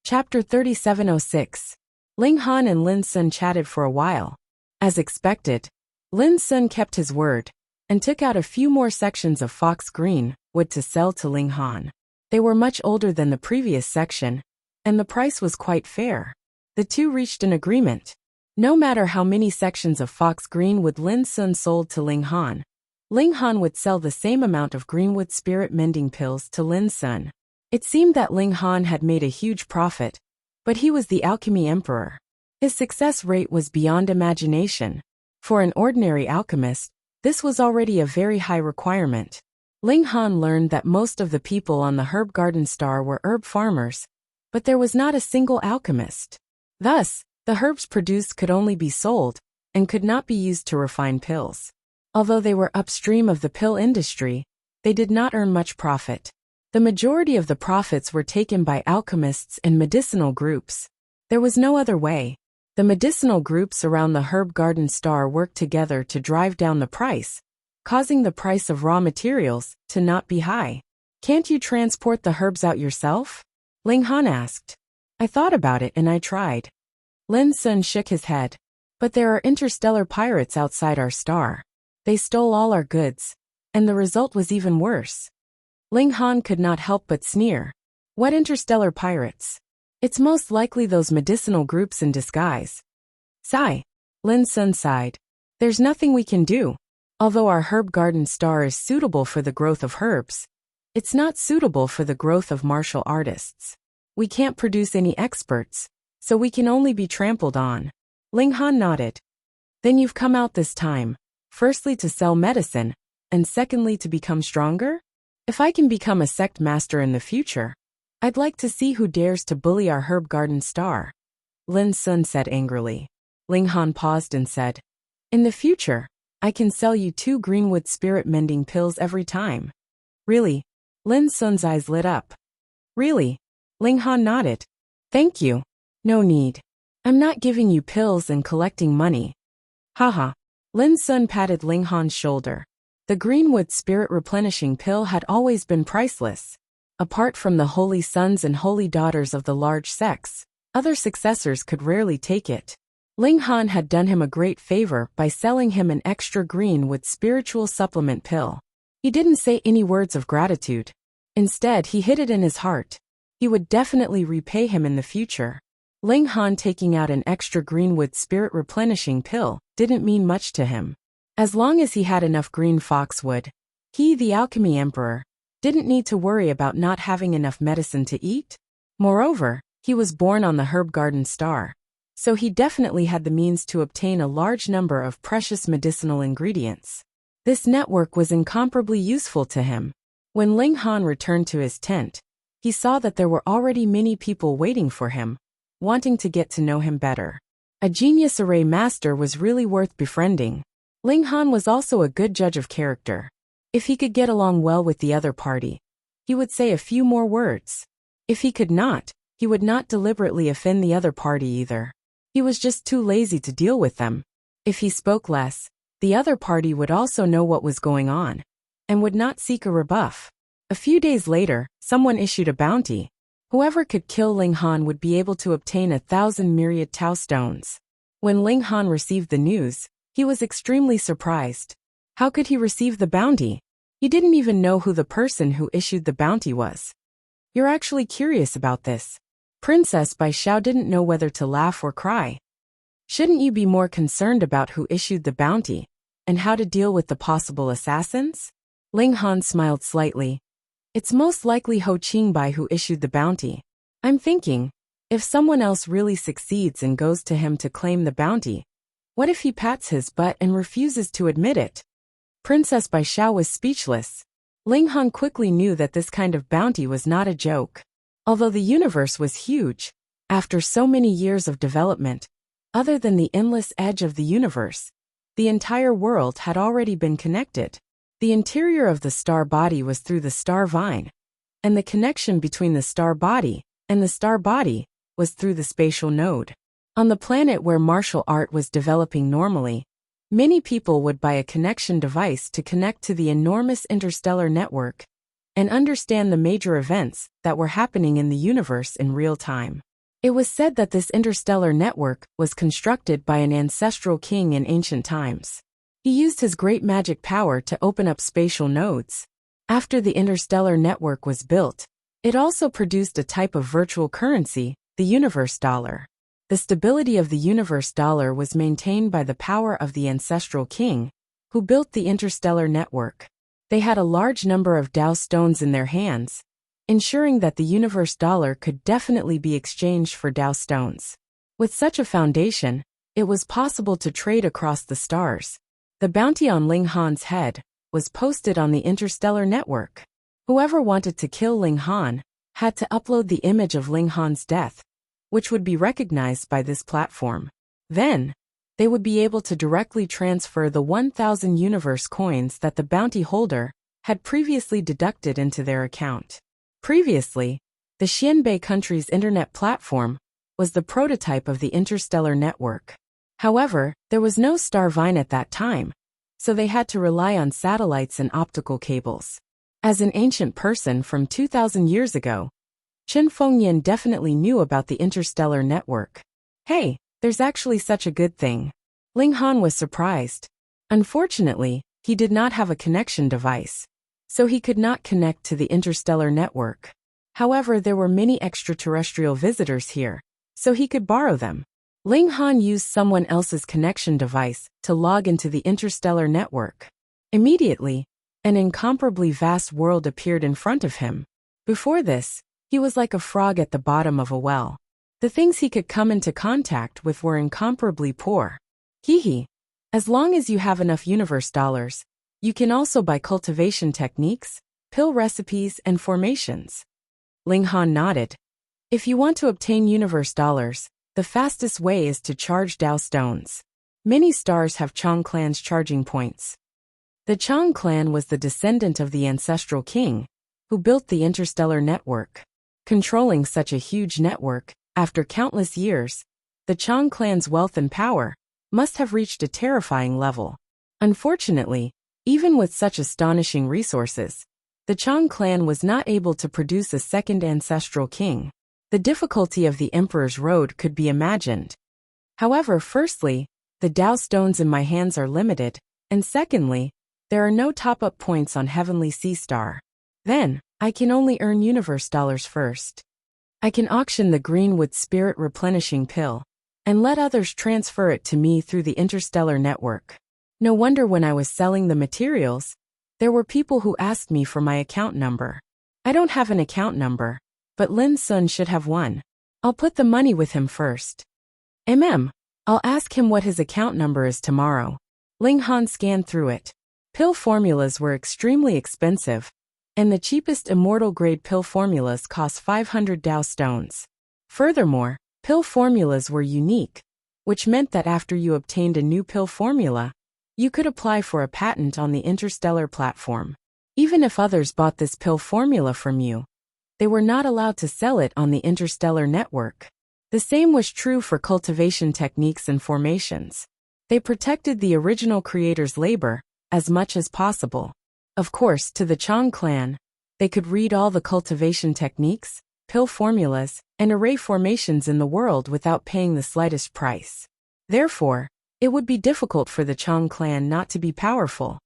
Chapter 3706. Ling Han and Lin Sun chatted for a while. As expected, Lin Sun kept his word and took out a few more sections of fox green wood to sell to Ling Han. They were much older than the previous section, and the price was quite fair. The two reached an agreement. No matter how many sections of fox green wood Lin Sun sold to Ling Han would sell the same amount of greenwood spirit mending pills to Lin Sun. It seemed that Ling Han had made a huge profit, but he was the alchemy emperor. His success rate was beyond imagination. For an ordinary alchemist, this was already a very high requirement. Ling Han learned that most of the people on the herb garden star were herb farmers, but there was not a single alchemist. Thus, the herbs produced could only be sold and could not be used to refine pills. Although they were upstream of the pill industry, they did not earn much profit. The majority of the profits were taken by alchemists and medicinal groups. There was no other way. The medicinal groups around the herb garden star worked together to drive down the price, causing the price of raw materials to not be high. "Can't you transport the herbs out yourself?" Ling Han asked. "I thought about it and I tried." Lin Sun shook his head. "But there are interstellar pirates outside our star. They stole all our goods, and the result was even worse." Ling Han could not help but sneer. "What interstellar pirates?" "It's most likely those medicinal groups in disguise." "Sigh." Lin Sun sighed. "There's nothing we can do. Although our herb garden star is suitable for the growth of herbs, it's not suitable for the growth of martial artists. We can't produce any experts, so we can only be trampled on." Ling Han nodded. "Then you've come out this time, firstly to sell medicine, and secondly to become stronger? If I can become a sect master in the future, I'd like to see who dares to bully our herb garden star," Lin Sun said angrily. Ling Han paused and said, "In the future, I can sell you 2 greenwood spirit mending pills every time." "Really?" Lin Sun's eyes lit up. "Really?" Ling Han nodded. "Thank you. No need. I'm not giving you pills and collecting money." "Haha." Lin Sun patted Ling Han's shoulder. The greenwood spirit replenishing pill had always been priceless. Apart from the holy sons and holy daughters of the large sects, other successors could rarely take it. Ling Han had done him a great favor by selling him an extra greenwood spiritual supplement pill. He didn't say any words of gratitude. Instead, he hid it in his heart. He would definitely repay him in the future. Ling Han taking out an extra greenwood spirit replenishing pill didn't mean much to him. As long as he had enough green foxwood, he, the alchemy emperor, didn't need to worry about not having enough medicine to eat. Moreover, he was born on the herb garden star, so he definitely had the means to obtain a large number of precious medicinal ingredients. This network was incomparably useful to him. When Ling Han returned to his tent, he saw that there were already many people waiting for him, wanting to get to know him better. A genius array master was really worth befriending. Ling Han was also a good judge of character. If he could get along well with the other party, he would say a few more words. If he could not, he would not deliberately offend the other party either. He was just too lazy to deal with them. If he spoke less, the other party would also know what was going on, and would not seek a rebuff. A few days later, someone issued a bounty. Whoever could kill Ling Han would be able to obtain 1,000 myriad Tao stones. When Ling Han received the news, he was extremely surprised. How could he receive the bounty? He didn't even know who the person who issued the bounty was. "You're actually curious about this." Princess Bai Xiao didn't know whether to laugh or cry. "Shouldn't you be more concerned about who issued the bounty, and how to deal with the possible assassins?" Ling Han smiled slightly. "It's most likely Ho Qingbai who issued the bounty. I'm thinking, if someone else really succeeds and goes to him to claim the bounty, what if he pats his butt and refuses to admit it?" Princess Bai Xiao was speechless. Ling Han quickly knew that this kind of bounty was not a joke. Although the universe was huge, after so many years of development, other than the endless edge of the universe, the entire world had already been connected. The interior of the star body was through the star vine, and the connection between the star body and the star body was through the spatial node. On the planet where martial art was developing normally, many people would buy a connection device to connect to the enormous interstellar network and understand the major events that were happening in the universe in real time. It was said that this interstellar network was constructed by an ancestral king in ancient times. He used his great magic power to open up spatial nodes. After the interstellar network was built, it also produced a type of virtual currency, the universe dollar. The stability of the universe dollar was maintained by the power of the ancestral king, who built the interstellar network. They had a large number of Dao stones in their hands, ensuring that the universe dollar could definitely be exchanged for Dao stones. With such a foundation, it was possible to trade across the stars. The bounty on Ling Han's head was posted on the interstellar network. Whoever wanted to kill Ling Han had to upload the image of Ling Han's death, which would be recognized by this platform. Then, they would be able to directly transfer the 1,000 universe coins that the bounty holder had previously deducted into their account. Previously, the Xianbei country's internet platform was the prototype of the interstellar network. However, there was no Starvine at that time, so they had to rely on satellites and optical cables. As an ancient person from 2,000 years ago, Chen Fengyan definitely knew about the interstellar network. Hey, there's actually such a good thing. Ling Han was surprised. Unfortunately, he did not have a connection device, so he could not connect to the interstellar network. However, there were many extraterrestrial visitors here, so he could borrow them. Ling Han used someone else's connection device to log into the interstellar network. Immediately, an incomparably vast world appeared in front of him. Before this, he was like a frog at the bottom of a well. The things he could come into contact with were incomparably poor. Hee. As long as you have enough universe dollars, you can also buy cultivation techniques, pill recipes, and formations. Ling Han nodded. If you want to obtain universe dollars, the fastest way is to charge Dao stones. Many stars have Chang clan's charging points. The Chang clan was the descendant of the ancestral king, who built the interstellar network. Controlling such a huge network, after countless years, the Chang clan's wealth and power must have reached a terrifying level. Unfortunately, even with such astonishing resources, the Chang clan was not able to produce a second ancestral king. The difficulty of the Emperor's Road could be imagined. However, firstly, the Dao stones in my hands are limited, and secondly, there are no top-up points on Heavenly Sea Star. Then, I can only earn universe dollars first. I can auction the Greenwood Spirit Replenishing Pill, and let others transfer it to me through the interstellar network. No wonder when I was selling the materials, there were people who asked me for my account number. I don't have an account number, but Lin Sun should have one. I'll put the money with him first. I'll ask him what his account number is tomorrow. Ling Han scanned through it. Pill formulas were extremely expensive, and the cheapest immortal-grade pill formulas cost 500 Dao stones. Furthermore, pill formulas were unique, which meant that after you obtained a new pill formula, you could apply for a patent on the interstellar platform. Even if others bought this pill formula from you, they were not allowed to sell it on the interstellar network. The same was true for cultivation techniques and formations. They protected the original creator's labor as much as possible. Of course, to the Chang clan, they could read all the cultivation techniques, pill formulas, and array formations in the world without paying the slightest price. Therefore, it would be difficult for the Chang clan not to be powerful.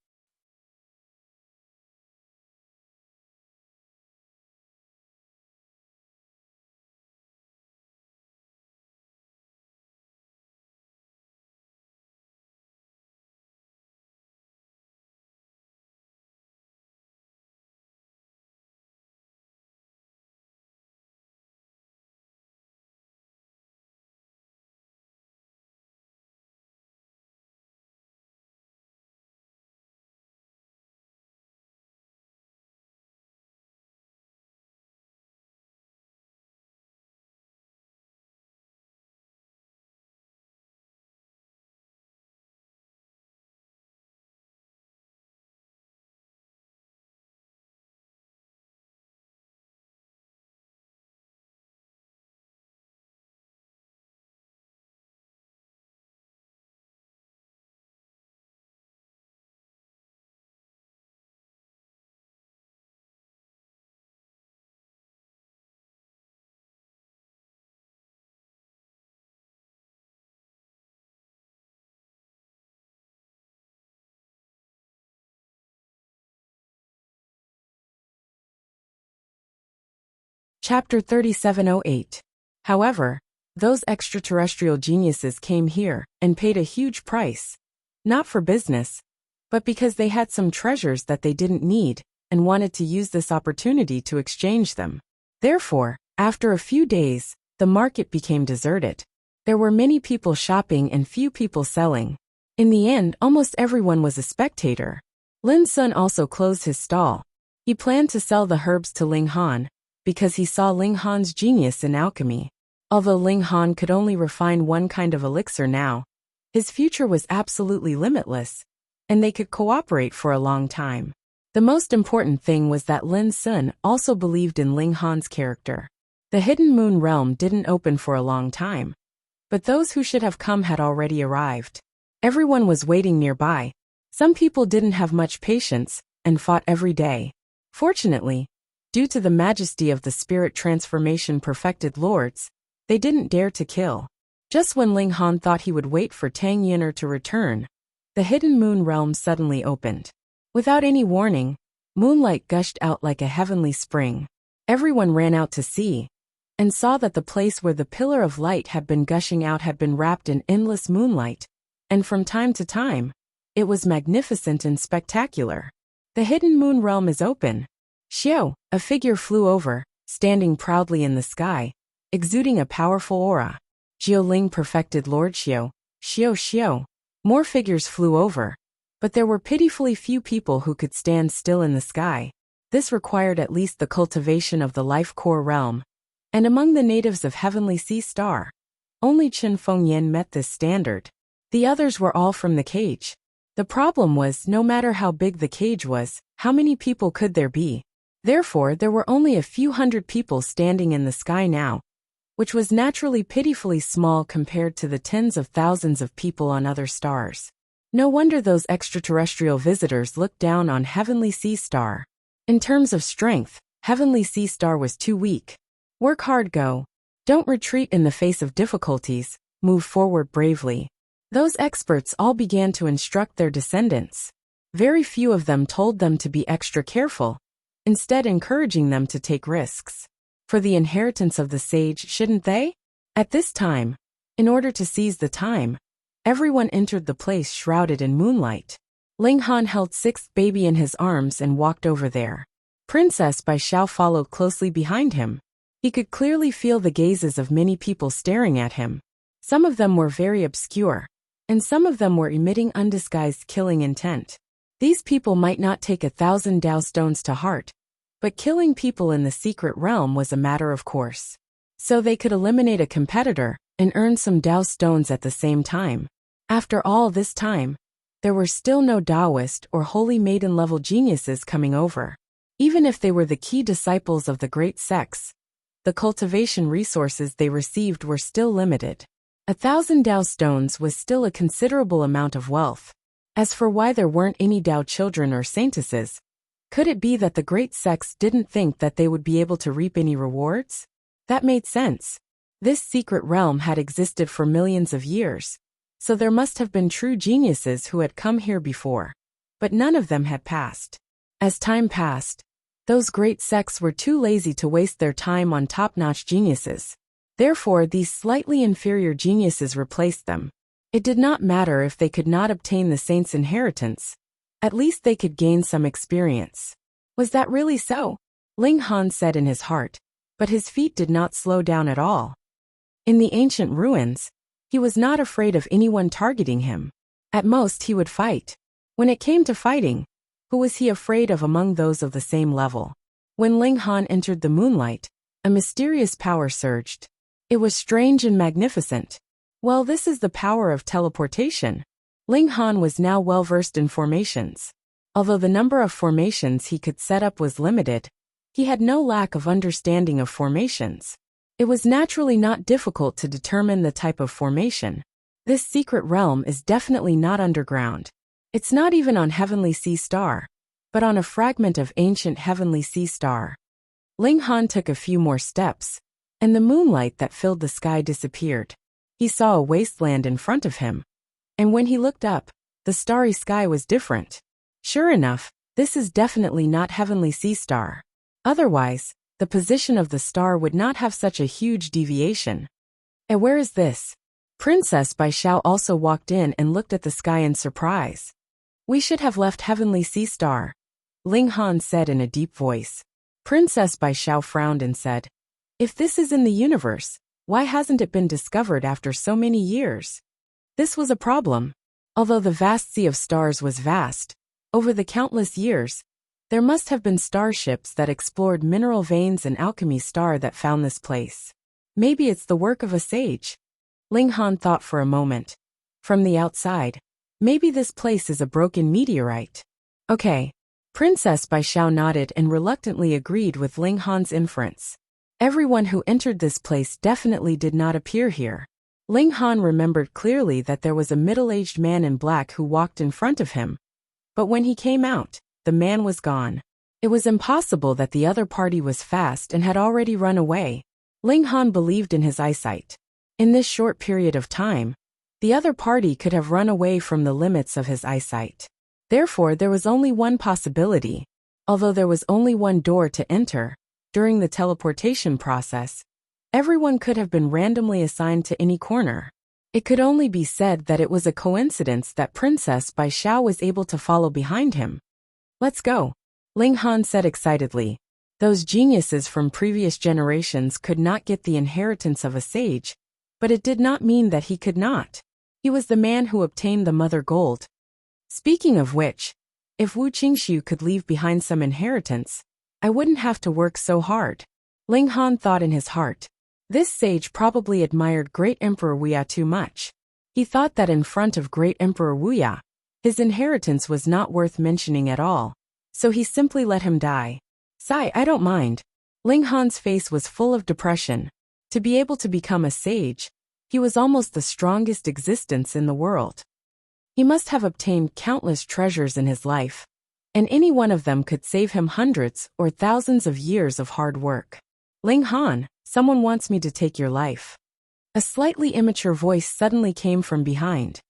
Chapter 3708. However, those extraterrestrial geniuses came here and paid a huge price. Not for business, but because they had some treasures that they didn't need and wanted to use this opportunity to exchange them. Therefore, after a few days, the market became deserted. There were many people shopping and few people selling. In the end, almost everyone was a spectator. Lin Sun also closed his stall. He planned to sell the herbs to Ling Han, because he saw Ling Han's genius in alchemy. Although Ling Han could only refine one kind of elixir now, his future was absolutely limitless, and they could cooperate for a long time. The most important thing was that Lin Sun also believed in Ling Han's character. The Hidden Moon realm didn't open for a long time, but those who should have come had already arrived. Everyone was waiting nearby. Some people didn't have much patience and fought every day. Fortunately, due to the majesty of the spirit transformation perfected lords, they didn't dare to kill. Just when Ling Han thought he would wait for Tang Yin'er to return, the Hidden Moon realm suddenly opened. Without any warning, moonlight gushed out like a heavenly spring. Everyone ran out to see, and saw that the place where the pillar of light had been gushing out had been wrapped in endless moonlight, and from time to time, it was magnificent and spectacular. The Hidden Moon realm is open. Xiao, a figure flew over, standing proudly in the sky, exuding a powerful aura. Jiuling perfected Lord Xiao, Xiao. More figures flew over, but there were pitifully few people who could stand still in the sky. This required at least the cultivation of the life core realm, and among the natives of Heavenly Sea Star, only Chen Fengyan met this standard. The others were all from the cage. The problem was, no matter how big the cage was, how many people could there be? Therefore, there were only a few hundred people standing in the sky now, which was naturally pitifully small compared to the tens of thousands of people on other stars. No wonder those extraterrestrial visitors looked down on Heavenly Sea Star. In terms of strength, Heavenly Sea Star was too weak. Work hard, go. Don't retreat in the face of difficulties, move forward bravely. Those experts all began to instruct their descendants. Very few of them told them to be extra careful, instead encouraging them to take risks. For the inheritance of the sage, shouldn't they? At this time, in order to seize the time, everyone entered the place shrouded in moonlight. Ling Han held sixth baby in his arms and walked over there. Princess Bai Xiao followed closely behind him. He could clearly feel the gazes of many people staring at him. Some of them were very obscure, and some of them were emitting undisguised killing intent. These people might not take 1,000 Dao stones to heart, but killing people in the secret realm was a matter of course. So they could eliminate a competitor and earn some Dao stones at the same time. After all this time, there were still no Taoist or Holy Maiden level geniuses coming over. Even if they were the key disciples of the great sects, the cultivation resources they received were still limited. 1,000 Dao stones was still a considerable amount of wealth. As for why there weren't any Dao children or saintesses, could it be that the great sects didn't think that they would be able to reap any rewards? That made sense. This secret realm had existed for millions of years, so there must have been true geniuses who had come here before. But none of them had passed. As time passed, those great sects were too lazy to waste their time on top-notch geniuses. Therefore, these slightly inferior geniuses replaced them. It did not matter if they could not obtain the saint's inheritance. At least they could gain some experience. Was that really so? Ling Han said in his heart, but his feet did not slow down at all. In the ancient ruins, he was not afraid of anyone targeting him. At most, he would fight. When it came to fighting, who was he afraid of among those of the same level? When Ling Han entered the moonlight, a mysterious power surged. It was strange and magnificent. Well, this is the power of teleportation. Ling Han was now well versed in formations. Although the number of formations he could set up was limited, he had no lack of understanding of formations. It was naturally not difficult to determine the type of formation. This secret realm is definitely not underground. It's not even on Heavenly Sea Star, but on a fragment of ancient Heavenly Sea Star. Ling Han took a few more steps, and the moonlight that filled the sky disappeared. He saw a wasteland in front of him, and when he looked up, the starry sky was different. Sure enough, this is definitely not Heavenly Sea Star. Otherwise, the position of the star would not have such a huge deviation. And where is this? Princess Bai Xiao also walked in and looked at the sky in surprise. We should have left Heavenly Sea Star, Ling Han said in a deep voice. Princess Bai Xiao frowned and said, if this is in the universe, why hasn't it been discovered after so many years? This was a problem. Although the vast sea of stars was vast, over the countless years, there must have been starships that explored mineral veins and alchemy star that found this place. Maybe it's the work of a sage. Ling Han thought for a moment. From the outside, maybe this place is a broken meteorite. Okay. Princess Bai Xiao nodded and reluctantly agreed with Ling Han's inference. Everyone who entered this place definitely did not appear here. Ling Han remembered clearly that there was a middle-aged man in black who walked in front of him. But when he came out, the man was gone. It was impossible that the other party was fast and had already run away. Ling Han believed in his eyesight. In this short period of time, the other party could have run away from the limits of his eyesight. Therefore, there was only one possibility. Although there was only one door to enter, during the teleportation process, everyone could have been randomly assigned to any corner. It could only be said that it was a coincidence that Princess Bai Xiao was able to follow behind him. Let's go, Ling Han said excitedly. Those geniuses from previous generations could not get the inheritance of a sage, but it did not mean that he could not. He was the man who obtained the mother gold. Speaking of which, if Wu Qingxiu could leave behind some inheritance, I wouldn't have to work so hard. Ling Han thought in his heart. This sage probably admired Great Emperor Wuya too much. He thought that in front of Great Emperor Wuya, his inheritance was not worth mentioning at all, so he simply let him die. Sigh, I don't mind. Ling Han's face was full of depression. To be able to become a sage, he was almost the strongest existence in the world. He must have obtained countless treasures in his life, and any one of them could save him hundreds or thousands of years of hard work. Ling Han, someone wants me to take your life. A slightly immature voice suddenly came from behind.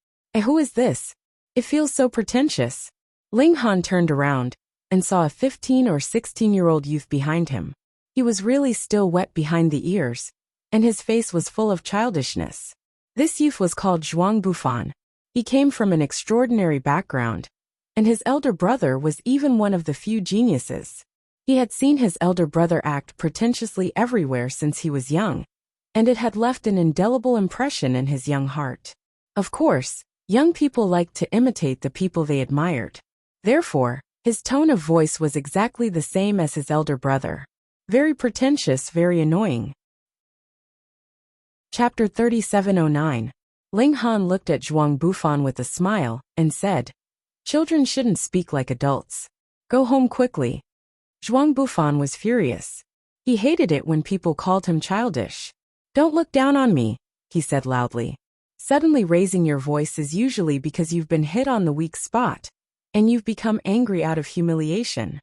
Who is this? It feels so pretentious. Ling Han turned around and saw a 15 or 16-year-old youth behind him. He was really still wet behind the ears, and his face was full of childishness. This youth was called Zhuang Bufan. He came from an extraordinary background, and his elder brother was even one of the few geniuses. He had seen his elder brother act pretentiously everywhere since he was young, and it had left an indelible impression in his young heart. Of course, young people liked to imitate the people they admired. Therefore, his tone of voice was exactly the same as his elder brother. Very pretentious, very annoying. Chapter 3709. Ling Han looked at Zhuang Bufan with a smile and said, Children shouldn't speak like adults. Go home quickly. Zhuang Bufan was furious. He hated it when people called him childish. Don't look down on me, he said loudly. Suddenly raising your voice is usually because you've been hit on the weak spot, and you've become angry out of humiliation.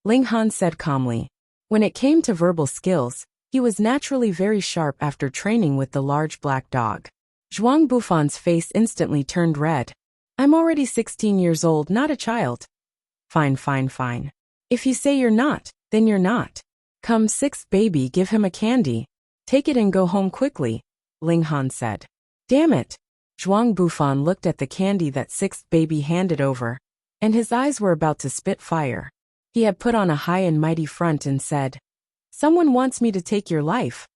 Ling Han said calmly. When it came to verbal skills, he was naturally very sharp after training with the large black dog. Zhuang Bufan's face instantly turned red. I'm already 16 years old, not a child. Fine. If you say you're not, then you're not. Come, sixth baby, give him a candy. Take it and go home quickly, Ling Han said. Damn it. Zhuang Bufan looked at the candy that sixth baby handed over, and his eyes were about to spit fire. He had put on a high and mighty front and said, Someone wants me to take your life,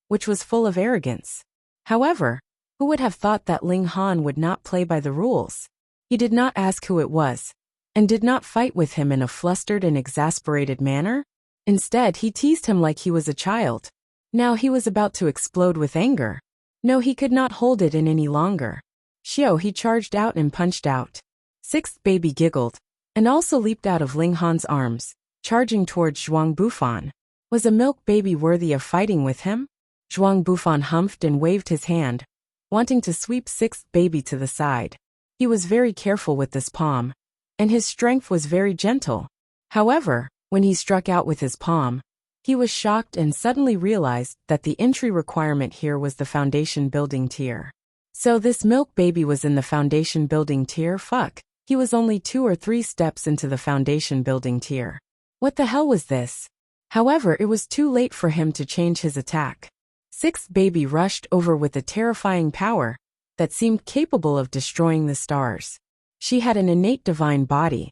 which was full of arrogance. However, who would have thought that Ling Han would not play by the rules? He did not ask who it was, and did not fight with him in a flustered and exasperated manner. Instead, he teased him like he was a child. Now he was about to explode with anger. No, he could not hold it in any longer. Xiao, he charged out and punched out. Sixth baby giggled, and also leaped out of Ling Han's arms, charging towards Zhuang Bufan. Was a milk baby worthy of fighting with him? Zhuang Bufan humphed and waved his hand, wanting to sweep sixth baby to the side. He was very careful with this palm, and his strength was very gentle. However, when he struck out with his palm, he was shocked and suddenly realized that the entry requirement here was the foundation building tier. So this milk baby was in the foundation building tier? Fuck. He was only 2 or 3 steps into the foundation building tier. What the hell was this? However, it was too late for him to change his attack. Sixth baby rushed over with a terrifying power that seemed capable of destroying the stars. She had an innate divine body,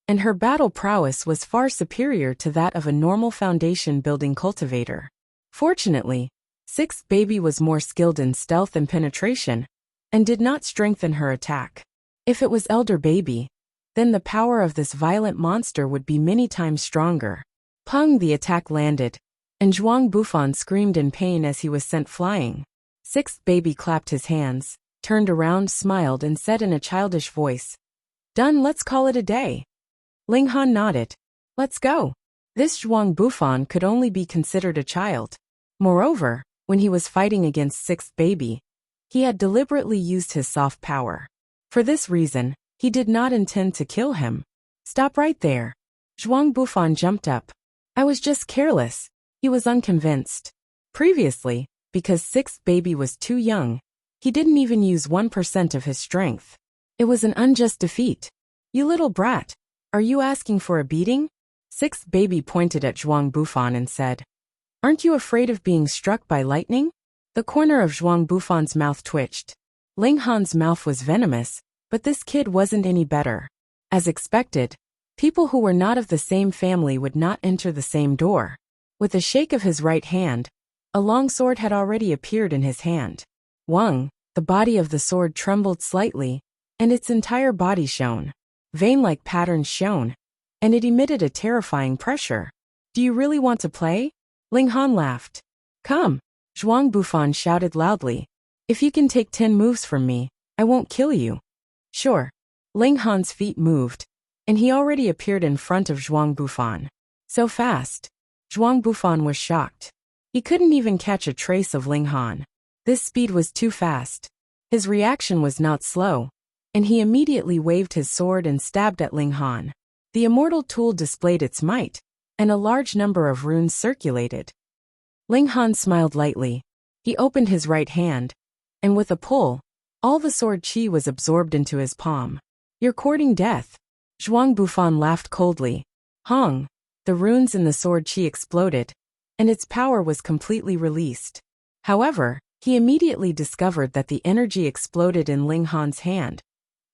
and her battle prowess was far superior to that of a normal foundation-building cultivator. Fortunately, Sixth baby was more skilled in stealth and penetration, and did not strengthen her attack. If it was elder baby, then the power of this violent monster would be many times stronger. Pung! The attack landed, and Zhuang Bufan screamed in pain as he was sent flying. Sixth baby clapped his hands, turned around, smiled, and said in a childish voice, "Done, let's call it a day." Ling Han nodded. "Let's go." This Zhuang Bufan could only be considered a child. Moreover, when he was fighting against Sixth baby, he had deliberately used his soft power. For this reason, he did not intend to kill him. "Stop right there." Zhuang Bufan jumped up. "I was just careless." He was unconvinced. Previously, because Sixth baby was too young, he didn't even use 1% of his strength. It was an unjust defeat. "You little brat, are you asking for a beating?" Sixth baby pointed at Zhuang Bufan and said, "Aren't you afraid of being struck by lightning?" The corner of Zhuang Bufan's mouth twitched. Ling Han's mouth was venomous, but this kid wasn't any better. As expected, people who were not of the same family would not enter the same door. With a shake of his right hand, a long sword had already appeared in his hand. Wang, the body of the sword trembled slightly, and its entire body shone. Vein-like patterns shone, and it emitted a terrifying pressure. "Do you really want to play?" Ling Han laughed. "Come," Zhuang Bufan shouted loudly. "If you can take 10 moves from me, I won't kill you." "Sure." Ling Han's feet moved, and he already appeared in front of Zhuang Bufan. So fast. Zhuang Bufan was shocked. He couldn't even catch a trace of Ling Han. This speed was too fast. His reaction was not slow, and he immediately waved his sword and stabbed at Ling Han. The immortal tool displayed its might, and a large number of runes circulated. Ling Han smiled lightly. He opened his right hand, and with a pull, all the sword chi was absorbed into his palm. "You're courting death." Zhuang Bufan laughed coldly. Hong! The runes in the sword chi exploded, and its power was completely released. However, he immediately discovered that the energy exploded in Ling Han's hand,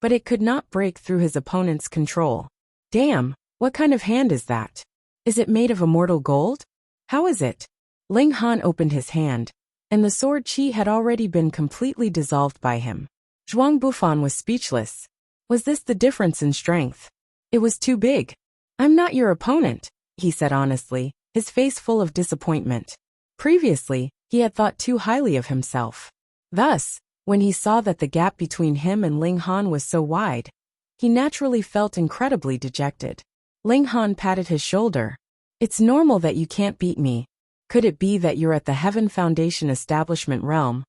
but it could not break through his opponent's control. "Damn, what kind of hand is that? Is it made of immortal gold? How is it?" Ling Han opened his hand, and the sword chi had already been completely dissolved by him. Zhuang Bufan was speechless. Was this the difference in strength? It was too big. "I'm not your opponent," he said honestly, his face full of disappointment. Previously, he had thought too highly of himself. Thus, when he saw that the gap between him and Ling Han was so wide, he naturally felt incredibly dejected. Ling Han patted his shoulder. "It's normal that you can't beat me. Could it be that you're at the Heaven Foundation Establishment realm?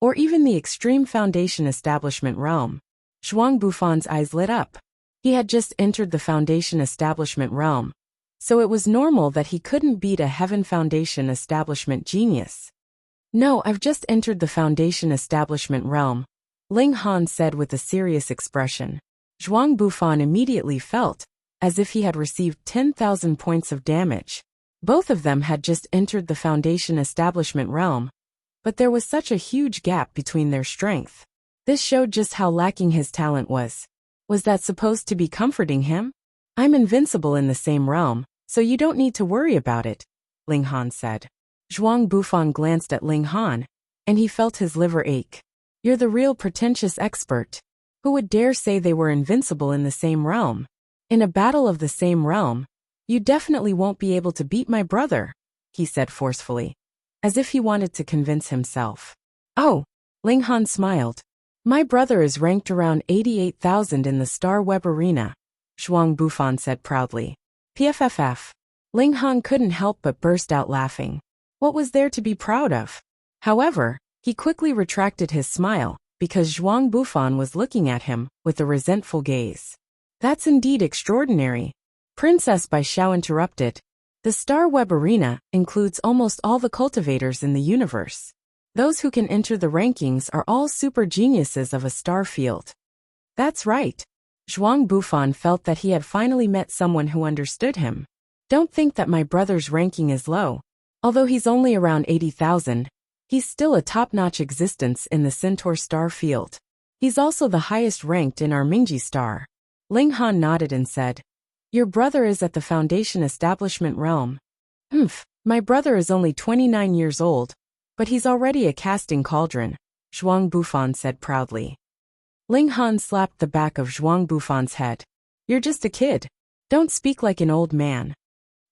Or even the Extreme Foundation Establishment realm?" Zhuang Bufan's eyes lit up. He had just entered the Foundation Establishment realm, so it was normal that he couldn't beat a Heaven Foundation Establishment genius. "No, I've just entered the Foundation Establishment realm," Ling Han said with a serious expression. Zhuang Bufan immediately felt as if he had received 10,000 points of damage. Both of them had just entered the Foundation Establishment realm, but there was such a huge gap between their strength. This showed just how lacking his talent was. Was that supposed to be comforting him? "I'm invincible in the same realm, so you don't need to worry about it," Ling Han said. Zhuang Bufan glanced at Ling Han, and he felt his liver ache. "You're the real pretentious expert. Who would dare say they were invincible in the same realm? In a battle of the same realm, you definitely won't be able to beat my brother," he said forcefully, as if he wanted to convince himself. "Oh," Ling Han smiled. "My brother is ranked around 88,000 in the Star Web Arena," Zhuang Bufan said proudly. "PFFF." Ling Han couldn't help but burst out laughing. What was there to be proud of? However, he quickly retracted his smile, because Zhuang Bufan was looking at him with a resentful gaze. "That's indeed extraordinary." Princess Bai Xiao interrupted. "The Star Web Arena includes almost all the cultivators in the universe. Those who can enter the rankings are all super geniuses of a star field." "That's right." Zhuang Bufan felt that he had finally met someone who understood him. Don't think that my brother's ranking is low. Although he's only around 80,000, he's still a top-notch existence in the Centaur star field. He's also the highest ranked in our Mingji star. Ling Han nodded and said, Your brother is at the Foundation Establishment realm. My brother is only 29 years old, but he's already a casting cauldron, Zhuang Bufan said proudly. Ling Han slapped the back of Zhuang Bufan's head. You're just a kid. Don't speak like an old man.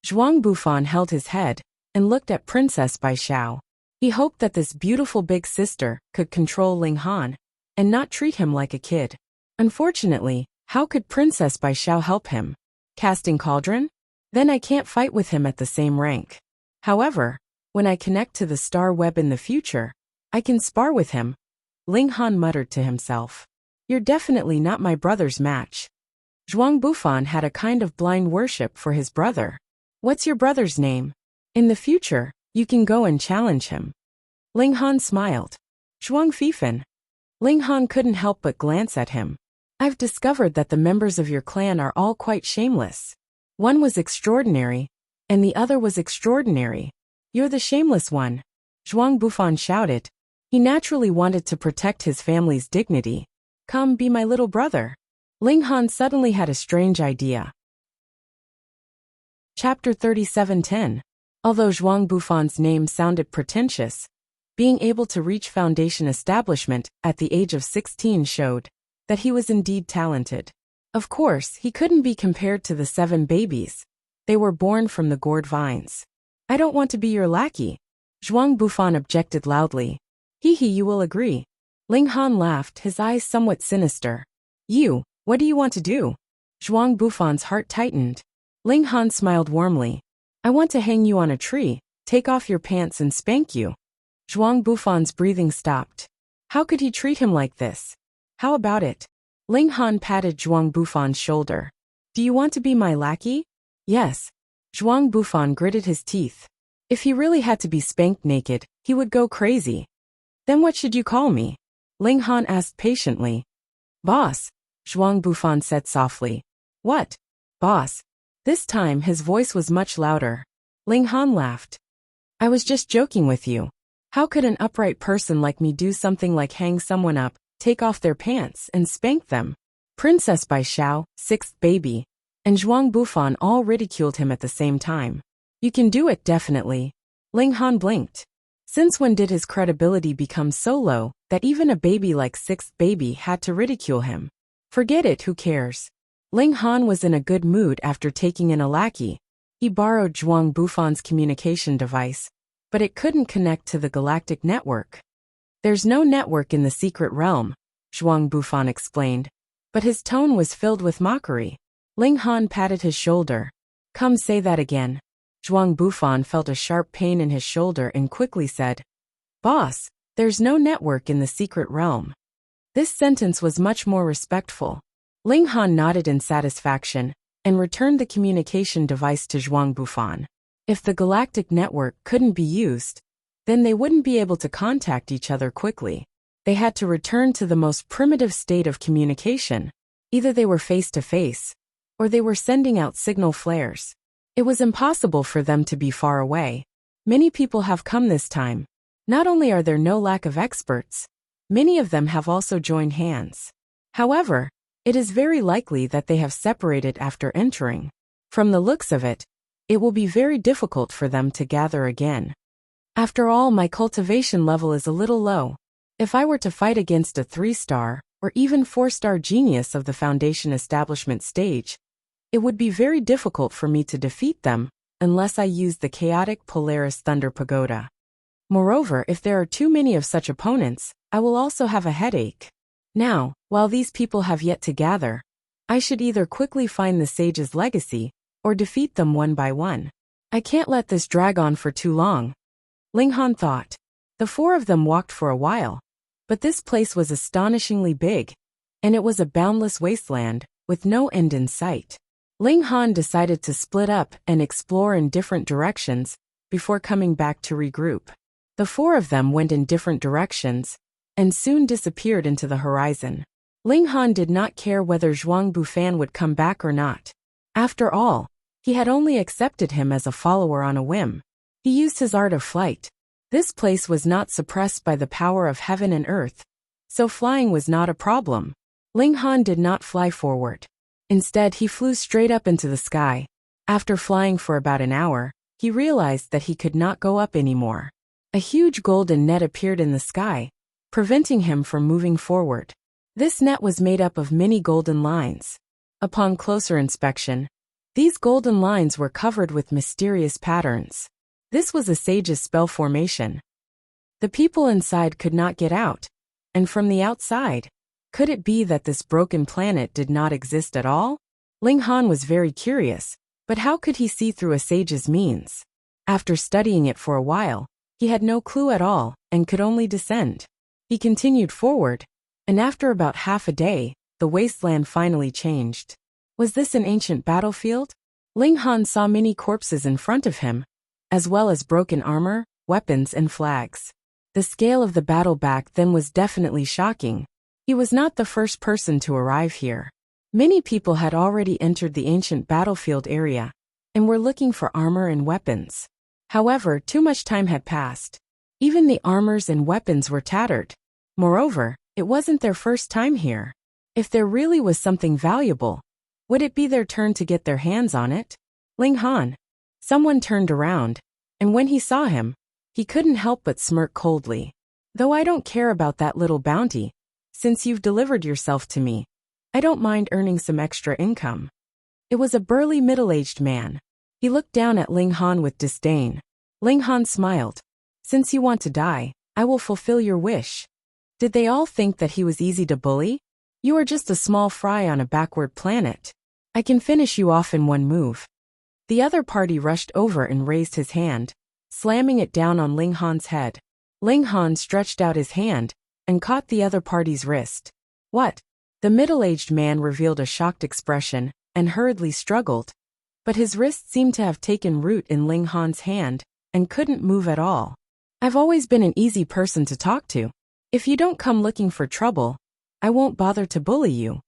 Zhuang Bufan held his head and looked at Princess Bai Xiao. He hoped that this beautiful big sister could control Ling Han and not treat him like a kid. Unfortunately, how could Princess Bai Xiao help him? Casting cauldron? Then I can't fight with him at the same rank. However, when I connect to the star web in the future, I can spar with him. Ling Han muttered to himself. You're definitely not my brother's match. Zhuang Bufan had a kind of blind worship for his brother. What's your brother's name? In the future, you can go and challenge him. Ling Han smiled. Zhuang Fifan. Ling Han couldn't help but glance at him. I've discovered that the members of your clan are all quite shameless. One was extraordinary, and the other was extraordinary. You're the shameless one. Zhuang Bufan shouted. He naturally wanted to protect his family's dignity. Come be my little brother. Ling Han suddenly had a strange idea. Chapter 37:10. Although Zhuang Bufan's name sounded pretentious, being able to reach Foundation establishment at the age of 16 showed that he was indeed talented. Of course, he couldn't be compared to the 7 babies. They were born from the gourd vines. I don't want to be your lackey. Zhuang Bufan objected loudly. You will agree. Ling Han laughed, his eyes somewhat sinister. What do you want to do? Zhuang Bufan's heart tightened. Ling Han smiled warmly. I want to hang you on a tree, take off your pants and spank you. Zhuang Bufan's breathing stopped. How could he treat him like this? How about it? Ling Han patted Zhuang Bufan's shoulder. Do you want to be my lackey? Yes. Zhuang Bufan gritted his teeth. If he really had to be spanked naked, he would go crazy. Then what should you call me? Ling Han asked patiently. Boss, Zhuang Bufan said softly. What? Boss. This time his voice was much louder. Ling Han laughed. I was just joking with you. How could an upright person like me do something like hang someone up, take off their pants, and spank them? Princess Bai Xiao, 6th baby, and Zhuang Bufan all ridiculed him at the same time. You can do it definitely. Ling Han blinked. Since when did his credibility become so low that even a baby like 6th baby had to ridicule him? Forget it, who cares? Ling Han was in a good mood after taking in a lackey. He borrowed Zhuang Bufan's communication device, but it couldn't connect to the galactic network. There's no network in the secret realm, Zhuang Bufan explained, but his tone was filled with mockery. Ling Han patted his shoulder. Come say that again. Zhuang Bufan felt a sharp pain in his shoulder and quickly said, Boss, there's no network in the secret realm. This sentence was much more respectful. Ling Han nodded in satisfaction and returned the communication device to Zhuang Bufan. If the galactic network couldn't be used, then they wouldn't be able to contact each other quickly. They had to return to the most primitive state of communication. Either they were face-to-face, or they were sending out signal flares. It was impossible for them to be far away. Many people have come this time. Not only are there no lack of experts, many of them have also joined hands. However, it is very likely that they have separated after entering. From the looks of it, it will be very difficult for them to gather again. After all, my cultivation level is a little low. If I were to fight against a 3-star or even 4-star genius of the Foundation establishment stage, it would be very difficult for me to defeat them unless I used the chaotic Polaris Thunder Pagoda. Moreover, if there are too many of such opponents, I will also have a headache. Now, while these people have yet to gather, I should either quickly find the sage's legacy or defeat them one by one. I can't let this drag on for too long. Ling Han thought. The 4 of them walked for a while, but this place was astonishingly big, and it was a boundless wasteland with no end in sight. Ling Han decided to split up and explore in different directions before coming back to regroup. The 4 of them went in different directions and soon disappeared into the horizon. Ling Han did not care whether Zhuang Bufan would come back or not. After all, He had only accepted him as a follower on a whim. He used his art of flight. This place was not suppressed by the power of heaven and earth, so flying was not a problem. Ling Han did not fly forward. Instead, he flew straight up into the sky. After flying for about an hour, he realized that he could not go up anymore. A huge golden net appeared in the sky, preventing him from moving forward. This net was made up of many golden lines. Upon closer inspection, these golden lines were covered with mysterious patterns. This was a sage's spell formation. The people inside could not get out, and from the outside, could it be that this broken planet did not exist at all? Ling Han was very curious, but how could he see through a sage's means? After studying it for a while, he had no clue at all and could only descend. He continued forward, and after about half a day, the wasteland finally changed. Was this an ancient battlefield? Ling Han saw many corpses in front of him, as well as broken armor, weapons, and flags. The scale of the battle back then was definitely shocking. He was not the first person to arrive here. Many people had already entered the ancient battlefield area and were looking for armor and weapons. However, too much time had passed. Even the armors and weapons were tattered. Moreover, it wasn't their first time here. If there really was something valuable, would it be their turn to get their hands on it? Ling Han. Someone turned around, and when he saw him, he couldn't help but smirk coldly. Though I don't care about that little bounty, since you've delivered yourself to me, I don't mind earning some extra income. It was a burly middle-aged man. He looked down at Ling Han with disdain. Ling Han smiled. Since you want to die, I will fulfill your wish. Did they all think that he was easy to bully? You are just a small fry on a backward planet. I can finish you off in one move. The other party rushed over and raised his hand, slamming it down on Ling Han's head. Ling Han stretched out his hand and caught the other party's wrist. What? The middle-aged man revealed a shocked expression and hurriedly struggled, but his wrist seemed to have taken root in Ling Han's hand and couldn't move at all. I've always been an easy person to talk to. If you don't come looking for trouble, I won't bother to bully you,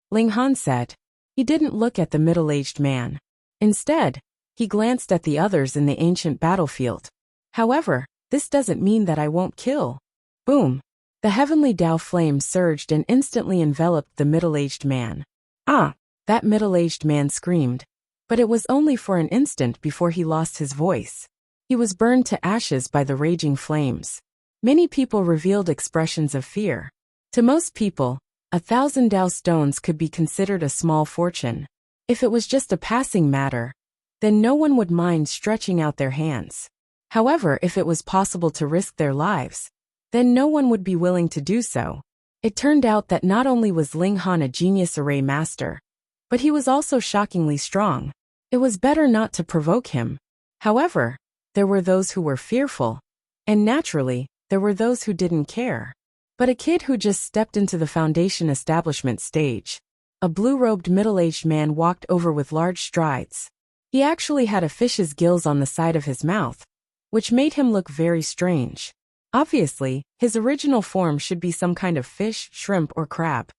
Ling Han said. He didn't look at the middle-aged man. Instead, he glanced at the others in the ancient battlefield. However, this doesn't mean that I won't kill. Boom! The heavenly Tao flame surged and instantly enveloped the middle-aged man. Ah! That middle-aged man screamed. But it was only for an instant before he lost his voice. He was burned to ashes by the raging flames. Many people revealed expressions of fear. To most people, 1,000 Tao stones could be considered a small fortune. If it was just a passing matter, then no one would mind stretching out their hands. However, if it was possible to risk their lives, then no one would be willing to do so. It turned out that not only was Ling Han a genius array master, but he was also shockingly strong. It was better not to provoke him. However, there were those who were fearful, and naturally, there were those who didn't care. But a kid who just stepped into the foundation establishment stage. A blue-robed middle-aged man walked over with large strides. He actually had a fish's gills on the side of his mouth, which made him look very strange. Obviously, his original form should be some kind of fish, shrimp, or crab.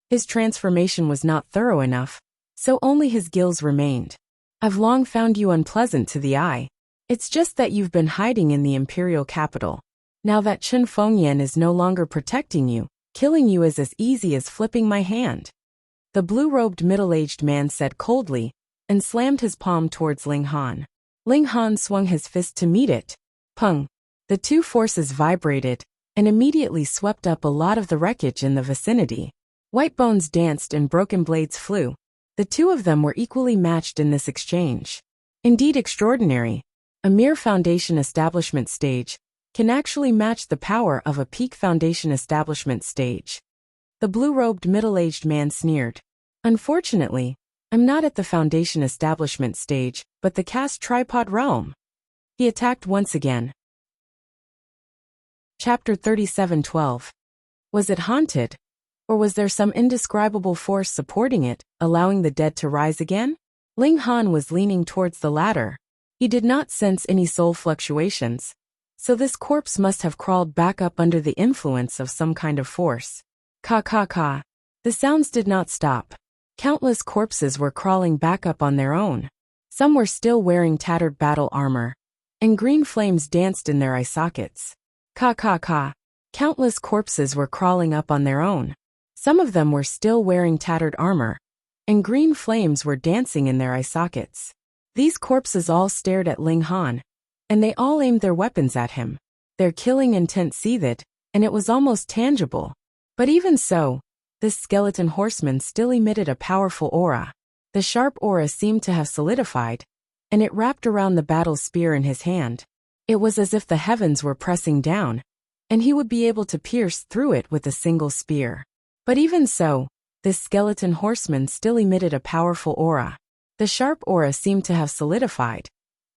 His transformation was not thorough enough, so only his gills remained. I've long found you unpleasant to the eye. It's just that you've been hiding in the imperial capital. Now that Chen Fengyan is no longer protecting you, killing you is as easy as flipping my hand. The blue-robed middle-aged man said coldly, and slammed his palm towards Ling Han. Ling Han swung his fist to meet it. Pung! The two forces vibrated, and immediately swept up a lot of the wreckage in the vicinity. White bones danced and broken blades flew. The two of them were equally matched in this exchange. Indeed extraordinary. A mere foundation establishment stage can actually match the power of a peak foundation establishment stage. The blue-robed middle-aged man sneered. Unfortunately, I'm not at the foundation establishment stage, but the cast tripod realm. He attacked once again. Chapter 37:12. Was it haunted? Or was there some indescribable force supporting it, allowing the dead to rise again? Ling Han was leaning towards the latter. He did not sense any soul fluctuations, so this corpse must have crawled back up under the influence of some kind of force. Ka ka ka. The sounds did not stop. Countless corpses were crawling back up on their own. Some were still wearing tattered battle armor, and green flames danced in their eye sockets. Ka ka ka. Countless corpses were crawling up on their own. Some of them were still wearing tattered armor, and green flames were dancing in their eye sockets. These corpses all stared at Ling Han, and they all aimed their weapons at him. Their killing intent seethed, and it was almost tangible. But even so, this skeleton horseman still emitted a powerful aura. The sharp aura seemed to have solidified, and it wrapped around the battle spear in his hand. It was as if the heavens were pressing down, and he would be able to pierce through it with a single spear. But even so, this skeleton horseman still emitted a powerful aura. The sharp aura seemed to have solidified,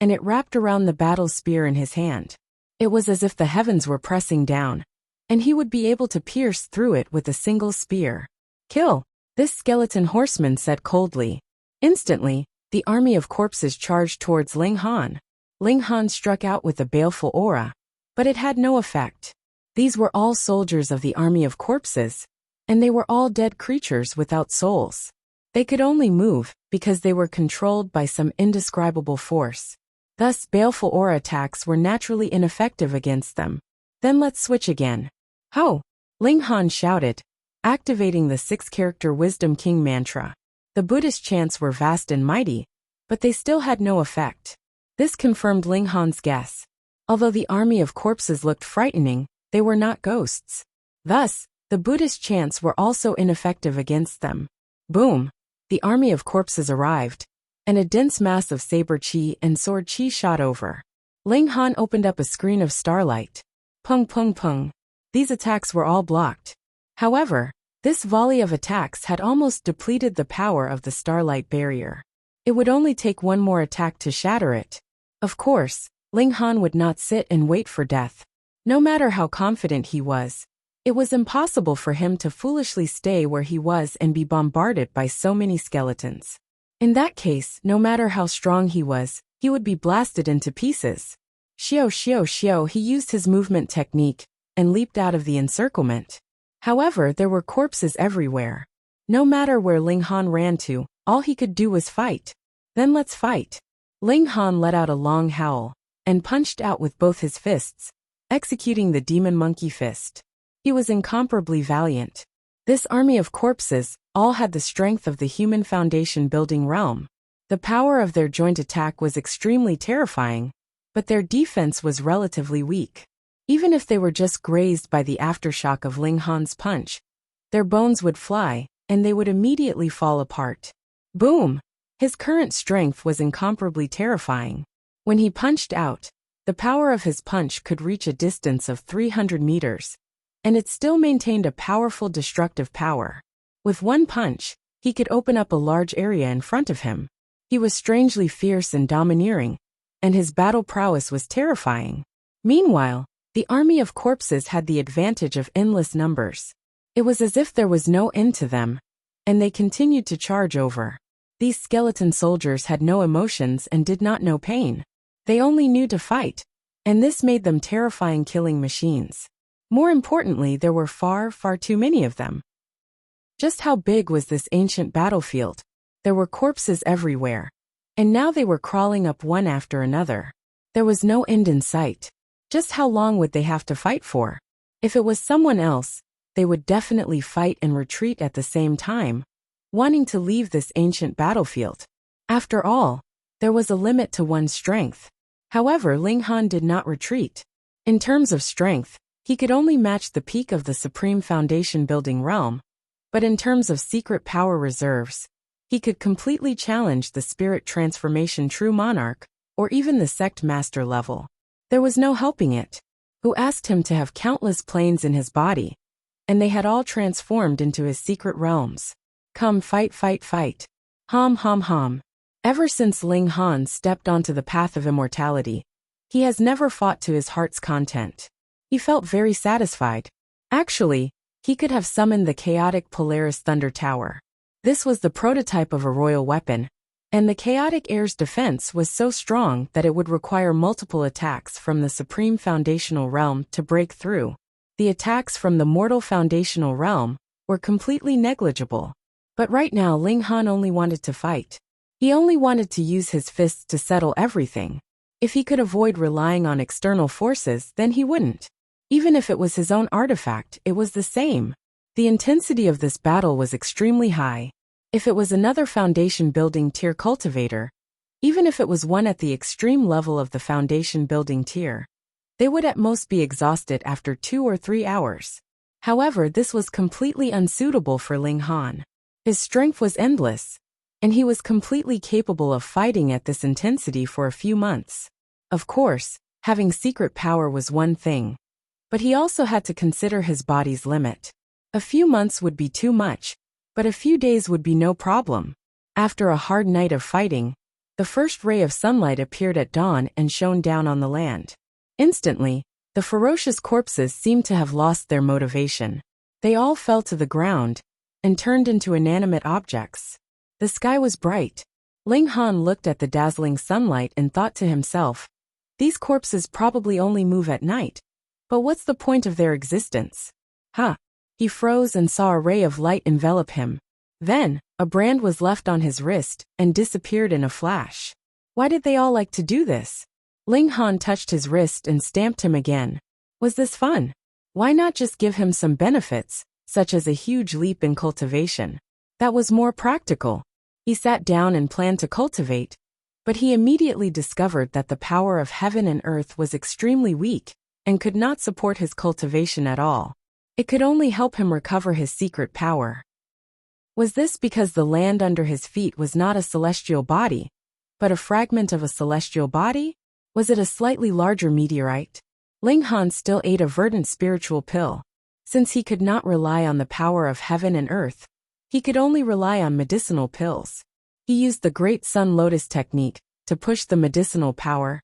and it wrapped around the battle spear in his hand. It was as if the heavens were pressing down, and he would be able to pierce through it with a single spear. Kill! This skeleton horseman said coldly. Instantly, the army of corpses charged towards Ling Han. Ling Han struck out with a baleful aura, but it had no effect. These were all soldiers of the army of corpses, and they were all dead creatures without souls. They could only move because they were controlled by some indescribable force. Thus, baleful aura attacks were naturally ineffective against them. Then let's switch again. Ho! Ling Han shouted, activating the 6-character Wisdom King mantra. The Buddhist chants were vast and mighty, but they still had no effect. This confirmed Ling Han's guess. Although the army of corpses looked frightening, they were not ghosts. Thus, the Buddhist chants were also ineffective against them. Boom! The army of corpses arrived, and a dense mass of saber chi and sword chi shot over. Ling Han opened up a screen of starlight. Pung pung pung. These attacks were all blocked. However, this volley of attacks had almost depleted the power of the starlight barrier. It would only take one more attack to shatter it. Of course, Ling Han would not sit and wait for death. No matter how confident he was, it was impossible for him to foolishly stay where he was and be bombarded by so many skeletons. In that case, no matter how strong he was, he would be blasted into pieces. Xiao xiao xiao, he used his movement technique and leaped out of the encirclement. However, there were corpses everywhere. No matter where Ling Han ran to, all he could do was fight. Then let's fight. Ling Han let out a long howl and punched out with both his fists, executing the demon monkey fist. He was incomparably valiant. This army of corpses all had the strength of the human foundation building realm. The power of their joint attack was extremely terrifying, but their defense was relatively weak. Even if they were just grazed by the aftershock of Ling Han's punch, their bones would fly, and they would immediately fall apart. Boom! His current strength was incomparably terrifying. When he punched out, the power of his punch could reach a distance of 300 meters, and it still maintained a powerful destructive power. With one punch, he could open up a large area in front of him. He was strangely fierce and domineering, and his battle prowess was terrifying. Meanwhile, the army of corpses had the advantage of endless numbers. It was as if there was no end to them, and they continued to charge over. These skeleton soldiers had no emotions and did not know pain. They only knew to fight, and this made them terrifying killing machines. More importantly, there were far, far too many of them. Just how big was this ancient battlefield? There were corpses everywhere, and now they were crawling up one after another. There was no end in sight. Just how long would they have to fight for? If it was someone else, they would definitely fight and retreat at the same time, wanting to leave this ancient battlefield. After all, there was a limit to one's strength. However, Ling Han did not retreat. In terms of strength, he could only match the peak of the Supreme Foundation building realm, but in terms of secret power reserves, he could completely challenge the Spirit Transformation True Monarch, or even the Sect Master level. There was no helping it. Who asked him to have countless planes in his body, and they had all transformed into his secret realms. Come fight fight fight. Hom hom hom. Ever since Ling Han stepped onto the path of immortality, he has never fought to his heart's content. He felt very satisfied. Actually, he could have summoned the chaotic Polaris Thunder Tower. This was the prototype of a royal weapon, and the chaotic air's defense was so strong that it would require multiple attacks from the Supreme Foundational Realm to break through. The attacks from the Mortal Foundational Realm were completely negligible. But right now Ling Han only wanted to fight. He only wanted to use his fists to settle everything. If he could avoid relying on external forces, then he wouldn't. Even if it was his own artifact, it was the same. The intensity of this battle was extremely high. If it was another foundation building tier cultivator, even if it was one at the extreme level of the foundation building tier, they would at most be exhausted after 2 or 3 hours. However, this was completely unsuitable for Ling Han. His strength was endless, and he was completely capable of fighting at this intensity for a few months. Of course, having secret power was one thing, but he also had to consider his body's limit. A few months would be too much, but a few days would be no problem. After a hard night of fighting, the first ray of sunlight appeared at dawn and shone down on the land. Instantly, the ferocious corpses seemed to have lost their motivation. They all fell to the ground and turned into inanimate objects. The sky was bright. Ling Han looked at the dazzling sunlight and thought to himself, "These corpses probably only move at night. But what's the point of their existence?" He froze and saw a ray of light envelop him. Then, a brand was left on his wrist and disappeared in a flash. Why did they all like to do this? Ling Han touched his wrist and stamped him again. Was this fun? Why not just give him some benefits, such as a huge leap in cultivation? That was more practical. He sat down and planned to cultivate, but he immediately discovered that the power of heaven and earth was extremely weak and could not support his cultivation at all. It could only help him recover his secret power. Was this because the land under his feet was not a celestial body, but a fragment of a celestial body? Was it a slightly larger meteorite? Ling Han still ate a verdant spiritual pill. Since he could not rely on the power of heaven and earth, he could only rely on medicinal pills. He used the Great Sun Lotus technique to push the medicinal power,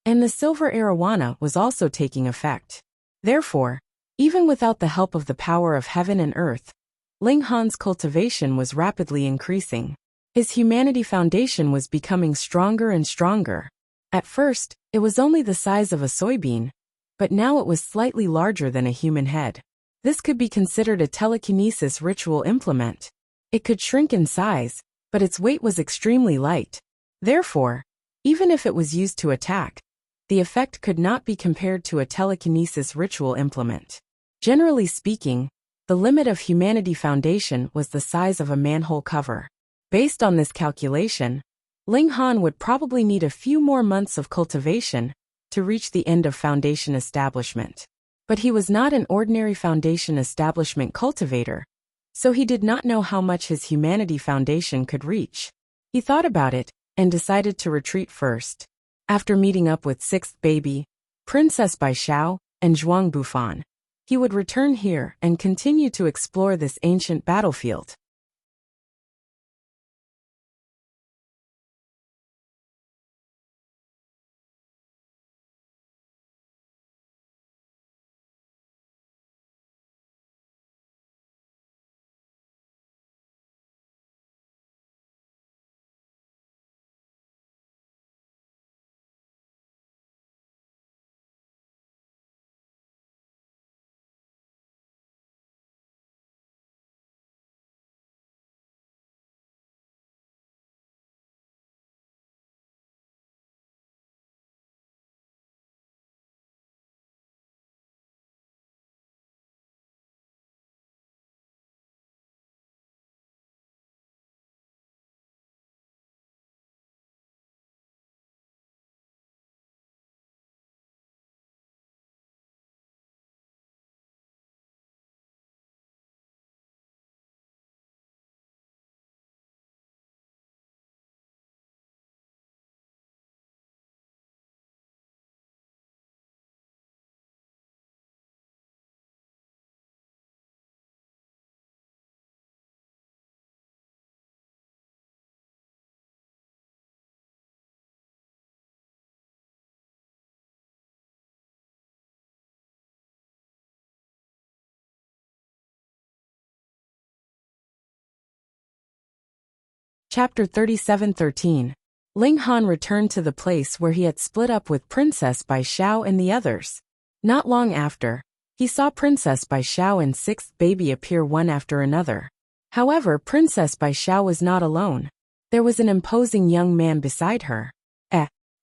and the silver arowana was also taking effect. Therefore, even without the help of the power of heaven and earth, Ling Han's cultivation was rapidly increasing. His humanity foundation was becoming stronger and stronger. At first, it was only the size of a soybean, but now it was slightly larger than a human head. This could be considered a telekinesis ritual implement. It could shrink in size, but its weight was extremely light. Therefore, even if it was used to attack, the effect could not be compared to a telekinesis ritual implement. Generally speaking, the limit of humanity foundation was the size of a manhole cover. Based on this calculation, Ling Han would probably need a few more months of cultivation to reach the end of foundation establishment. But he was not an ordinary foundation establishment cultivator, so he did not know how much his humanity foundation could reach. He thought about it and decided to retreat first. After meeting up with 6th baby, Princess Bai Xiao, and Zhuang Bufan, he would return here and continue to explore this ancient battlefield. Chapter 37:13. Ling Han returned to the place where he had split up with Princess Bai Xiao and the others. Not long after, he saw Princess Bai Xiao and 6th baby appear one after another. However, Princess Bai Xiao was not alone. There was an imposing young man beside her.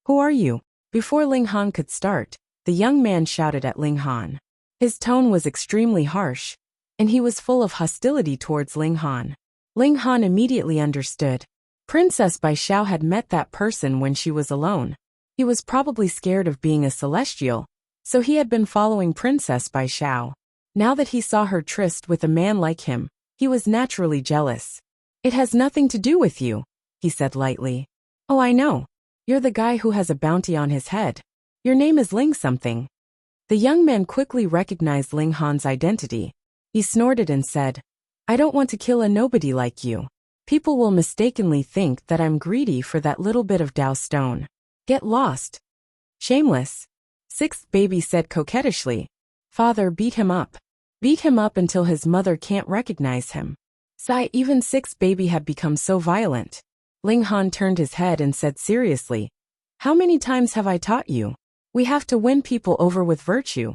Who are you? Before Ling Han could start, the young man shouted at Ling Han. His tone was extremely harsh, and he was full of hostility towards Ling Han. Ling Han immediately understood. Princess Bai Xiao had met that person when she was alone. He was probably scared of being a celestial, so he had been following Princess Bai Xiao. Now that he saw her tryst with a man like him, he was naturally jealous. It has nothing to do with you, he said lightly. Oh, I know. You're the guy who has a bounty on his head. Your name is Ling something. The young man quickly recognized Ling Han's identity. He snorted and said, I don't want to kill a nobody like you. People will mistakenly think that I'm greedy for that little bit of Dao stone. Get lost. Shameless. Sixth baby said coquettishly. Father, beat him up. Beat him up until his mother can't recognize him. Sigh, even sixth baby had become so violent. Ling Han turned his head and said seriously, How many times have I taught you? We have to win people over with virtue.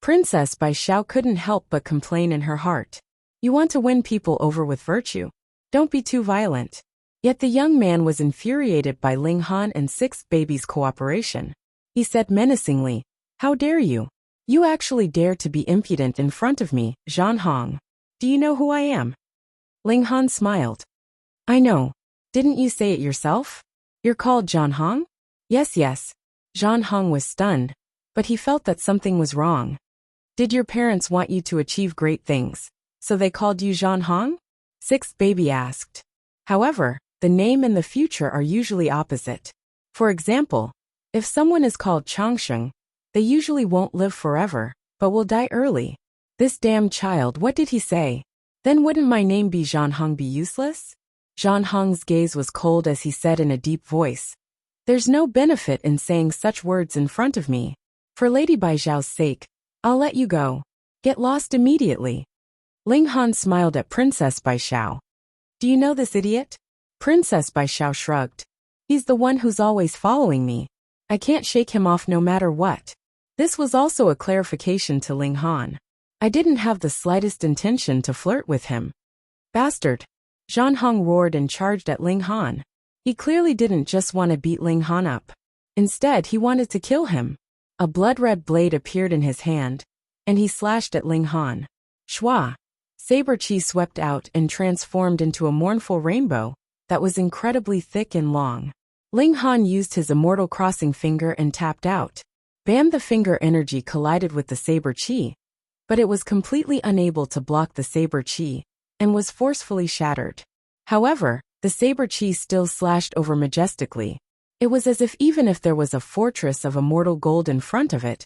Princess Bai Xiao couldn't help but complain in her heart. You want to win people over with virtue? Don't be too violent. Yet the young man was infuriated by Ling Han and sixth baby's cooperation. He said menacingly, How dare you? You actually dare to be impudent in front of me, Zhan Hong. Do you know who I am? Ling Han smiled. I know. Didn't you say it yourself? You're called Zhan Hong? Yes. Zhan Hong was stunned, but he felt that something was wrong. Did your parents want you to achieve great things, so they called you Zhan Hong? Sixth baby asked. However, the name and the future are usually opposite. For example, if someone is called Changsheng, they usually won't live forever, but will die early. This damn child, what did he say? Then wouldn't my name be Zhan Hong be useless? Zhan Hong's gaze was cold as he said in a deep voice. There's no benefit in saying such words in front of me. For Lady Bai Xiao's sake, I'll let you go. Get lost immediately. Ling Han smiled at Princess Bai Xiao. Do you know this idiot? Princess Bai Xiao shrugged. He's the one who's always following me. I can't shake him off no matter what. This was also a clarification to Ling Han. I didn't have the slightest intention to flirt with him. Bastard. Zhan Hong roared and charged at Ling Han. He clearly didn't just want to beat Ling Han up. Instead, he wanted to kill him. A blood-red blade appeared in his hand, and he slashed at Ling Han. Shwa! Saber chi swept out and transformed into a mournful rainbow that was incredibly thick and long. Ling Han used his immortal crossing finger and tapped out. Bam! The finger energy collided with the saber chi, but it was completely unable to block the saber chi, and was forcefully shattered. However, the saber chi still slashed over majestically. It was as if even if there was a fortress of immortal gold in front of it,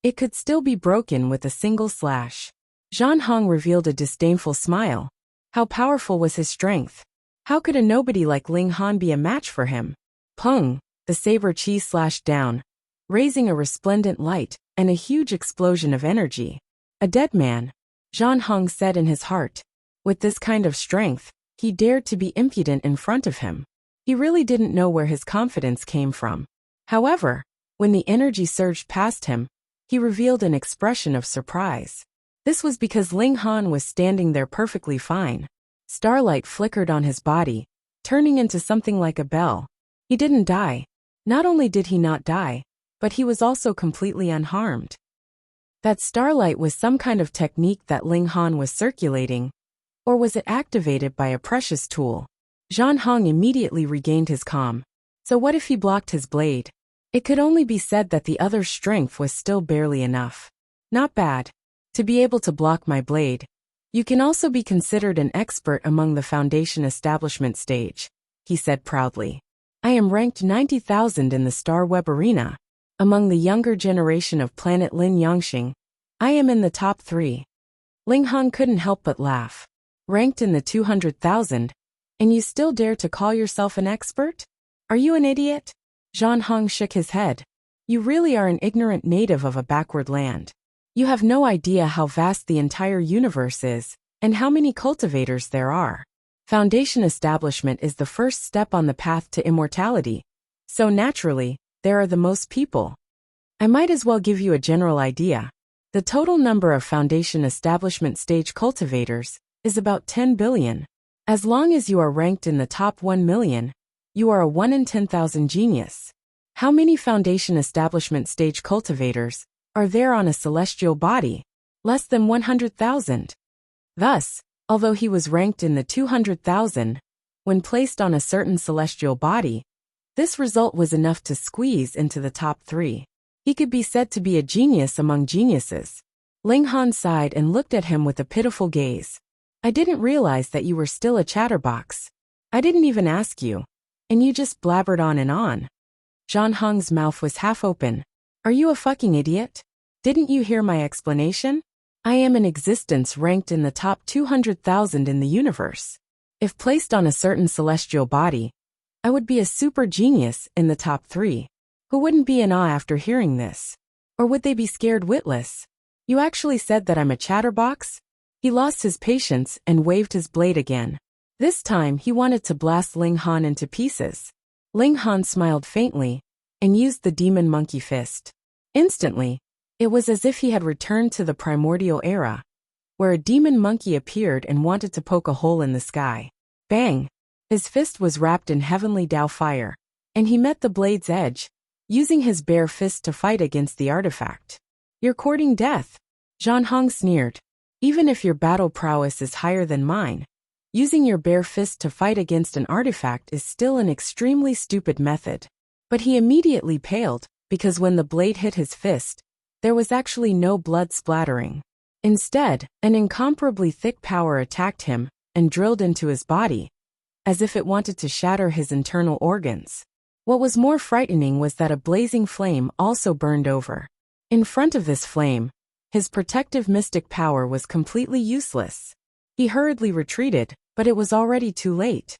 it could still be broken with a single slash. Zhan Hong revealed a disdainful smile. How powerful was his strength? How could a nobody like Ling Han be a match for him? Pung! The saber chi slashed down, raising a resplendent light and a huge explosion of energy. A dead man, Zhan Hong said in his heart. With this kind of strength, he dared to be impudent in front of him. He really didn't know where his confidence came from. However, when the energy surged past him, he revealed an expression of surprise. This was because Ling Han was standing there perfectly fine. Starlight flickered on his body, turning into something like a bell. He didn't die. Not only did he not die, but he was also completely unharmed. That starlight was some kind of technique that Ling Han was circulating, or was it activated by a precious tool? Zhan Hong immediately regained his calm. So what if he blocked his blade? It could only be said that the other's strength was still barely enough. Not bad. To be able to block my blade. You can also be considered an expert among the Foundation establishment stage, he said proudly. I am ranked 90,000 in the Star Web Arena. Among the younger generation of planet Lin Yangxing, I am in the top 3. Ling Han couldn't help but laugh. Ranked in the 200,000, and you still dare to call yourself an expert? Are you an idiot? Zhan Hong shook his head. You really are an ignorant native of a backward land. You have no idea how vast the entire universe is, and how many cultivators there are. Foundation establishment is the first step on the path to immortality. So naturally, there are the most people. I might as well give you a general idea. The total number of Foundation establishment stage cultivators is about 10 billion. As long as you are ranked in the top 1 million, you are a 1 in 10,000 genius. How many foundation establishment stage cultivators are there on a celestial body? Less than 100,000. Thus, although he was ranked in the 200,000, when placed on a certain celestial body, this result was enough to squeeze into the top 3. He could be said to be a genius among geniuses. Ling Han sighed and looked at him with a pitiful gaze. I didn't realize that you were still a chatterbox. I didn't even ask you. And you just blabbered on and on. Zhan Hong's mouth was half open. Are you a fucking idiot? Didn't you hear my explanation? I am in existence ranked in the top 200,000 in the universe. If placed on a certain celestial body, I would be a super genius in the top 3. Who wouldn't be in awe after hearing this? Or would they be scared witless? You actually said that I'm a chatterbox? He lost his patience and waved his blade again. This time he wanted to blast Ling Han into pieces. Ling Han smiled faintly and used the demon monkey fist. Instantly, it was as if he had returned to the primordial era, where a demon monkey appeared and wanted to poke a hole in the sky. Bang! His fist was wrapped in heavenly Dao fire, and he met the blade's edge, using his bare fist to fight against the artifact. You're courting death. Zhan Hong sneered. Even if your battle prowess is higher than mine, using your bare fist to fight against an artifact is still an extremely stupid method. But he immediately paled, because when the blade hit his fist, there was actually no blood splattering. Instead, an incomparably thick power attacked him and drilled into his body, as if it wanted to shatter his internal organs. What was more frightening was that a blazing flame also burned over. In front of this flame, his protective mystic power was completely useless. He hurriedly retreated, but it was already too late.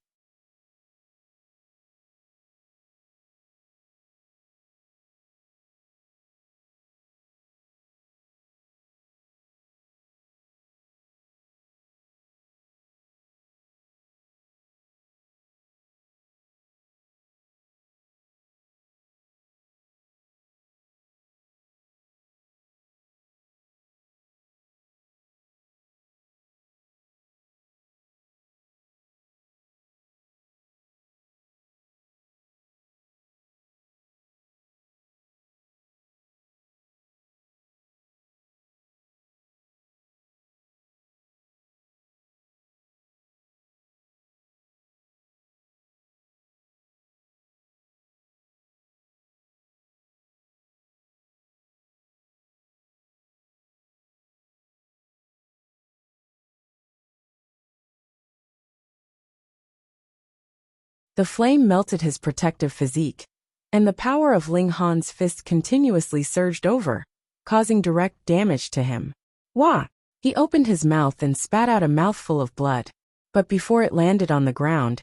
The flame melted his protective physique, and the power of Ling Han's fist continuously surged over, causing direct damage to him. Wah! He opened his mouth and spat out a mouthful of blood, but before it landed on the ground,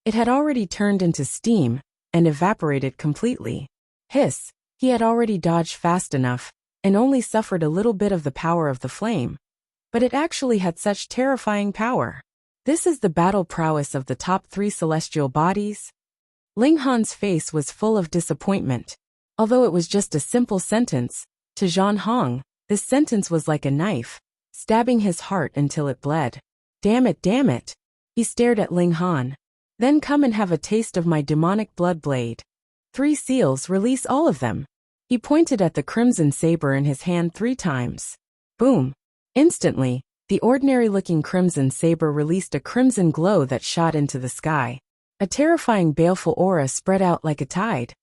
it had already turned into steam and evaporated completely. Hiss! He had already dodged fast enough and only suffered a little bit of the power of the flame, but it actually had such terrifying power. This is the battle prowess of the top 3 celestial bodies? Ling Han's face was full of disappointment. Although it was just a simple sentence, to Zhan Hong, this sentence was like a knife, stabbing his heart until it bled. Damn it, damn it. He stared at Ling Han. Then come and have a taste of my demonic blood blade. 3 seals, release all of them. He pointed at the crimson saber in his hand 3 times. Boom. Instantly, the ordinary-looking crimson saber released a crimson glow that shot into the sky. A terrifying baleful aura spread out like a tide.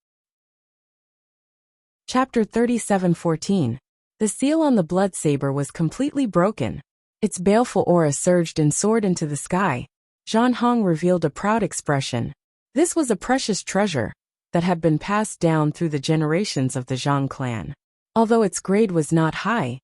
Chapter 37:14. The seal on the blood saber was completely broken. Its baleful aura surged and soared into the sky. Zhan Hong revealed a proud expression. This was a precious treasure that had been passed down through the generations of the Zhang clan. Although its grade was not high,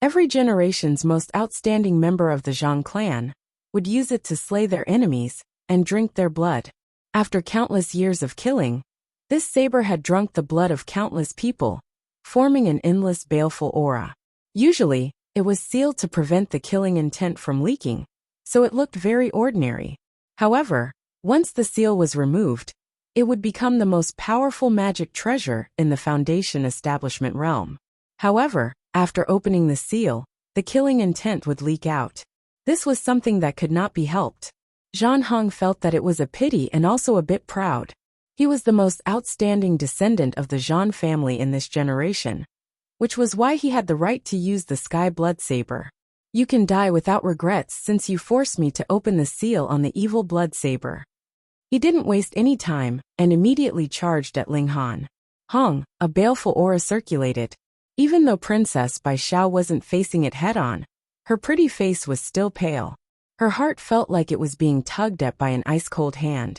every generation's most outstanding member of the Zhang clan would use it to slay their enemies and drink their blood. After countless years of killing, this saber had drunk the blood of countless people, forming an endless baleful aura. Usually, it was sealed to prevent the killing intent from leaking, so it looked very ordinary. However, once the seal was removed, it would become the most powerful magic treasure in the Foundation establishment realm. However, after opening the seal, the killing intent would leak out. This was something that could not be helped. Zhan Hong felt that it was a pity and also a bit proud. He was the most outstanding descendant of the Zhan family in this generation, which was why he had the right to use the Sky Blood Saber. You can die without regrets since you forced me to open the seal on the evil blood saber. He didn't waste any time and immediately charged at Ling Han. Hong, a baleful aura circulated. Even though Princess Bai Xiao wasn't facing it head-on, her pretty face was still pale. Her heart felt like it was being tugged at by an ice-cold hand,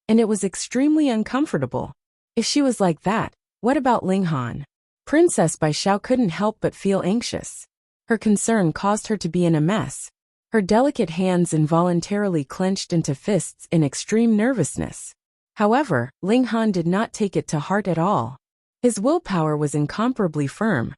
and it was extremely uncomfortable. If she was like that, what about Ling Han? Princess Bai Xiao couldn't help but feel anxious. Her concern caused her to be in a mess. Her delicate hands involuntarily clenched into fists in extreme nervousness. However, Ling Han did not take it to heart at all. His willpower was incomparably firm,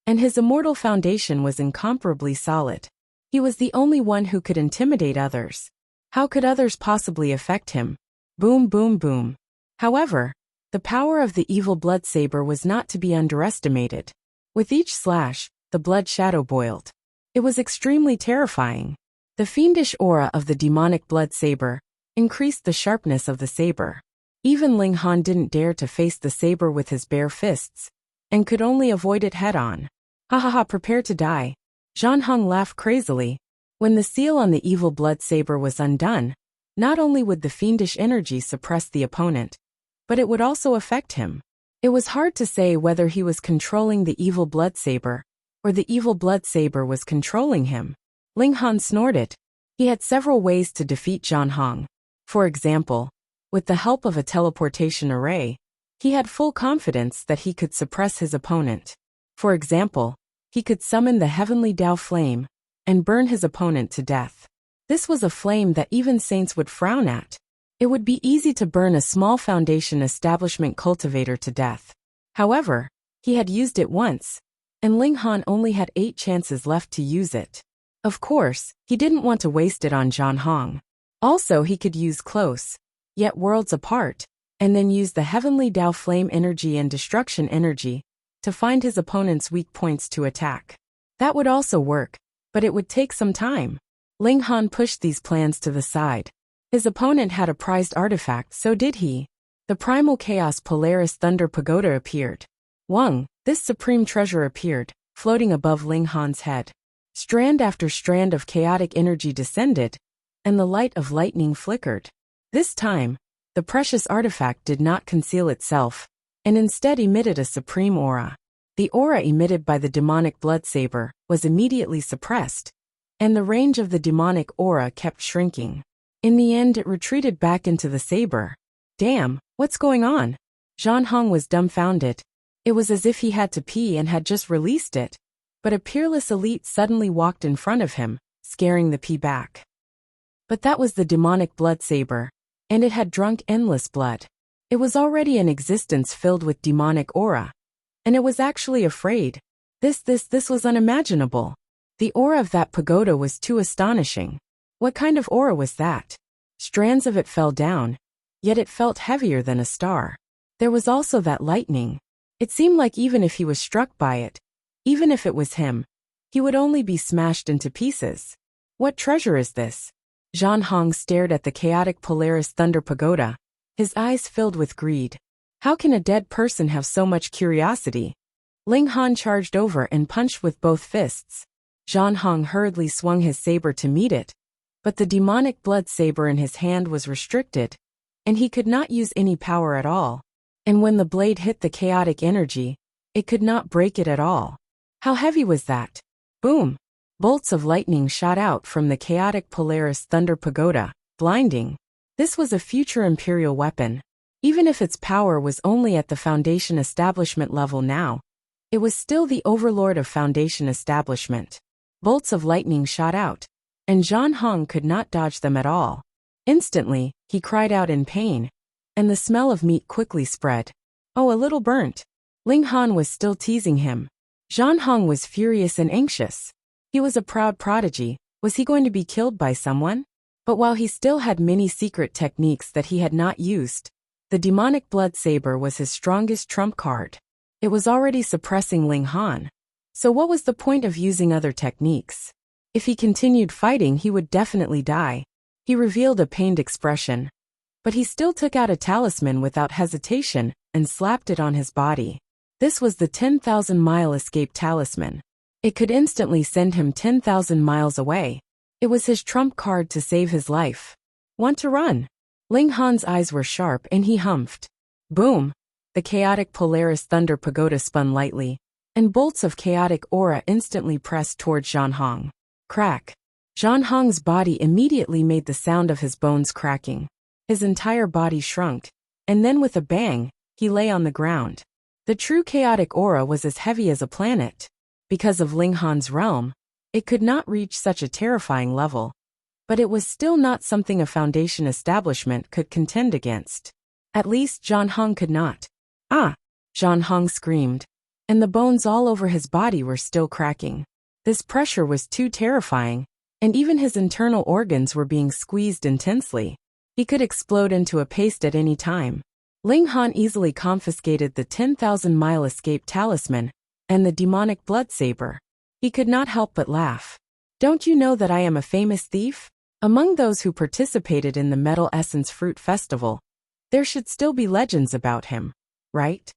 and his immortal foundation was incomparably solid. He was the only one who could intimidate others. How could others possibly affect him? Boom, boom, boom. However, the power of the evil blood saber was not to be underestimated. With each slash, the blood shadow boiled. It was extremely terrifying. The fiendish aura of the demonic blood saber increased the sharpness of the saber. Even Ling Han didn't dare to face the saber with his bare fists, and could only avoid it head-on. Ha ha ha, prepare to die. Zhan Hong laughed crazily. When the seal on the evil blood saber was undone, not only would the fiendish energy suppress the opponent, but it would also affect him. It was hard to say whether he was controlling the evil blood saber, or the evil blood saber was controlling him. Ling Han snorted. He had several ways to defeat Zhan Hong. For example, with the help of a teleportation array, he had full confidence that he could suppress his opponent. For example, he could summon the heavenly Tao flame and burn his opponent to death. This was a flame that even saints would frown at. It would be easy to burn a small foundation establishment cultivator to death. However, he had used it once, and Ling Han only had 8 chances left to use it. Of course, he didn't want to waste it on Zhan Hong. Also, he could use close, yet worlds apart, and then use the heavenly Tao flame energy and destruction energy to find his opponent's weak points to attack. That would also work, but it would take some time. Ling Han pushed these plans to the side. His opponent had a prized artifact, so did he. The primal chaos Polaris Thunder Pagoda appeared. Wang, this supreme treasure appeared, floating above Ling Han's head. Strand after strand of chaotic energy descended, and the light of lightning flickered. This time, the precious artifact did not conceal itself, and instead emitted a supreme aura. The aura emitted by the demonic blood saber was immediately suppressed, and the range of the demonic aura kept shrinking. In the end, it retreated back into the saber. Damn, what's going on? Zhan Hong was dumbfounded. It was as if he had to pee and had just released it, but a peerless elite suddenly walked in front of him, scaring the pee back. But that was the demonic blood saber, and it had drunk endless blood. It was already in existence filled with demonic aura, and it was actually afraid. This was unimaginable. The aura of that pagoda was too astonishing. What kind of aura was that? Strands of it fell down, yet it felt heavier than a star. There was also that lightning. It seemed like even if he was struck by it, even if it was him, he would only be smashed into pieces. What treasure is this? Zhan Hong stared at the chaotic Polaris Thunder Pagoda, his eyes filled with greed. How can a dead person have so much curiosity? Ling Han charged over and punched with both fists. Zhan Hong hurriedly swung his saber to meet it, but the demonic blood saber in his hand was restricted, and he could not use any power at all. And when the blade hit the chaotic energy, it could not break it at all. How heavy was that? Boom! Bolts of lightning shot out from the chaotic Polaris Thunder Pagoda, blinding. This was a future Imperial weapon. Even if its power was only at the Foundation Establishment level now, it was still the overlord of Foundation Establishment. Bolts of lightning shot out, and Zhan Hong could not dodge them at all. Instantly, he cried out in pain, and the smell of meat quickly spread. Oh, a little burnt. Ling Han was still teasing him. Zhan Hong was furious and anxious. He was a proud prodigy. Was he going to be killed by someone? But while he still had many secret techniques that he had not used, the demonic blood saber was his strongest trump card. It was already suppressing Ling Han. So what was the point of using other techniques? If he continued fighting, he would definitely die. He revealed a pained expression. But he still took out a talisman without hesitation and slapped it on his body. This was the 10,000-mile escape talisman. It could instantly send him 10,000 miles away. It was his trump card to save his life. Want to run? Ling Han's eyes were sharp and he humphed. Boom! The chaotic Polaris Thunder Pagoda spun lightly, and bolts of chaotic aura instantly pressed toward Zhan Hong. Crack! Zhan Hong's body immediately made the sound of his bones cracking. His entire body shrunk, and then with a bang, he lay on the ground. The true chaotic aura was as heavy as a planet. Because of Ling Han's realm, it could not reach such a terrifying level. But it was still not something a Foundation establishment could contend against. At least Zhan Hong could not. Ah! Zhan Hong screamed, and the bones all over his body were still cracking. This pressure was too terrifying, and even his internal organs were being squeezed intensely. He could explode into a paste at any time. Ling Han easily confiscated the 10,000-mile escape talisman and the demonic blood saber. He could not help but laugh. Don't you know that I am a famous thief? Among those who participated in the Metal Essence Fruit Festival, there should still be legends about him, right?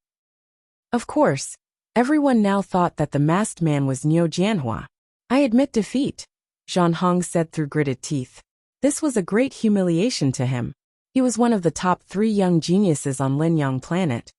Of course, everyone now thought that the masked man was Niu Jianhua. I admit defeat, Zhan Hong said through gritted teeth. This was a great humiliation to him. He was one of the top 3 young geniuses on Linyang planet,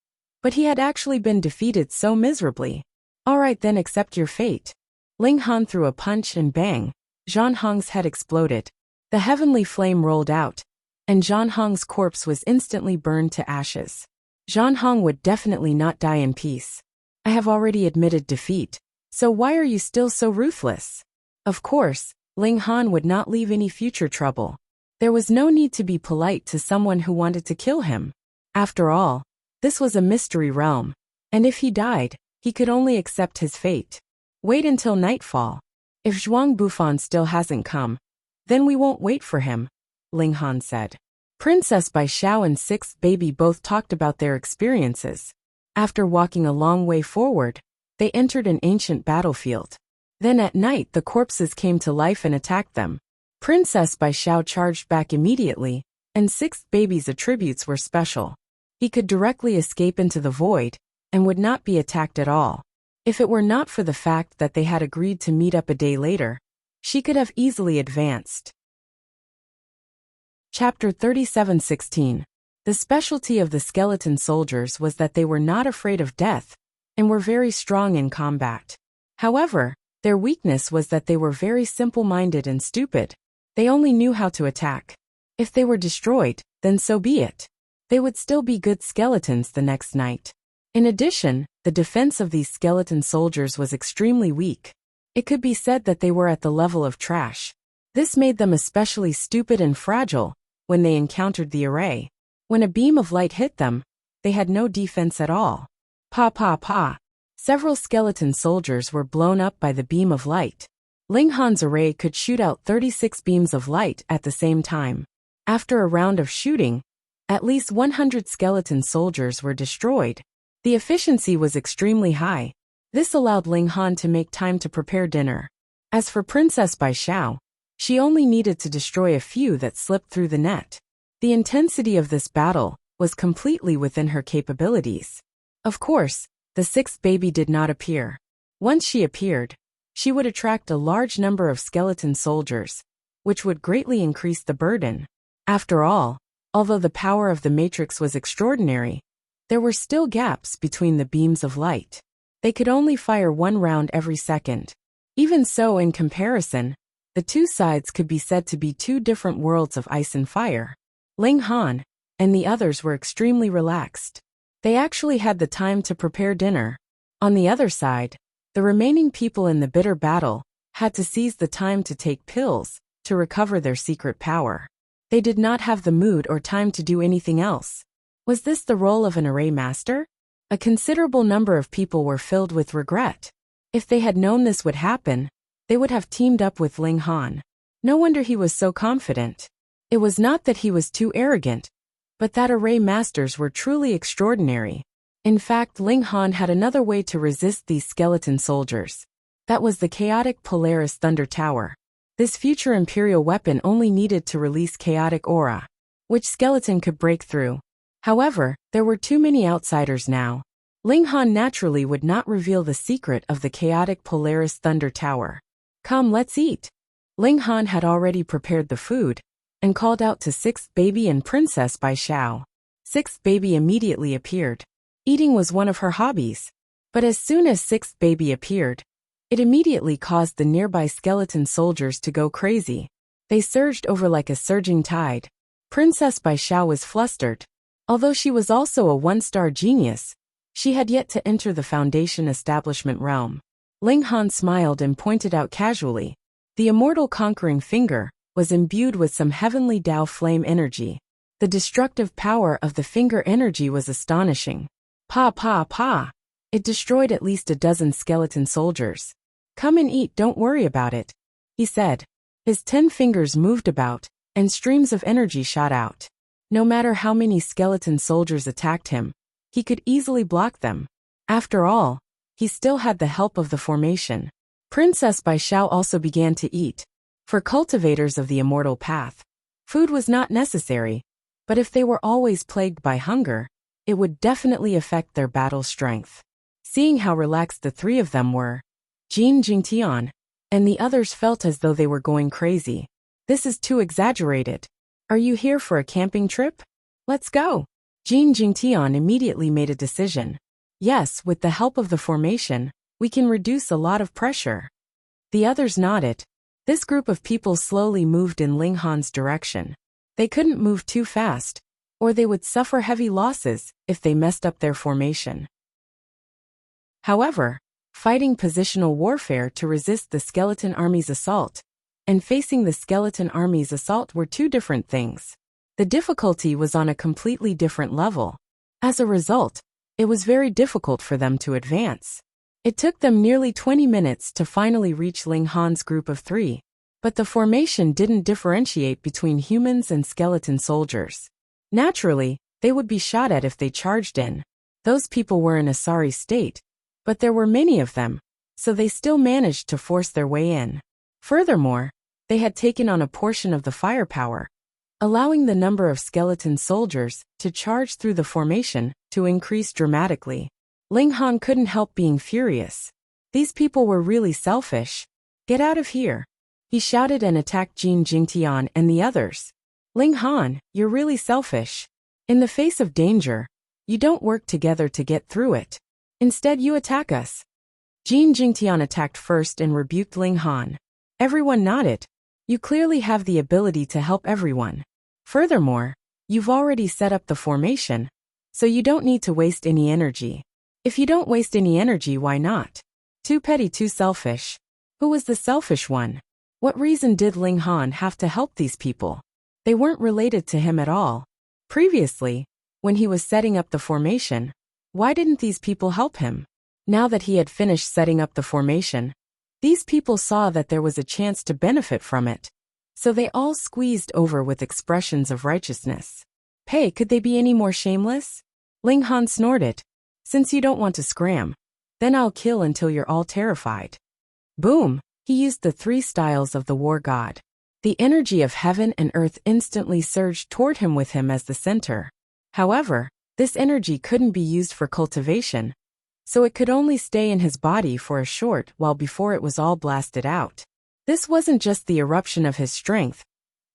but he had actually been defeated so miserably. All right then, accept your fate. Ling Han threw a punch and bang, Zhan Hong's head exploded. The heavenly flame rolled out, and Zhan Hong's corpse was instantly burned to ashes. Zhan Hong would definitely not die in peace. I have already admitted defeat, so why are you still so ruthless? Of course, Ling Han would not leave any future trouble. There was no need to be polite to someone who wanted to kill him. After all, this was a mystery realm, and if he died, he could only accept his fate. Wait until nightfall. If Zhuang Bufan still hasn't come, then we won't wait for him, Ling Han said. Princess Bai Xiao and Sixth Baby both talked about their experiences. After walking a long way forward, they entered an ancient battlefield. Then at night the corpses came to life and attacked them. Princess Bai Xiao charged back immediately, and Sixth Baby's attributes were special. He could directly escape into the void, and would not be attacked at all. If it were not for the fact that they had agreed to meet up a day later, she could have easily advanced. Chapter 37:16. The specialty of the skeleton soldiers was that they were not afraid of death, and were very strong in combat. However, their weakness was that they were very simple-minded and stupid. They only knew how to attack. If they were destroyed, then so be it. They would still be good skeletons the next night. In addition, the defense of these skeleton soldiers was extremely weak. It could be said that they were at the level of trash. This made them especially stupid and fragile when they encountered the array. When a beam of light hit them, they had no defense at all. Pa pa pa. Several skeleton soldiers were blown up by the beam of light. Ling Han's array could shoot out 36 beams of light at the same time. After a round of shooting, at least 100 skeleton soldiers were destroyed. The efficiency was extremely high. This allowed Ling Han to make time to prepare dinner. As for Princess Bai Xiao, she only needed to destroy a few that slipped through the net. The intensity of this battle was completely within her capabilities. Of course, the Sixth Baby did not appear. Once she appeared, she would attract a large number of skeleton soldiers, which would greatly increase the burden. After all, although the power of the Matrix was extraordinary, there were still gaps between the beams of light. They could only fire 1 round every second. Even so, in comparison, the two sides could be said to be 2 different worlds of ice and fire. Ling Han and the others were extremely relaxed. They actually had the time to prepare dinner. On the other side, the remaining people in the bitter battle had to seize the time to take pills to recover their secret power. They did not have the mood or time to do anything else. Was this the role of an array master? A considerable number of people were filled with regret. If they had known this would happen, they would have teamed up with Ling Han. No wonder he was so confident. It was not that he was too arrogant, but that array masters were truly extraordinary. In fact, Ling Han had another way to resist these skeleton soldiers. That was the chaotic Polaris Thunder Tower. This future Imperial weapon only needed to release chaotic aura, which Skeleton could break through. However, there were too many outsiders now. Ling Han naturally would not reveal the secret of the chaotic Polaris Thunder Tower. Come, let's eat. Ling Han had already prepared the food and called out to Sixth Baby and Princess Bai Xiao. Sixth Baby immediately appeared. Eating was one of her hobbies. But as soon as Sixth Baby appeared, it immediately caused the nearby skeleton soldiers to go crazy. They surged over like a surging tide. Princess Bai Xiao was flustered. Although she was also a one-star genius, she had yet to enter the Foundation establishment realm. Ling Han smiled and pointed out casually. The immortal conquering finger was imbued with some heavenly Tao flame energy. The destructive power of the finger energy was astonishing. Pa pa pa! It destroyed at least a dozen skeleton soldiers. Come and eat, don't worry about it, he said. His 10 fingers moved about, and streams of energy shot out. No matter how many skeleton soldiers attacked him, he could easily block them. After all, he still had the help of the formation. Princess Bai Xiao also began to eat. For cultivators of the immortal path, food was not necessary, but if they were always plagued by hunger, it would definitely affect their battle strength. Seeing how relaxed the 3 of them were, Jin Jingtian and the others felt as though they were going crazy. This is too exaggerated. Are you here for a camping trip? Let's go. Jin Jingtian immediately made a decision. Yes, with the help of the formation, we can reduce a lot of pressure. The others nodded. This group of people slowly moved in Ling Han's direction. They couldn't move too fast, or they would suffer heavy losses if they messed up their formation. However, fighting positional warfare to resist the skeleton army's assault and facing the skeleton army's assault were 2 different things. The difficulty was on a completely different level. As a result, it was very difficult for them to advance. It took them nearly 20 minutes to finally reach Ling Han's group of 3, but the formation didn't differentiate between humans and skeleton soldiers. Naturally, they would be shot at if they charged in. Those people were in a sorry state, but there were many of them, so they still managed to force their way in. Furthermore, they had taken on a portion of the firepower, allowing the number of skeleton soldiers to charge through the formation to increase dramatically. Ling Han couldn't help being furious. These people were really selfish. Get out of here! He shouted and attacked Jin Jingtian and the others. Ling Han, you're really selfish. In the face of danger, you don't work together to get through it. Instead you attack us. Jin Jingtian attacked first and rebuked Ling Han. Everyone nodded. You clearly have the ability to help everyone. Furthermore, you've already set up the formation, so you don't need to waste any energy. If you don't waste any energy, why not? Too petty, too selfish. Who was the selfish one? What reason did Ling Han have to help these people? They weren't related to him at all. Previously, when he was setting up the formation, why didn't these people help him? Now that he had finished setting up the formation, these people saw that there was a chance to benefit from it. So they all squeezed over with expressions of righteousness. Hey, could they be any more shameless? Ling Han snorted. Since you don't want to scram, then I'll kill until you're all terrified. Boom! He used the 3 styles of the war god. The energy of heaven and earth instantly surged toward him with him as the center. However, this energy couldn't be used for cultivation, so it could only stay in his body for a short while before it was all blasted out. This wasn't just the eruption of his strength,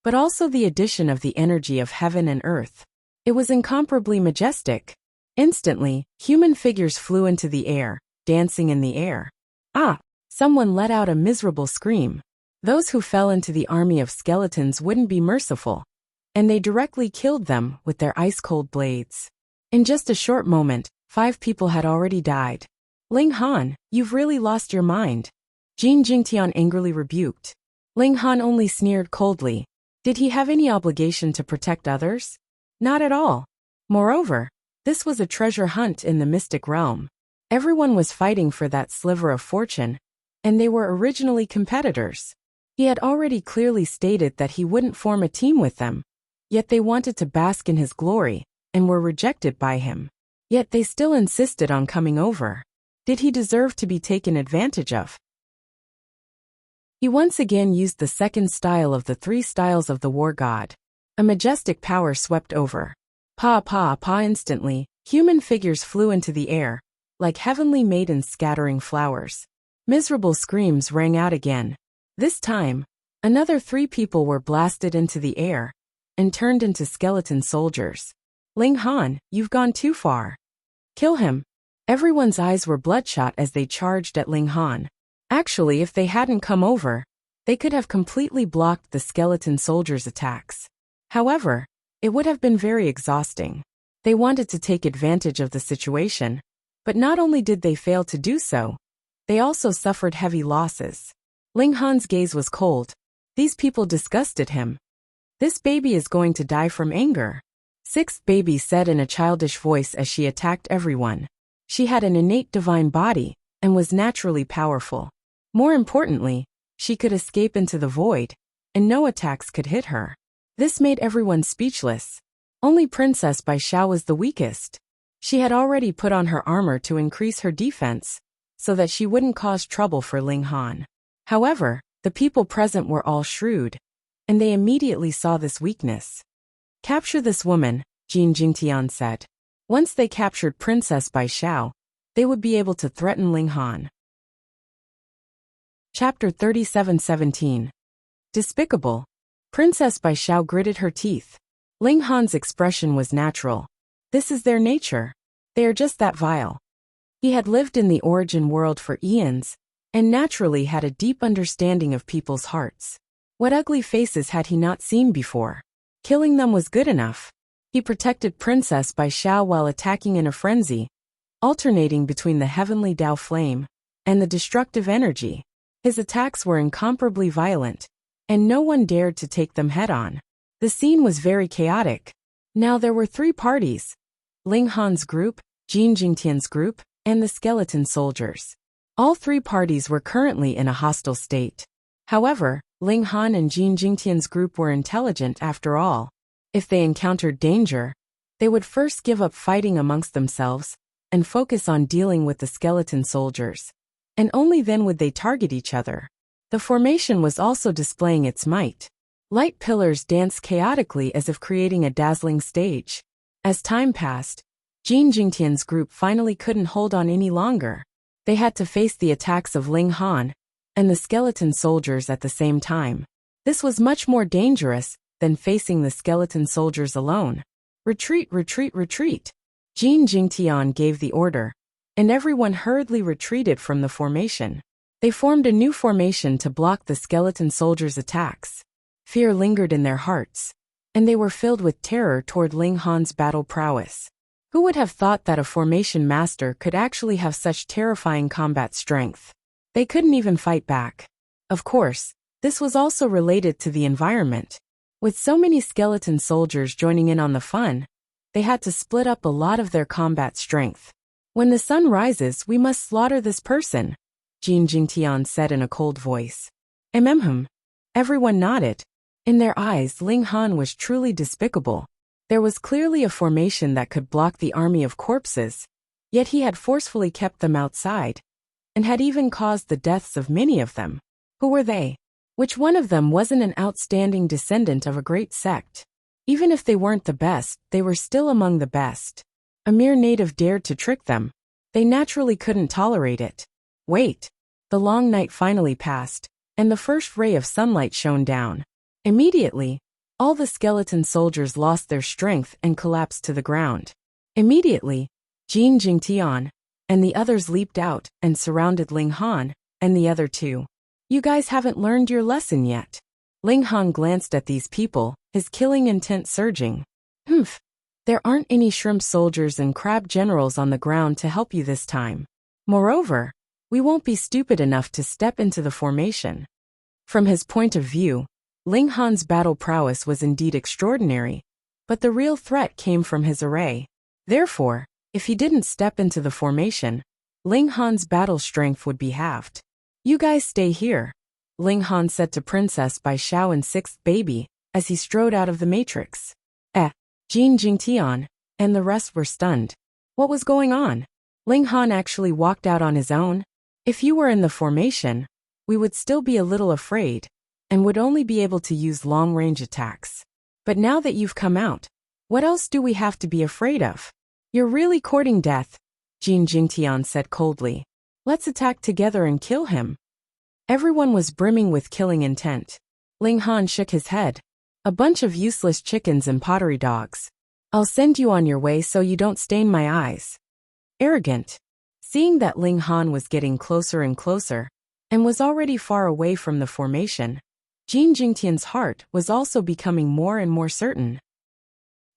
but also the addition of the energy of heaven and earth. It was incomparably majestic. Instantly, human figures flew into the air, dancing in the air. Ah! Someone let out a miserable scream. Those who fell into the army of skeletons wouldn't be merciful, and they directly killed them with their ice-cold blades. In just a short moment, 5 people had already died. Ling Han, you've really lost your mind. Jin Jingtian angrily rebuked. Ling Han only sneered coldly. Did he have any obligation to protect others? Not at all. Moreover, this was a treasure hunt in the mystic realm. Everyone was fighting for that sliver of fortune, and they were originally competitors. He had already clearly stated that he wouldn't form a team with them, yet they wanted to bask in his glory, and were rejected by him. Yet they still insisted on coming over. Did he deserve to be taken advantage of? He once again used the second style of the 3 styles of the war god. A majestic power swept over. Pa pa pa instantly, human figures flew into the air, like heavenly maidens scattering flowers. Miserable screams rang out again. This time, another 3 people were blasted into the air and turned into skeleton soldiers. Ling Han, you've gone too far. Kill him. Everyone's eyes were bloodshot as they charged at Ling Han. Actually, if they hadn't come over, they could have completely blocked the skeleton soldiers' attacks. However, it would have been very exhausting. They wanted to take advantage of the situation, but not only did they fail to do so, they also suffered heavy losses. Ling Han's gaze was cold. These people disgusted him. This baby is going to die from anger. 6th baby said in a childish voice as she attacked everyone. She had an innate divine body and was naturally powerful. More importantly, she could escape into the void, and no attacks could hit her. This made everyone speechless. Only Princess Bai Xiao was the weakest. She had already put on her armor to increase her defense, so that she wouldn't cause trouble for Ling Han. However, the people present were all shrewd, and they immediately saw this weakness. Capture this woman, Jin Jingtian said. Once they captured Princess Bai Xiao, they would be able to threaten Ling Han. Chapter 37:17. Despicable. Princess Bai Xiao gritted her teeth. Ling Han's expression was natural. This is their nature. They are just that vile. He had lived in the origin world for eons, and naturally had a deep understanding of people's hearts. What ugly faces had he not seen before? Killing them was good enough. He protected Princess Bai Xiao while attacking in a frenzy, alternating between the heavenly Tao flame and the destructive energy. His attacks were incomparably violent, and no one dared to take them head-on. The scene was very chaotic. Now there were 3 parties: Ling Han's group, Jin Jingtian's group, and the skeleton soldiers. All 3 parties were currently in a hostile state. However, Ling Han and Jin Jingtian's group were intelligent after all. If they encountered danger, they would first give up fighting amongst themselves and focus on dealing with the skeleton soldiers. And only then would they target each other. The formation was also displaying its might. Light pillars danced chaotically as if creating a dazzling stage. As time passed, Jin Jingtian's group finally couldn't hold on any longer. They had to face the attacks of Ling Han and the skeleton soldiers at the same time. This was much more dangerous than facing the skeleton soldiers alone. Retreat, retreat, retreat. Jin Jingtian gave the order, and everyone hurriedly retreated from the formation. They formed a new formation to block the skeleton soldiers' attacks. Fear lingered in their hearts, and they were filled with terror toward Ling Han's battle prowess. Who would have thought that a formation master could actually have such terrifying combat strength? They couldn't even fight back. Of course, this was also related to the environment. With so many skeleton soldiers joining in on the fun, they had to split up a lot of their combat strength. When the sun rises, we must slaughter this person, Jin Jingtian said in a cold voice. Everyone nodded. In their eyes, Ling Han was truly despicable. There was clearly a formation that could block the army of corpses, yet he had forcefully kept them outside, and had even caused the deaths of many of them. Who were they? Which one of them wasn't an outstanding descendant of a great sect? Even if they weren't the best, they were still among the best. A mere native dared to trick them. They naturally couldn't tolerate it. Wait. The long night finally passed, and the first ray of sunlight shone down. Immediately, all the skeleton soldiers lost their strength and collapsed to the ground. Immediately, Jin Jingtian and the others leaped out and surrounded Ling Han and the other 2. You guys haven't learned your lesson yet. Ling Han glanced at these people, his killing intent surging. There aren't any shrimp soldiers and crab generals on the ground to help you this time. Moreover, we won't be stupid enough to step into the formation. From his point of view, Ling Han's battle prowess was indeed extraordinary, but the real threat came from his array. Therefore, if he didn't step into the formation, Ling Han's battle strength would be halved. You guys stay here, Ling Han said to Princess Bai Xiao and 6th baby, as he strode out of the matrix. Jin Jingtian and the rest were stunned. What was going on? Ling Han actually walked out on his own? If you were in the formation, we would still be a little afraid, and would only be able to use long-range attacks. But now that you've come out, what else do we have to be afraid of? You're really courting death, Jin Jingtian said coldly. Let's attack together and kill him. Everyone was brimming with killing intent. Ling Han shook his head. A bunch of useless chickens and pottery dogs. I'll send you on your way so you don't stain my eyes. Arrogant. Seeing that Ling Han was getting closer and closer, and was already far away from the formation, Jin Jingtian's heart was also becoming more and more certain.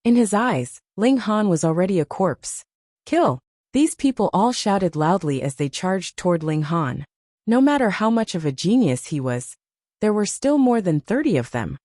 In his eyes, Ling Han was already a corpse. Kill! These people all shouted loudly as they charged toward Ling Han. No matter how much of a genius he was, there were still more than 30 of them.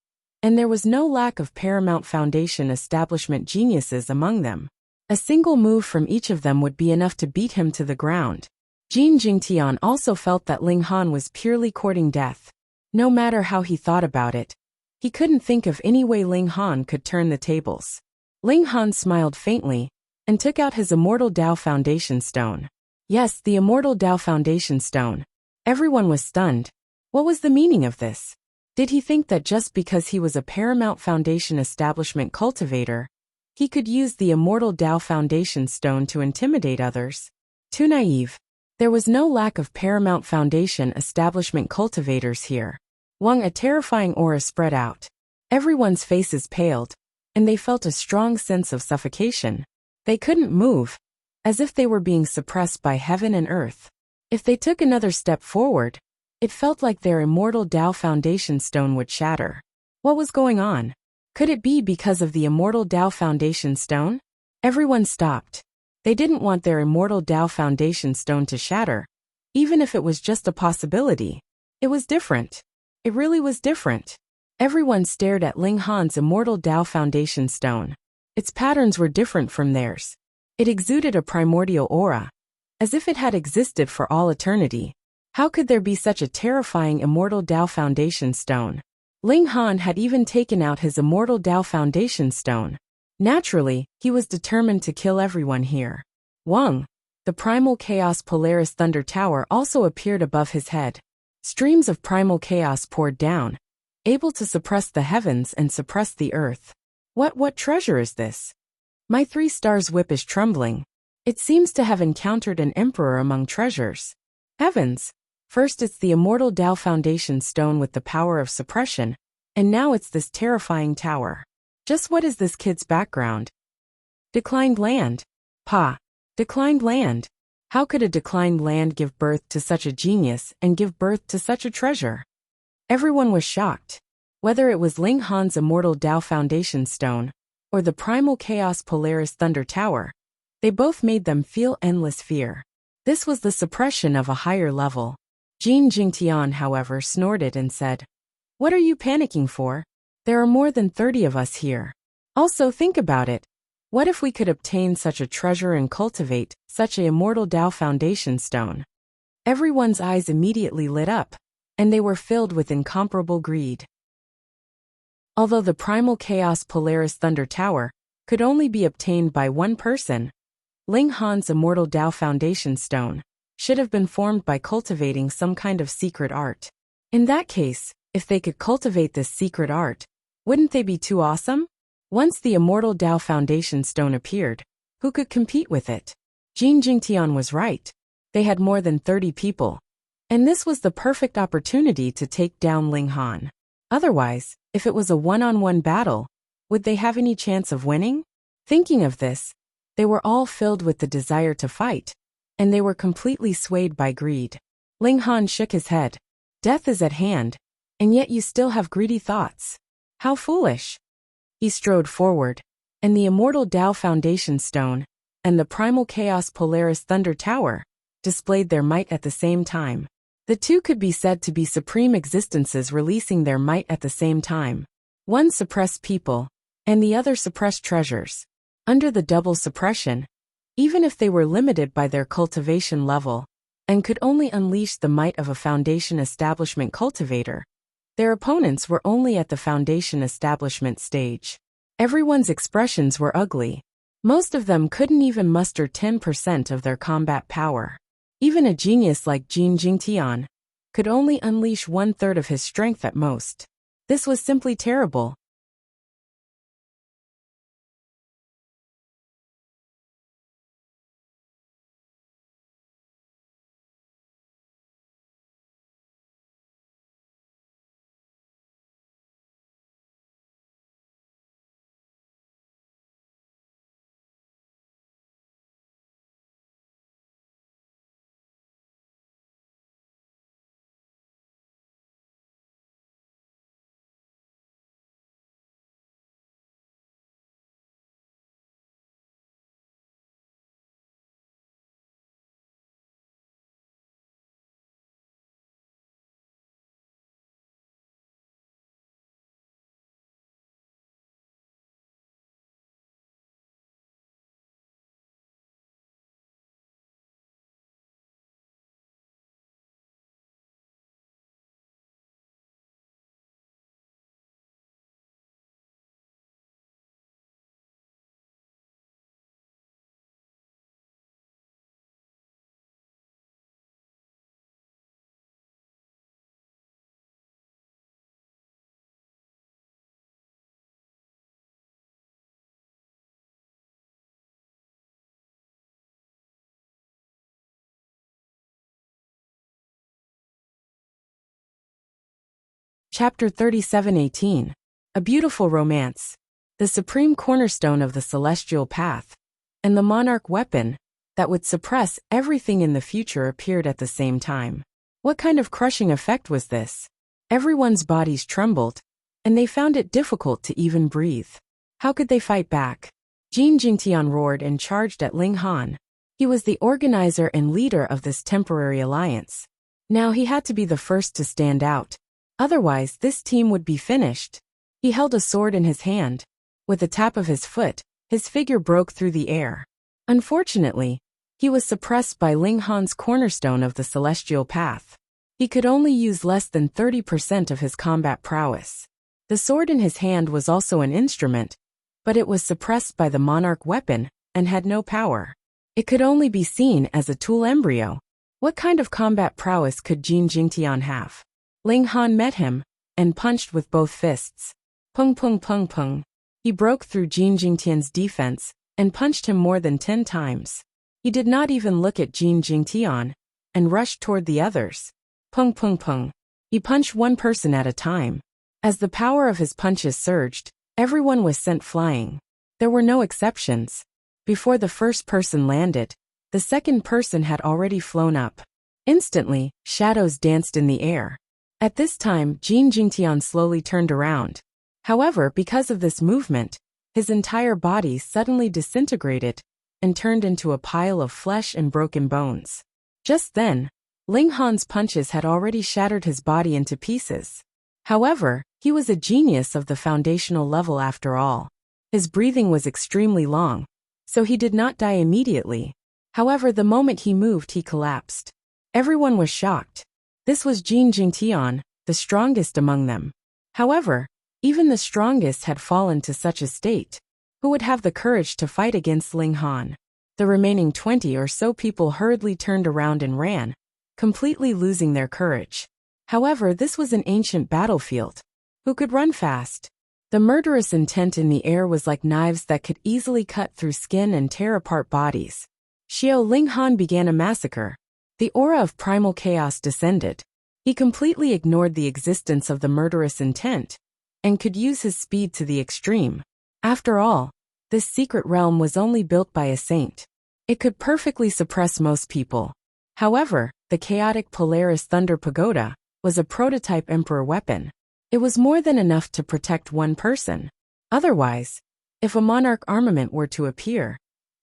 And there was no lack of Paramount Foundation establishment geniuses among them. A single move from each of them would be enough to beat him to the ground. Jin Jingtian also felt that Ling Han was purely courting death. No matter how he thought about it, he couldn't think of any way Ling Han could turn the tables. Ling Han smiled faintly, and took out his Immortal Tao Foundation Stone. Yes, the Immortal Tao Foundation Stone. Everyone was stunned. What was the meaning of this? Did he think that just because he was a Paramount Foundation establishment cultivator, he could use the Immortal Tao Foundation Stone to intimidate others? Too naive. There was no lack of Paramount Foundation establishment cultivators here. A terrifying aura spread out. Everyone's faces paled, and they felt a strong sense of suffocation. They couldn't move, as if they were being suppressed by heaven and earth. If they took another step forward, it felt like their Immortal Tao Foundation Stone would shatter. What was going on? Could it be because of the Immortal Tao Foundation Stone? Everyone stopped. They didn't want their Immortal Tao Foundation Stone to shatter, even if it was just a possibility. It was different. It really was different. Everyone stared at Ling Han's Immortal Tao Foundation Stone. Its patterns were different from theirs. It exuded a primordial aura, as if it had existed for all eternity. How could there be such a terrifying Immortal Tao Foundation Stone? Ling Han had even taken out his Immortal Tao Foundation Stone. Naturally, he was determined to kill everyone here. The Primal Chaos Polaris Thunder Tower also appeared above his head. Streams of primal chaos poured down, able to suppress the heavens and suppress the earth. What treasure is this? My 3 stars whip is trembling. It seems to have encountered an emperor among treasures. Heavens! First it's the Immortal Tao Foundation Stone with the power of suppression, and now it's this terrifying tower. Just what is this kid's background? Declined land. Declined land. How could a declined land give birth to such a genius and give birth to such a treasure? Everyone was shocked. Whether it was Ling Han's Immortal Tao Foundation Stone, or the Primal Chaos Polaris Thunder Tower, they both made them feel endless fear. This was the suppression of a higher level. Jin Jingtian, however, snorted and said, "What are you panicking for? There are more than 30 of us here. Also think about it. What if we could obtain such a treasure and cultivate such a Immortal Tao Foundation Stone?" Everyone's eyes immediately lit up, and they were filled with incomparable greed. Although the Primal Chaos Polaris Thunder Tower could only be obtained by one person, Ling Han's Immortal Tao Foundation Stone should have been formed by cultivating some kind of secret art. In that case, if they could cultivate this secret art, wouldn't they be too awesome? Once the Immortal Tao Foundation Stone appeared, who could compete with it? Jin Jingtian was right. They had more than 30 people. And this was the perfect opportunity to take down Ling Han. Otherwise, if it was a one-on-one battle, would they have any chance of winning? Thinking of this, they were all filled with the desire to fight, and they were completely swayed by greed. Ling Han shook his head. Death is at hand, and yet you still have greedy thoughts. How foolish. He strode forward, and the Immortal Tao Foundation Stone, and the Primal Chaos Polaris Thunder Tower, displayed their might at the same time. The two could be said to be supreme existences releasing their might at the same time. One suppressed people, and the other suppressed treasures. Under the double suppression, even if they were limited by their cultivation level, and could only unleash the might of a foundation establishment cultivator, their opponents were only at the foundation establishment stage. Everyone's expressions were ugly. Most of them couldn't even muster 10% of their combat power. Even a genius like Jin Jingtian could only unleash 1/3 of his strength at most. This was simply terrible. Chapter 37:18. A beautiful romance. The supreme cornerstone of the celestial path, and the monarch weapon that would suppress everything in the future appeared at the same time. What kind of crushing effect was this? Everyone's bodies trembled, and they found it difficult to even breathe. How could they fight back? Jin Jingtian roared and charged at Ling Han. He was the organizer and leader of this temporary alliance. Now he had to be the first to stand out. Otherwise, this team would be finished. He held a sword in his hand. With a tap of his foot, his figure broke through the air. Unfortunately, he was suppressed by Ling Han's cornerstone of the celestial path. He could only use less than 30% of his combat prowess. The sword in his hand was also an instrument, but it was suppressed by the monarch weapon and had no power. It could only be seen as a tool embryo. What kind of combat prowess could Jin Jingtian have? Ling Han met him and punched with both fists. Pung pung pung pung. He broke through Jin Jingtian's defense and punched him more than 10 times. He did not even look at Jin Jingtian and rushed toward the others. Pung pung pung. He punched one person at a time. As the power of his punches surged, everyone was sent flying. There were no exceptions. Before the first person landed, the second person had already flown up. Instantly, shadows danced in the air. At this time, Jin Jingtian slowly turned around. However, because of this movement, his entire body suddenly disintegrated and turned into a pile of flesh and broken bones. Just then, Ling Han's punches had already shattered his body into pieces. However, he was a genius of the foundational level after all. His breathing was extremely long, so he did not die immediately. However, the moment he moved, he collapsed. Everyone was shocked. This was Jin Jingtian, the strongest among them. However, even the strongest had fallen to such a state. Who would have the courage to fight against Ling Han? The remaining 20 or so people hurriedly turned around and ran, completely losing their courage. However, this was an ancient battlefield. Who could run fast? The murderous intent in the air was like knives that could easily cut through skin and tear apart bodies. Xiao Ling Han began a massacre. The aura of primal chaos descended. He completely ignored the existence of the murderous intent and could use his speed to the extreme. After all, this secret realm was only built by a saint. It could perfectly suppress most people. However, the chaotic Polaris Thunder Pagoda was a prototype emperor weapon. It was more than enough to protect one person. Otherwise, if a monarch armament were to appear,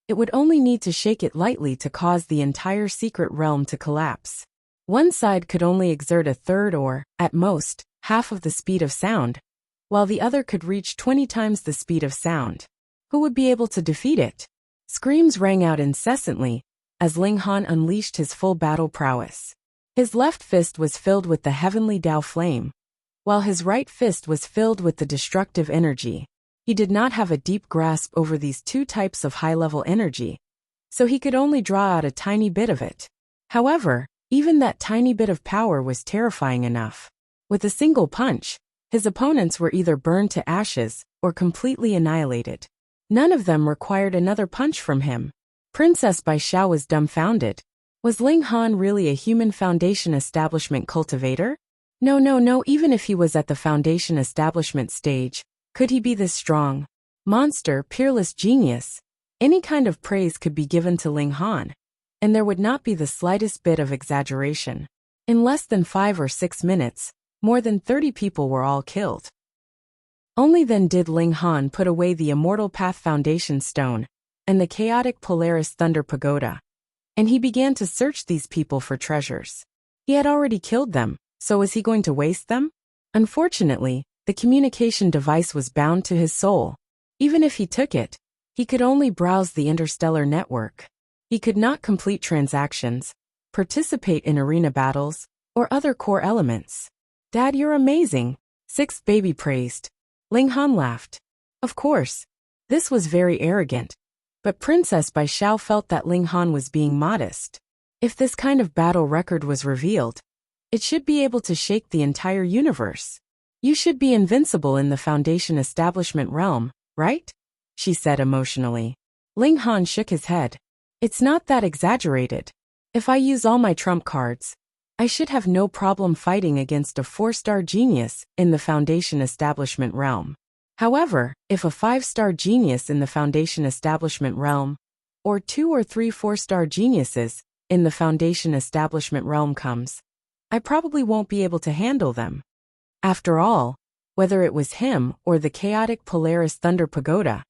it would only need to shake it lightly to cause the entire secret realm to collapse. One side could only exert a third or, at most, half of the speed of sound, while the other could reach 20 times the speed of sound. Who would be able to defeat it? Screams rang out incessantly as Ling Han unleashed his full battle prowess. His left fist was filled with the heavenly Tao flame, while his right fist was filled with the destructive energy. He did not have a deep grasp over these two types of high-level energy, so he could only draw out a tiny bit of it. However, Even that tiny bit of power was terrifying enough. With a single punch, his opponents were either burned to ashes or completely annihilated. None of them required another punch from him. Princess Bai Xiao was dumbfounded. Was Ling Han really a human Foundation establishment cultivator? No, even if he was at the Foundation establishment stage, could he be this strong? Monster, peerless genius. Any kind of praise could be given to Ling Han, and there would not be the slightest bit of exaggeration. In less than 5 or 6 minutes, more than 30 people were all killed. Only then did Ling Han put away the Immortal Path Foundation Stone and the chaotic Polaris Thunder Pagoda, and he began to search these people for treasures. He had already killed them, so was he going to waste them? Unfortunately, the communication device was bound to his soul. Even if he took it, he could only browse the interstellar network. He could not complete transactions, participate in arena battles, or other core elements. Dad, you're amazing, Sixth Baby praised. Ling Han laughed. Of course, this was very arrogant, but Princess Bai Xiao felt that Ling Han was being modest. If this kind of battle record was revealed, it should be able to shake the entire universe. You should be invincible in the Foundation establishment realm, right? She said emotionally. Ling Han shook his head. It's not that exaggerated. If I use all my trump cards, I should have no problem fighting against a 4-star genius in the Foundation establishment realm. However, if a 5-star genius in the Foundation establishment realm, or 2 or 3 4-star geniuses in the Foundation establishment realm comes, I probably won't be able to handle them. After all, whether it was him or the chaotic Polaris Thunder Pagoda,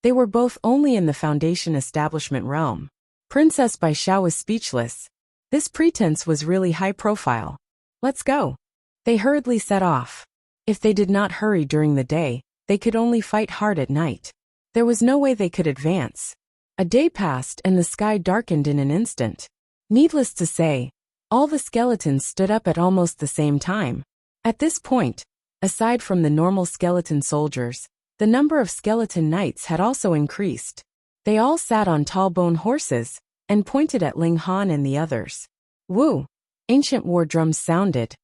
they were both only in the Foundation establishment realm. Princess Bai Xiao was speechless. This pretense was really high profile. Let's go. They hurriedly set off. If they did not hurry during the day, they could only fight hard at night. There was no way they could advance. A day passed and the sky darkened in an instant. Needless to say, all the skeletons stood up at almost the same time. At this point, aside from the normal skeleton soldiers, the number of skeleton knights had also increased. They all sat on tall bone horses and pointed at Ling Han and the others. Woo! Ancient war drums sounded,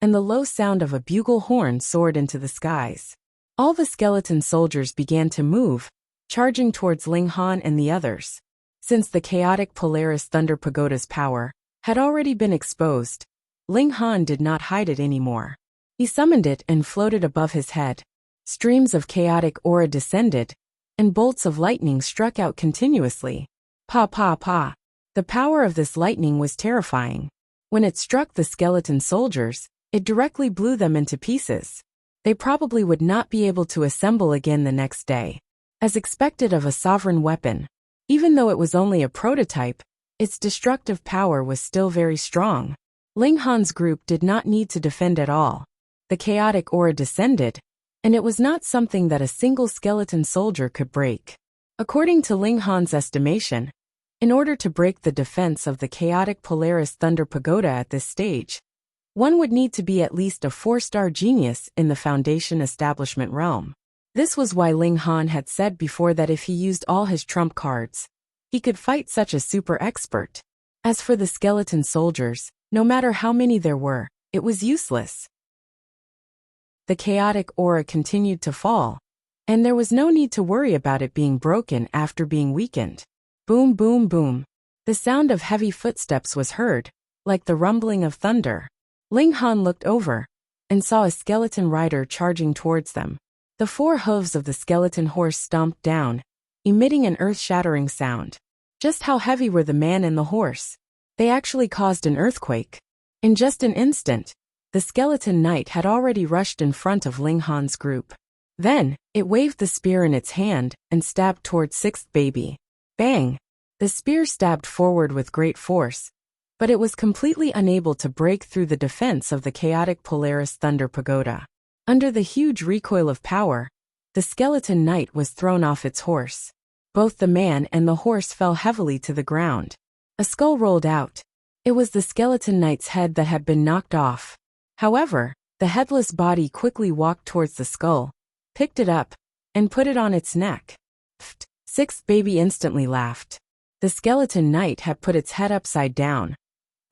and the low sound of a bugle horn soared into the skies. All the skeleton soldiers began to move, charging towards Ling Han and the others. Since the chaotic Polaris Thunder Pagoda's power had already been exposed, Ling Han did not hide it anymore. He summoned it and floated above his head. Streams of chaotic aura descended, and bolts of lightning struck out continuously. Pa pa pa. The power of this lightning was terrifying. When it struck the skeleton soldiers, it directly blew them into pieces. They probably would not be able to assemble again the next day. As expected of a sovereign weapon, even though it was only a prototype, its destructive power was still very strong. Ling Han's group did not need to defend at all. The chaotic aura descended, and it was not something that a single skeleton soldier could break. According to Ling Han's estimation, in order to break the defense of the chaotic Polaris Thunder Pagoda at this stage, one would need to be at least a 4-star genius in the Foundation establishment realm. This was why Ling Han had said before that if he used all his trump cards, he could fight such a super expert. As for the skeleton soldiers, no matter how many there were, it was useless. The chaotic aura continued to fall, and there was no need to worry about it being broken after being weakened. Boom, boom, boom. The sound of heavy footsteps was heard, like the rumbling of thunder. Ling Han looked over and saw a skeleton rider charging towards them. The 4 hooves of the skeleton horse stomped down, emitting an earth-shattering sound. Just how heavy were the man and the horse? They actually caused an earthquake. In just an instant, the skeleton knight had already rushed in front of Ling Han's group. Then, it waved the spear in its hand and stabbed towards Sixth Baby. Bang! The spear stabbed forward with great force, but it was completely unable to break through the defense of the chaotic Polaris Thunder Pagoda. Under the huge recoil of power, the skeleton knight was thrown off its horse. Both the man and the horse fell heavily to the ground. A skull rolled out. It was the skeleton knight's head that had been knocked off. However, the headless body quickly walked towards the skull, picked it up, and put it on its neck. Pfft! Sixth Baby instantly laughed. The skeleton knight had put its head upside down,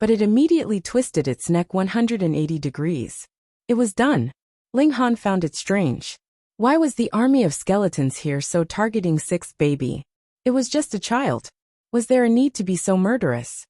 but it immediately twisted its neck 180 degrees. It was done. Ling Han found it strange. Why was the army of skeletons here so targeting sixth baby? It was just a child. Was there a need to be so murderous?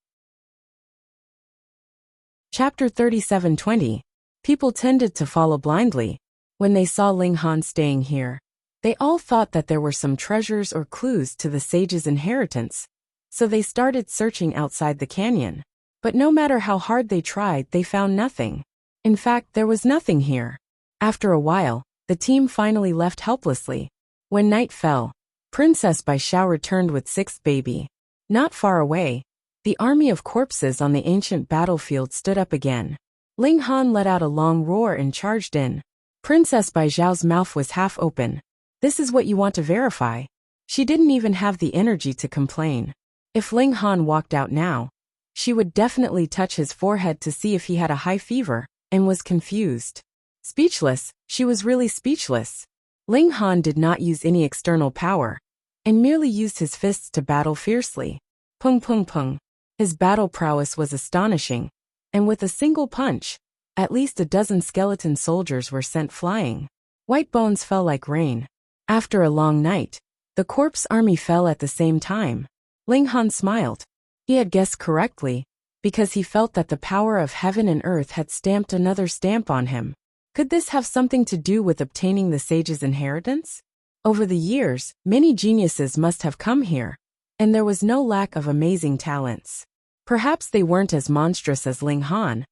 Chapter 37:20. People tended to follow blindly. When they saw Ling Han staying here, they all thought that there were some treasures or clues to the sage's inheritance, so they started searching outside the canyon. But no matter how hard they tried, they found nothing. In fact, there was nothing here. After a while, the team finally left helplessly. When night fell, Princess Bai Xiao returned with sixth baby. Not far away, the army of corpses on the ancient battlefield stood up again. Ling Han let out a long roar and charged in. Princess Bai Xiao's mouth was half open. This is what you want to verify? She didn't even have the energy to complain. If Ling Han walked out now, she would definitely touch his forehead to see if he had a high fever, and was confused. Speechless, she was really speechless. Ling Han did not use any external power, and merely used his fists to battle fiercely. Pung pung pung. His battle prowess was astonishing, and with a single punch, at least a dozen skeleton soldiers were sent flying. White bones fell like rain. After a long night, the corpse army fell at the same time. Ling Han smiled. He had guessed correctly, because he felt that the power of heaven and earth had stamped another stamp on him. Could this have something to do with obtaining the sage's inheritance? Over the years, many geniuses must have come here, and there was no lack of amazing talents. Perhaps they weren't as monstrous as Ling Han,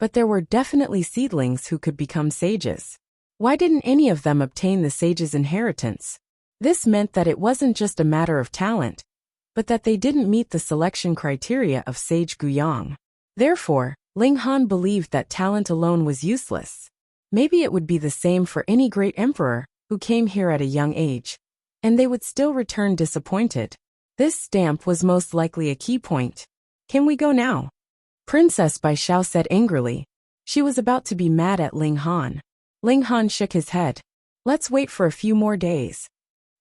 but there were definitely seedlings who could become sages. Why didn't any of them obtain the sage's inheritance? This meant that it wasn't just a matter of talent, but that they didn't meet the selection criteria of Sage Guyang. Therefore, Ling Han believed that talent alone was useless. Maybe it would be the same for any great emperor who came here at a young age, and they would still return disappointed. This stamp was most likely a key point. Can we go now? Princess Bai Xiao said angrily. She was about to be mad at Ling Han. Ling Han shook his head. Let's wait for a few more days.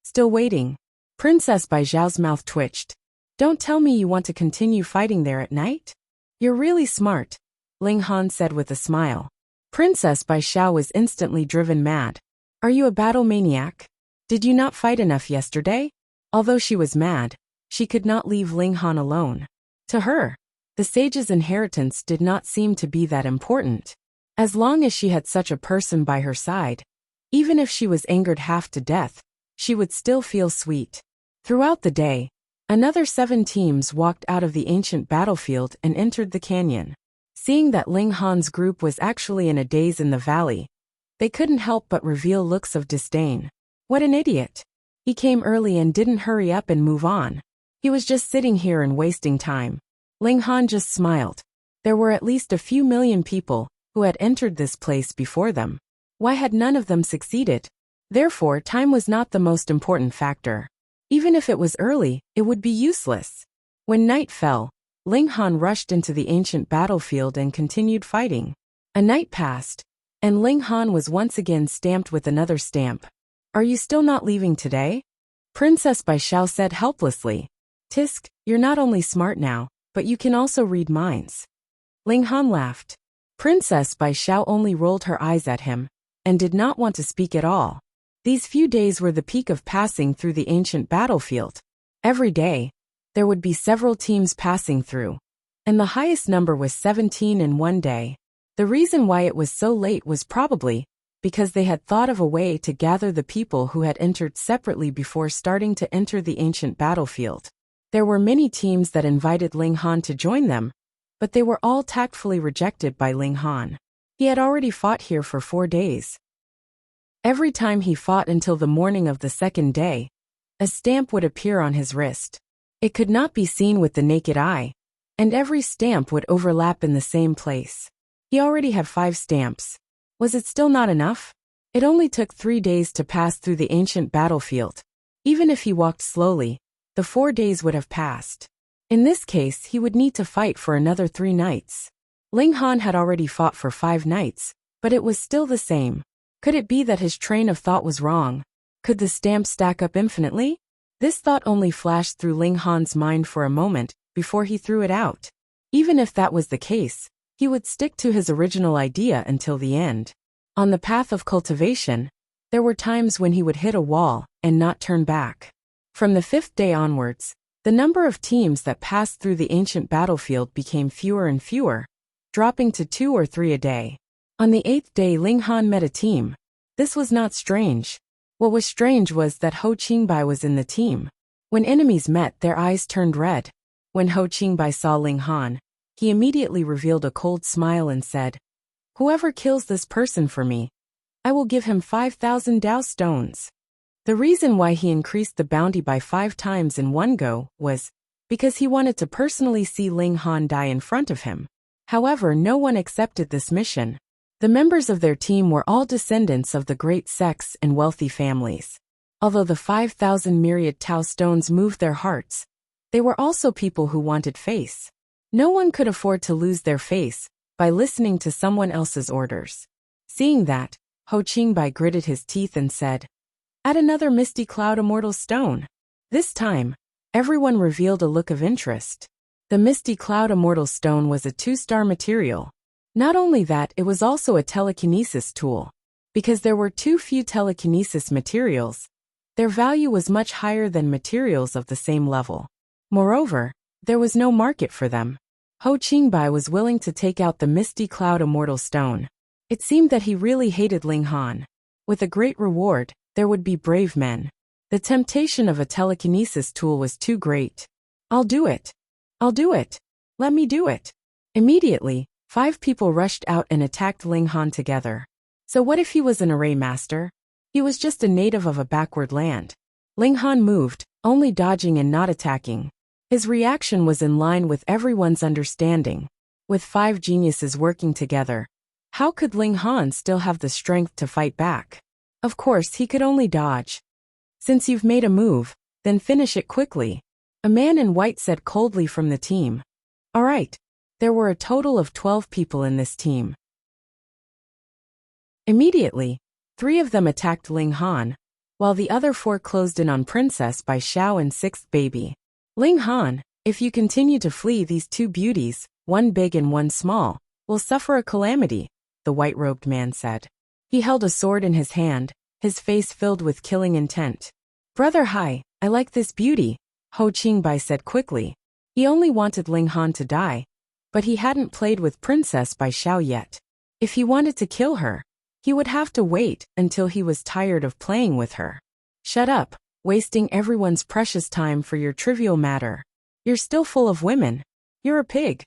Still waiting. Princess Bai Xiao's mouth twitched. Don't tell me you want to continue fighting there at night? You're really smart, Ling Han said with a smile. Princess Bai Xiao was instantly driven mad. Are you a battle maniac? Did you not fight enough yesterday? Although she was mad, she could not leave Ling Han alone. To her, the sage's inheritance did not seem to be that important. As long as she had such a person by her side, even if she was angered half to death, she would still feel sweet. Throughout the day, another 7 teams walked out of the ancient battlefield and entered the canyon. Seeing that Ling Han's group was actually in a daze in the valley, they couldn't help but reveal looks of disdain. What an idiot. He came early and didn't hurry up and move on. He was just sitting here and wasting time. Ling Han just smiled. There were at least a few million people who had entered this place before them. Why had none of them succeeded? Therefore, time was not the most important factor. Even if it was early, it would be useless. When night fell, Ling Han rushed into the ancient battlefield and continued fighting. A night passed, and Ling Han was once again stamped with another stamp. Are you still not leaving today? Princess Bai Xiao said helplessly. Tisk, you're not only smart now, but you can also read minds. Ling Han laughed. Princess Bai Xiao only rolled her eyes at him, and did not want to speak at all. These few days were the peak of passing through the ancient battlefield. Every day, there would be several teams passing through, and the highest number was 17 in one day. The reason why it was so late was probably because they had thought of a way to gather the people who had entered separately before starting to enter the ancient battlefield. There were many teams that invited Ling Han to join them, but they were all tactfully rejected by Ling Han. He had already fought here for 4 days. Every time he fought until the morning of the second day, a stamp would appear on his wrist. It could not be seen with the naked eye, and every stamp would overlap in the same place. He already had 5 stamps. Was it still not enough? It only took 3 days to pass through the ancient battlefield. Even if he walked slowly, the 4 days would have passed. In this case, he would need to fight for another 3 nights. Ling Han had already fought for 5 nights, but it was still the same. Could it be that his train of thought was wrong? Could the stamp stack up infinitely? This thought only flashed through Ling Han's mind for a moment, before he threw it out. Even if that was the case, he would stick to his original idea until the end. On the path of cultivation, there were times when he would hit a wall and not turn back. From the 5th day onwards, the number of teams that passed through the ancient battlefield became fewer and fewer, dropping to 2 or 3 a day. On the 8th day, Ling Han met a team. This was not strange. What was strange was that Ho Qingbai was in the team. When enemies met, their eyes turned red. When Ho Qingbai saw Ling Han, he immediately revealed a cold smile and said, "Whoever kills this person for me, I will give him 5,000 Dao stones." The reason why he increased the bounty by 5 times in one go was because he wanted to personally see Ling Han die in front of him. However, no one accepted this mission. The members of their team were all descendants of the great sects and wealthy families. Although the 5,000 myriad Tao stones moved their hearts, they were also people who wanted face. No one could afford to lose their face by listening to someone else's orders. Seeing that, Ho Qingbai gritted his teeth and said, "Add another Misty Cloud Immortal Stone." This time, everyone revealed a look of interest. The Misty Cloud Immortal Stone was a 2-star material. Not only that, it was also a telekinesis tool. Because there were too few telekinesis materials, their value was much higher than materials of the same level. Moreover, there was no market for them. Ho Qingbai was willing to take out the Misty Cloud Immortal Stone. It seemed that he really hated Ling Han. With a great reward, there would be brave men. The temptation of a telekinesis tool was too great. "I'll do it. I'll do it. Let me do it." Immediately, 5 people rushed out and attacked Ling Han together. So what if he was an array master? He was just a native of a backward land. Ling Han moved, only dodging and not attacking. His reaction was in line with everyone's understanding. With 5 geniuses working together, how could Ling Han still have the strength to fight back? Of course, he could only dodge. "Since you've made a move, then finish it quickly," a man in white said coldly from the team. All right. There were a total of 12 people in this team. Immediately, 3 of them attacked Ling Han, while the other 4 closed in on Princess Bai Xiao and 6th baby. "Ling Han, if you continue to flee, these 2 beauties, one big and one small, will suffer a calamity," the white-robed man said. He held a sword in his hand, his face filled with killing intent. "Brother Hai, I like this beauty," Ho Qingbai said quickly. He only wanted Ling Han to die, but he hadn't played with Princess Bai Xiao yet. If he wanted to kill her, he would have to wait until he was tired of playing with her. "Shut up, wasting everyone's precious time for your trivial matter. You're still full of women. You're a pig,"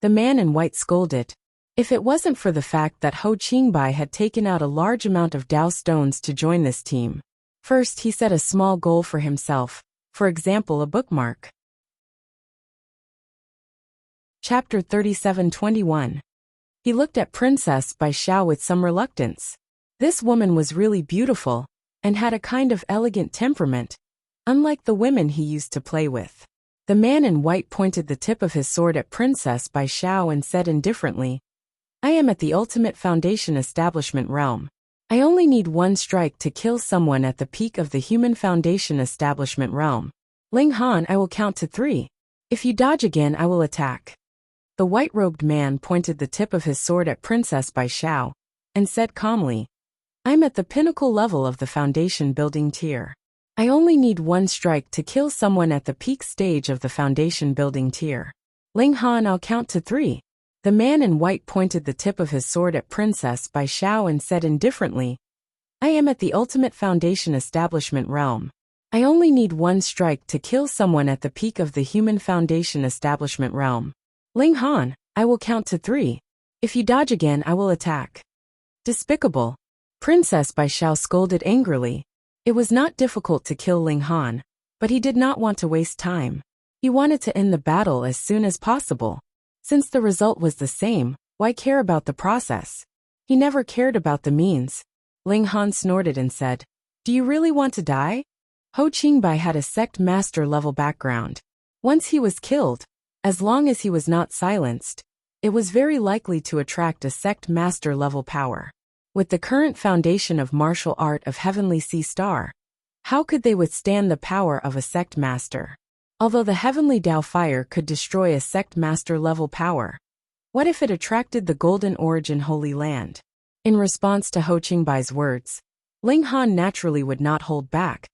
the man in white scolded. If it wasn't for the fact that Ho Qingbai had taken out a large amount of Dao stones to join this team. First, he set a small goal for himself, for example, a bookmark. Chapter 37:21. He looked at Princess Bai Xiao with some reluctance. This woman was really beautiful, and had a kind of elegant temperament, unlike the women he used to play with. The man in white pointed the tip of his sword at Princess Bai Xiao and said indifferently, "I am at the ultimate foundation establishment realm. I only need 1 strike to kill someone at the peak of the human foundation establishment realm. Ling Han, I will count to 3. If you dodge again, I will attack." The white-robed man pointed the tip of his sword at Princess Bai Xiao, and said calmly, "I'm at the pinnacle level of the foundation building tier. I only need 1 strike to kill someone at the peak stage of the foundation building tier. Ling Han, I'll count to 3. The man in white pointed the tip of his sword at Princess Bai Xiao and said indifferently, "I am at the ultimate foundation establishment realm. I only need 1 strike to kill someone at the peak of the human foundation establishment realm. Ling Han, I will count to 3. If you dodge again, I will attack." Despicable. Princess Bai Xiao scolded angrily. It was not difficult to kill Ling Han, but he did not want to waste time. He wanted to end the battle as soon as possible. Since the result was the same, why care about the process? He never cared about the means. Ling Han snorted and said, "Do you really want to die?" Ho Qingbai had a sect master level background. Once he was killed, as long as he was not silenced, it was very likely to attract a sect master level power. With the current foundation of martial art of Heavenly Sea Star, how could they withstand the power of a sect master? Although the heavenly Dao fire could destroy a sect master level power, what if it attracted the Golden Origin Holy Land? In response to Ho Qingbai's words, Ling Han naturally would not hold back.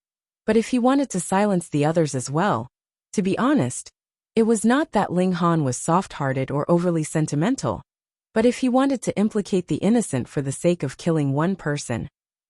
But if he wanted to silence the others as well, to be honest, it was not that Ling Han was soft-hearted or overly sentimental, but if he wanted to implicate the innocent for the sake of killing one person,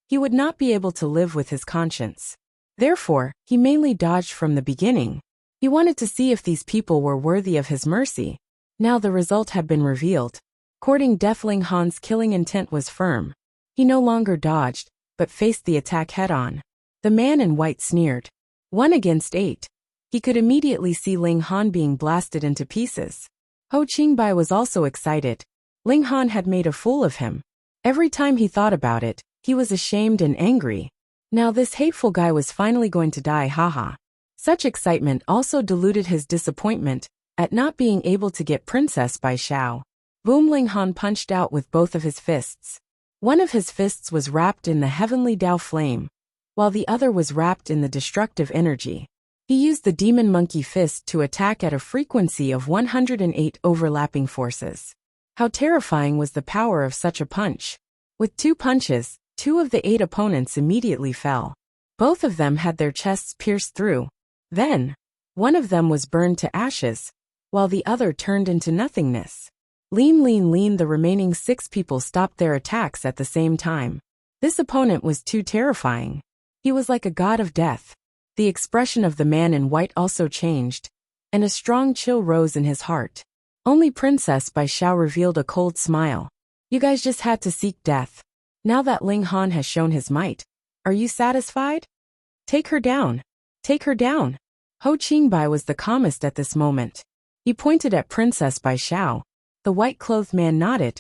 he would not be able to live with his conscience. Therefore, he mainly dodged from the beginning. He wanted to see if these people were worthy of his mercy. Now the result had been revealed. Courting Death, Ling Han's killing intent was firm. He no longer dodged, but faced the attack head-on. The man in white sneered. 1 against 8. He could immediately see Ling Han being blasted into pieces. Ho Qingbai was also excited. Ling Han had made a fool of him. Every time he thought about it, he was ashamed and angry. Now this hateful guy was finally going to die, haha. Such excitement also diluted his disappointment at not being able to get Princess Bai Xiao. Boom! Ling Han punched out with both of his fists. One of his fists was wrapped in the heavenly Dao flame, while the other was wrapped in the destructive energy. He used the demon monkey fist to attack at a frequency of 108 overlapping forces. How terrifying was the power of such a punch! With 2 punches, 2 of the 8 opponents immediately fell. Both of them had their chests pierced through. Then, one of them was burned to ashes, while the other turned into nothingness. Lean, the remaining 6 people stopped their attacks at the same time. This opponent was too terrifying. He was like a god of death. The expression of the man in white also changed, and a strong chill rose in his heart. Only Princess Bai Xiao revealed a cold smile. You guys just had to seek death. Now that Ling Han has shown his might, are you satisfied? Take her down. Take her down. Ho Qingbai was the calmest at this moment. He pointed at Princess Bai Xiao. The white-clothed man nodded.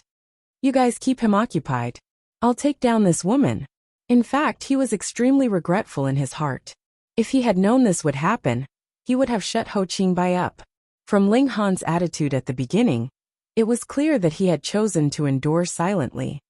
You guys keep him occupied. I'll take down this woman. In fact, he was extremely regretful in his heart. If he had known this would happen, he would have shut Ho Qingbai up. From Ling Han's attitude at the beginning, it was clear that he had chosen to endure silently.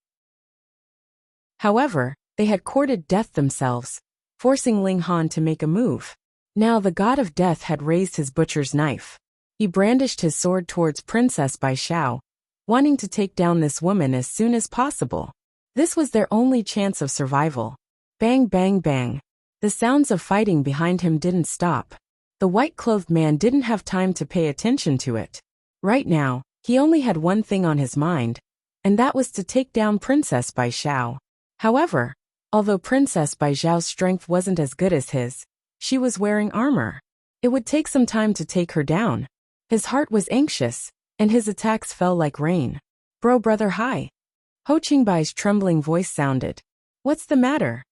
However, they had courted death themselves, forcing Ling Han to make a move. Now the god of death had raised his butcher's knife. He brandished his sword towards Princess Bai Xiao, wanting to take down this woman as soon as possible. This was their only chance of survival. Bang, bang, bang. The sounds of fighting behind him didn't stop. The white-clothed man didn't have time to pay attention to it. Right now, he only had one thing on his mind, and that was to take down Princess Bai Xiao. However, although Princess Bai Xiao's strength wasn't as good as his, she was wearing armor. It would take some time to take her down. His heart was anxious, and his attacks fell like rain. Brother, hi. Ho Qingbai's trembling voice sounded. What's the matter?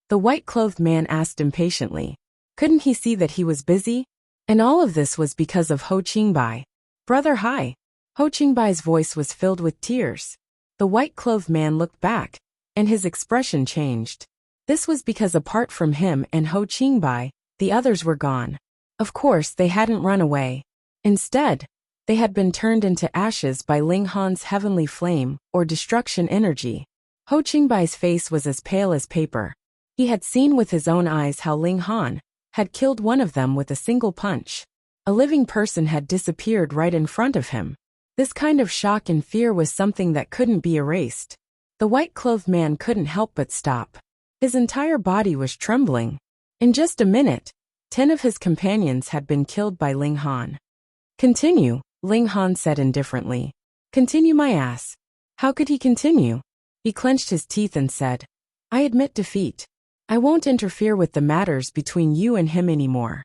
The white-clothed man asked impatiently. Couldn't he see that he was busy? And all of this was because of Ho Qingbai. Brother, hi. Ho Qingbai's voice was filled with tears. The white-clothed man looked back, and his expression changed. This was because apart from him and Ho Qingbai, the others were gone. Of course, they hadn't run away. Instead, they had been turned into ashes by Ling Han's heavenly flame, or destruction energy. Ho Qingbai's face was as pale as paper. He had seen with his own eyes how Ling Han had killed one of them with a single punch. A living person had disappeared right in front of him. This kind of shock and fear was something that couldn't be erased. The white-clothed man couldn't help but stop. His entire body was trembling. In just a minute, 10 of his companions had been killed by Ling Han. Continue, Ling Han said indifferently. Continue my ass. How could he continue? He clenched his teeth and said, I admit defeat. I won't interfere with the matters between you and him anymore.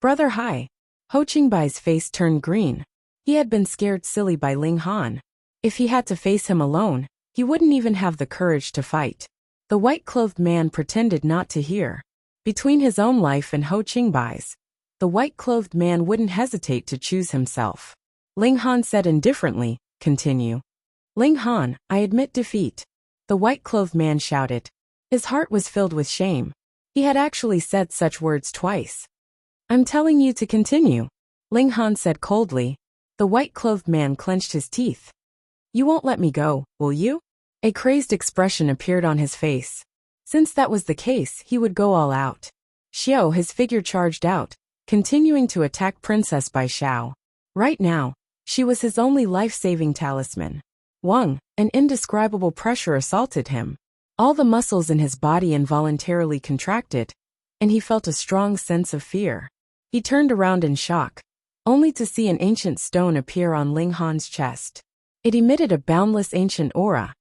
Brother, hi. Ho Qingbai's face turned green. He had been scared silly by Ling Han. If he had to face him alone, he wouldn't even have the courage to fight. The white-clothed man pretended not to hear. Between his own life and Ho Qingbai's, the white-clothed man wouldn't hesitate to choose himself. Ling Han said indifferently, continue. Ling Han, I admit defeat. The white-clothed man shouted. His heart was filled with shame. He had actually said such words twice. I'm telling you to continue, Ling Han said coldly. The white-clothed man clenched his teeth. You won't let me go, will you? A crazed expression appeared on his face. Since that was the case, he would go all out. Xiao, his figure charged out, continuing to attack Princess Bai Xiao. Right now, she was his only life-saving talisman. Wang, an indescribable pressure assaulted him. All the muscles in his body involuntarily contracted, and he felt a strong sense of fear. He turned around in shock, only to see an ancient stone appear on Ling Han's chest. It emitted a boundless ancient aura,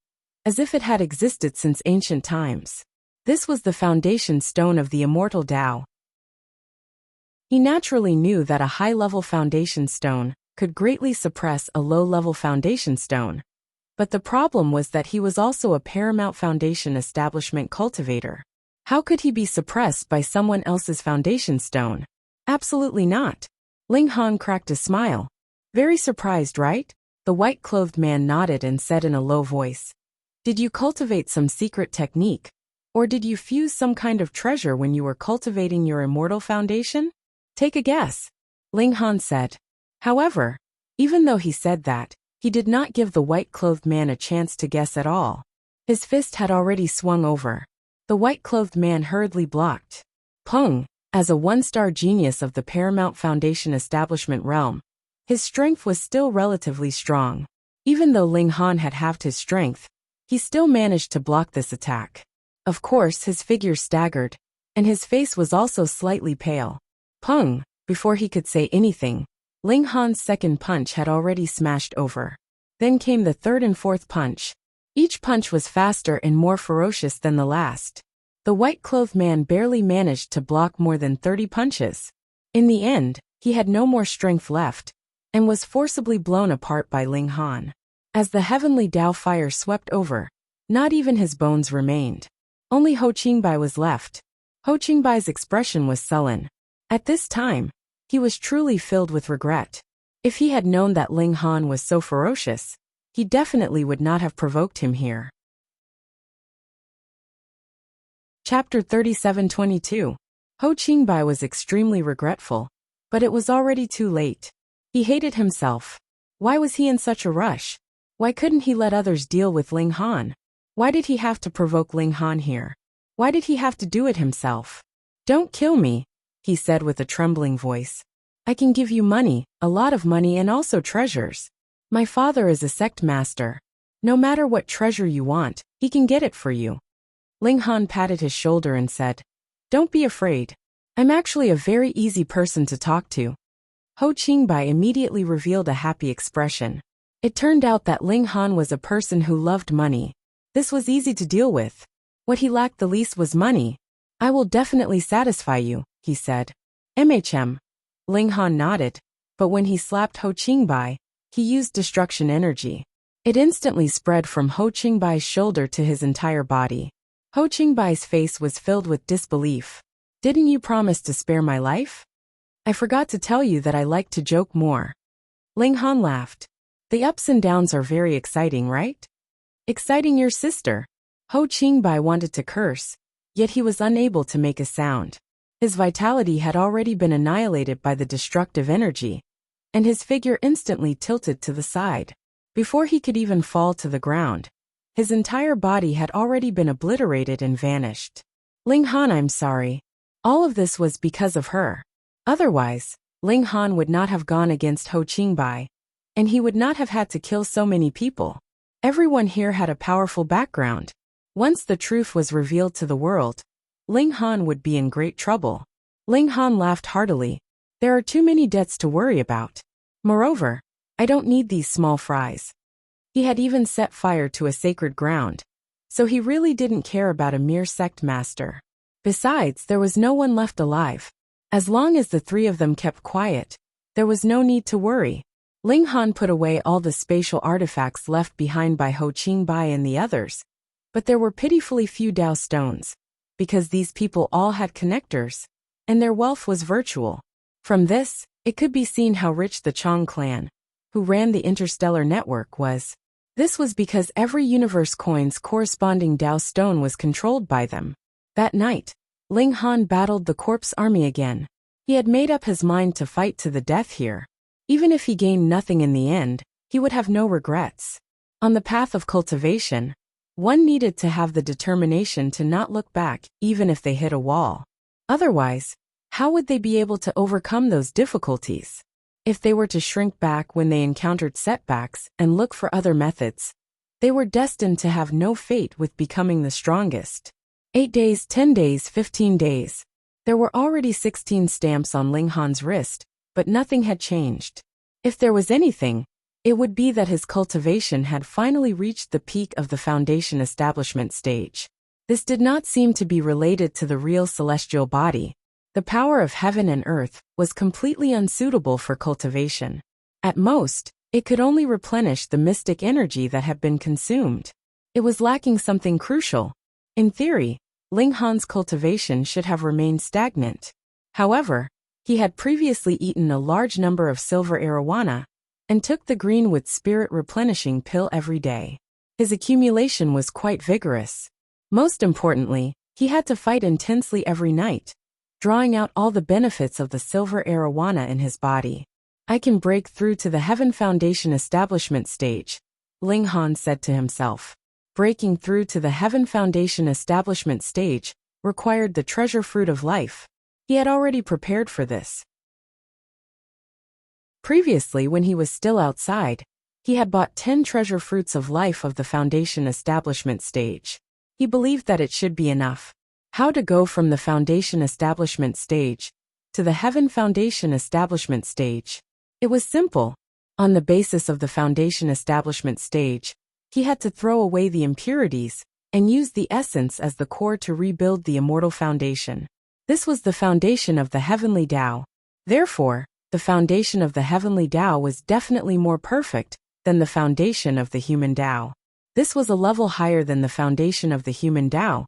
as if it had existed since ancient times. This was the foundation stone of the immortal Tao. He naturally knew that a high-level foundation stone could greatly suppress a low-level foundation stone. But the problem was that he was also a paramount foundation establishment cultivator. How could he be suppressed by someone else's foundation stone? Absolutely not. Ling Han cracked a smile. Very surprised, right? The white-clothed man nodded and said in a low voice, "Did you cultivate some secret technique? Or did you fuse some kind of treasure when you were cultivating your immortal foundation? Take a guess," Ling Han said. However, even though he said that, he did not give the white-clothed man a chance to guess at all. His fist had already swung over. The white-clothed man hurriedly blocked. Peng, as a one-star genius of the paramount foundation establishment realm, his strength was still relatively strong. Even though Ling Han had halved his strength, he still managed to block this attack. Of course, his figure staggered, and his face was also slightly pale. Peng, before he could say anything, Ling Han's second punch had already smashed over. Then came the third and fourth punch. Each punch was faster and more ferocious than the last. The white-clothed man barely managed to block more than 30 punches. In the end, he had no more strength left, and was forcibly blown apart by Ling Han. As the heavenly Tao fire swept over, not even his bones remained. Only Ho Qingbai was left. Ho Qingbai's expression was sullen. At this time, he was truly filled with regret. If he had known that Ling Han was so ferocious, he definitely would not have provoked him here. Chapter 37-22. Ho Qingbai was extremely regretful, but it was already too late. He hated himself. Why was he in such a rush? Why couldn't he let others deal with Ling Han? Why did he have to provoke Ling Han here? Why did he have to do it himself? "Don't kill me," he said with a trembling voice. "I can give you money, a lot of money, and also treasures. My father is a sect master. No matter what treasure you want, he can get it for you." Ling Han patted his shoulder and said, "Don't be afraid. I'm actually a very easy person to talk to." Ho Qingbai immediately revealed a happy expression. It turned out that Ling Han was a person who loved money. This was easy to deal with. What he lacked the least was money. "I will definitely satisfy you," he said. "MHM." Ling Han nodded, but when he slapped Ho Qingbai, he used destruction energy. It instantly spread from Ho Qingbai's shoulder to his entire body. Ho Qingbai's face was filled with disbelief. "Didn't you promise to spare my life? I forgot to tell you that I like to joke more." Ling Han laughed. "The ups and downs are very exciting, right?" "Exciting your sister." Ho Qingbai wanted to curse, yet he was unable to make a sound. His vitality had already been annihilated by the destructive energy, and his figure instantly tilted to the side. Before he could even fall to the ground, his entire body had already been obliterated and vanished. "Ling Han, I'm sorry. All of this was because of her. Otherwise, Ling Han would not have gone against Ho Qingbai, and he would not have had to kill so many people. Everyone here had a powerful background. Once the truth was revealed to the world, Ling Han would be in great trouble." Ling Han laughed heartily. "There are too many debts to worry about. Moreover, I don't need these small fries." He had even set fire to a sacred ground, so he really didn't care about a mere sect master. Besides, there was no one left alive. As long as the three of them kept quiet, there was no need to worry. Ling Han put away all the spatial artifacts left behind by Ho Qingbai and the others, but there were pitifully few Dao stones, because these people all had connectors, and their wealth was virtual. From this, it could be seen how rich the Chong clan, who ran the interstellar network, was. This was because every universe coin's corresponding Dao stone was controlled by them. That night, Ling Han battled the corpse army again. He had made up his mind to fight to the death here. Even if he gained nothing in the end, he would have no regrets. On the path of cultivation, one needed to have the determination to not look back even if they hit a wall. Otherwise, How would they be able to overcome those difficulties? If they were to shrink back when they encountered setbacks and look for other methods, they were destined to have no fate with becoming the strongest. 8 days, 10 days, 15 days. There were already 16 stamps on Ling Han's wrist, but nothing had changed. If there was anything, it would be that his cultivation had finally reached the peak of the foundation establishment stage. This did not seem to be related to the real celestial body. The power of heaven and earth was completely unsuitable for cultivation. At most, it could only replenish the mystic energy that had been consumed. It was lacking something crucial. In theory, Ling Han's cultivation should have remained stagnant. However, he had previously eaten a large number of silver arowana and took the green with spirit replenishing pill every day. His accumulation was quite vigorous. Most importantly, he had to fight intensely every night, drawing out all the benefits of the silver arowana in his body. I can break through to the Heaven Foundation establishment stage, Ling Han said to himself. Breaking through to the Heaven Foundation establishment stage required the treasure fruit of life. He had already prepared for this. Previously, when he was still outside, he had bought 10 treasure fruits of life of the foundation establishment stage. He believed that it should be enough. How to go from the foundation establishment stage to the Heaven Foundation establishment stage? It was simple. On the basis of the foundation establishment stage, he had to throw away the impurities and use the essence as the core to rebuild the immortal foundation. This was the foundation of the heavenly Tao. Therefore, the foundation of the heavenly Tao was definitely more perfect than the foundation of the human Tao. This was a level higher than the foundation of the human Tao,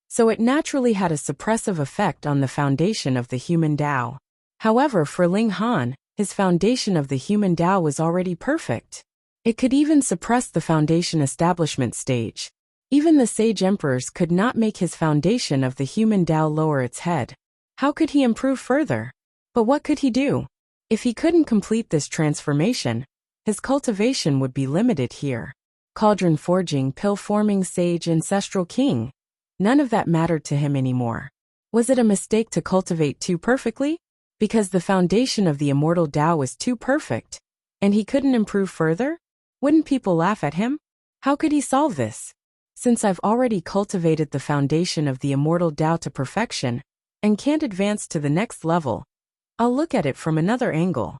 so it naturally had a suppressive effect on the foundation of the human Tao. However, for Ling Han, his foundation of the human Tao was already perfect. It could even suppress the foundation establishment stage. Even the sage emperors could not make his foundation of the human Tao lower its head. How could he improve further? But what could he do? If he couldn't complete this transformation, his cultivation would be limited here. Cauldron forging, pill forming, sage, ancestral king. None of that mattered to him anymore. Was it a mistake to cultivate too perfectly? Because the foundation of the immortal Tao was too perfect, and he couldn't improve further? Wouldn't people laugh at him? How could he solve this? Since I've already cultivated the foundation of the immortal Tao to perfection, and can't advance to the next level, I'll look at it from another angle.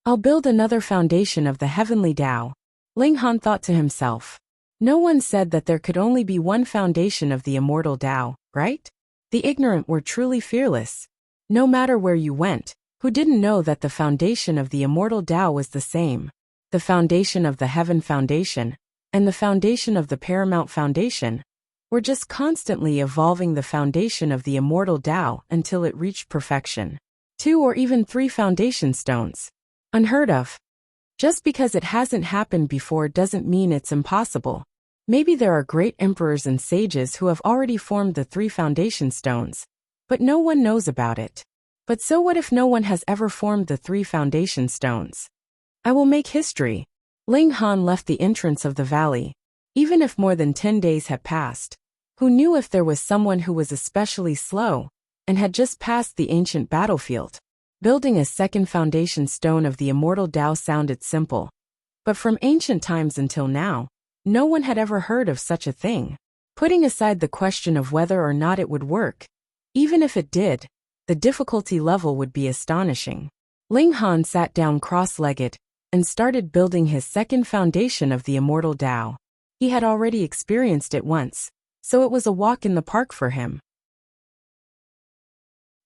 I'll build another foundation of the heavenly Tao. Ling Han thought to himself. No one said that there could only be one foundation of the immortal Tao, right? The ignorant were truly fearless. No matter where you went, who didn't know that the foundation of the immortal Tao was the same? The foundation of the Heaven Foundation, and the foundation of the Paramount Foundation, were just constantly evolving the foundation of the immortal Tao until it reached perfection. 2 or even 3 foundation stones. Unheard of. Just because it hasn't happened before doesn't mean it's impossible. Maybe there are great emperors and sages who have already formed the 3 foundation stones, but no one knows about it. But so what if no one has ever formed the 3 foundation stones? I will make history. Ling Han left the entrance of the valley. Even if more than 10 days had passed, who knew if there was someone who was especially slow and had just passed the ancient battlefield? Building a second foundation stone of the immortal Tao sounded simple. But from ancient times until now, no one had ever heard of such a thing. Putting aside the question of whether or not it would work, even if it did, the difficulty level would be astonishing. Ling Han sat down cross-legged and started building his second foundation of the immortal Tao. He had already experienced it once, so it was a walk in the park for him.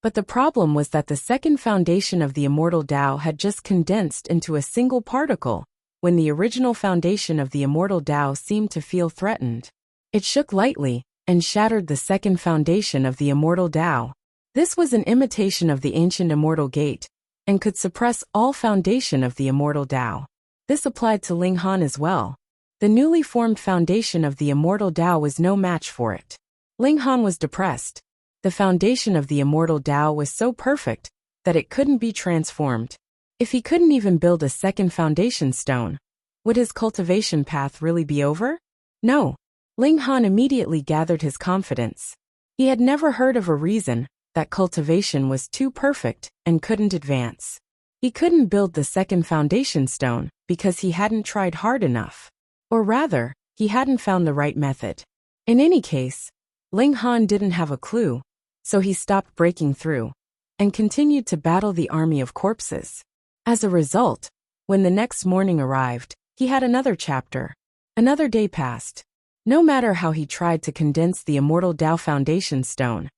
But the problem was that the second foundation of the immortal Tao had just condensed into a single particle, when the original foundation of the immortal Tao seemed to feel threatened. It shook lightly and shattered the second foundation of the immortal Tao. This was an imitation of the ancient immortal gate, and could suppress all foundation of the immortal Tao. This applied to Ling Han as well. The newly formed foundation of the immortal Tao was no match for it. Ling Han was depressed. The foundation of the immortal Tao was so perfect that it couldn't be transformed. If he couldn't even build a second foundation stone, would his cultivation path really be over? No. Ling Han immediately gathered his confidence. He had never heard of a reason that cultivation was too perfect and couldn't advance. He couldn't build the second foundation stone because he hadn't tried hard enough. Or rather, he hadn't found the right method. In any case, Ling Han didn't have a clue, so he stopped breaking through and continued to battle the army of corpses. As a result, when the next morning arrived, he had another chapter. Another day passed. No matter how he tried to condense the immortal Tao foundation stone,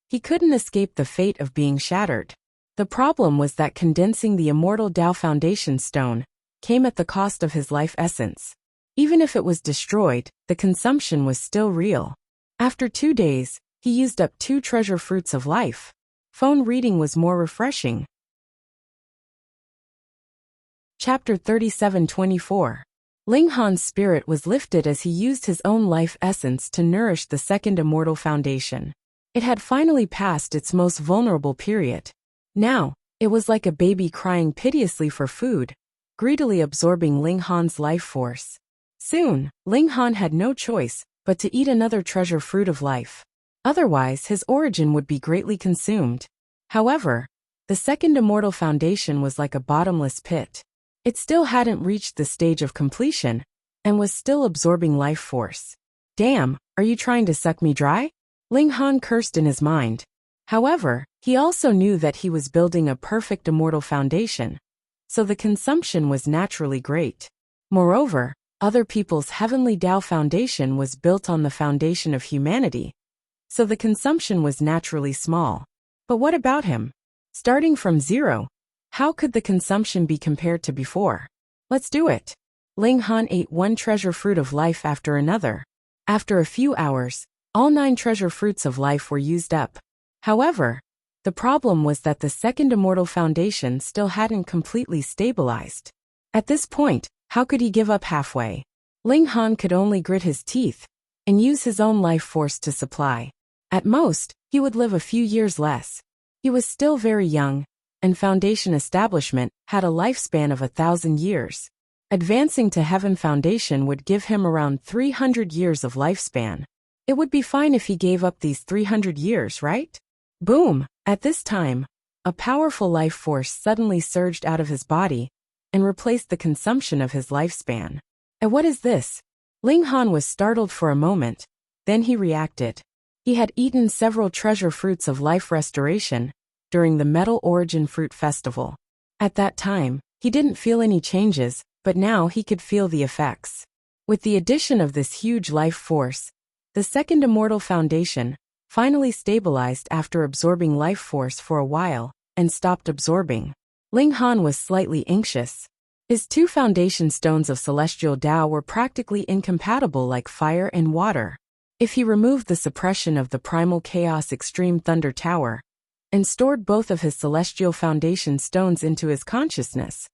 he couldn't escape the fate of being shattered. The problem was that condensing the immortal Tao foundation stone came at the cost of his life essence. Even if it was destroyed, the consumption was still real. After 2 days, he used up 2 treasure fruits of life. Phone reading was more refreshing. Chapter 37-24. Ling Han's spirit was lifted as he used his own life essence to nourish the second immortal foundation. It had finally passed its most vulnerable period. Now, it was like a baby crying piteously for food, greedily absorbing Ling Han's life force. Soon, Ling Han had no choice but to eat another treasure fruit of life. Otherwise, his origin would be greatly consumed. However, the second immortal foundation was like a bottomless pit. It still hadn't reached the stage of completion and was still absorbing life force. Damn, are you trying to suck me dry? Ling Han cursed in his mind. However, he also knew that he was building a perfect immortal foundation, so the consumption was naturally great. Moreover, other people's heavenly Tao foundation was built on the foundation of humanity, so the consumption was naturally small. But what about him? Starting from zero, how could the consumption be compared to before? Let's do it. Ling Han ate 1 treasure fruit of life after another. After a few hours, all 9 treasure fruits of life were used up. However, the problem was that the second immortal foundation still hadn't completely stabilized. At this point, how could he give up halfway? Ling Han could only grit his teeth and use his own life force to supply. At most, he would live a few years less. He was still very young, and foundation establishment had a lifespan of 1,000 years. Advancing to heaven foundation would give him around 300 years of lifespan. It would be fine if he gave up these 300 years, right? Boom! At this time, a powerful life force suddenly surged out of his body and replaced the consumption of his lifespan. And what is this? Ling Han was startled for a moment, then he reacted. He had eaten several treasure fruits of life restoration during the Metal Origin Fruit Festival. At that time, he didn't feel any changes, but now he could feel the effects. With the addition of this huge life force, the second immortal foundation finally stabilized after absorbing life force for a while and stopped absorbing. Ling Han was slightly anxious. His 2 foundation stones of celestial Tao were practically incompatible like fire and water. If he removed the suppression of the primal chaos extreme thunder tower and stored both of his celestial foundation stones into his consciousness,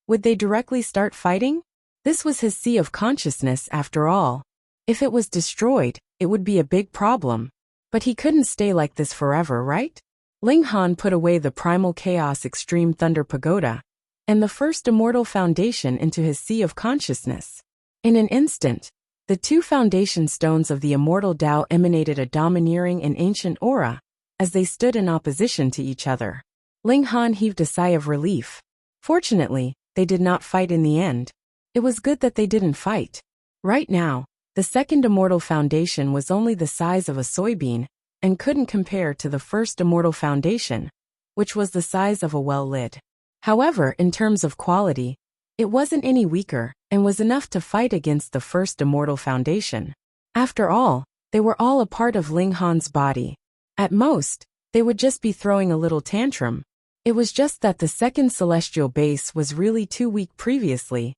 would they directly start fighting? This was his sea of consciousness after all. If it was destroyed, it would be a big problem. But he couldn't stay like this forever, right? Ling Han put away the primal chaos extreme thunder pagoda and the first immortal foundation into his sea of consciousness. In an instant, the 2 foundation stones of the immortal Tao emanated a domineering and ancient aura as they stood in opposition to each other. Ling Han heaved a sigh of relief. Fortunately, they did not fight in the end. It was good that they didn't fight. Right now, the second immortal foundation was only the size of a soybean and couldn't compare to the first immortal foundation, which was the size of a well lid. However, in terms of quality, it wasn't any weaker and was enough to fight against the first immortal foundation. After all, they were all a part of Ling Han's body. At most, they would just be throwing a little tantrum. It was just that the second celestial base was really too weak previously,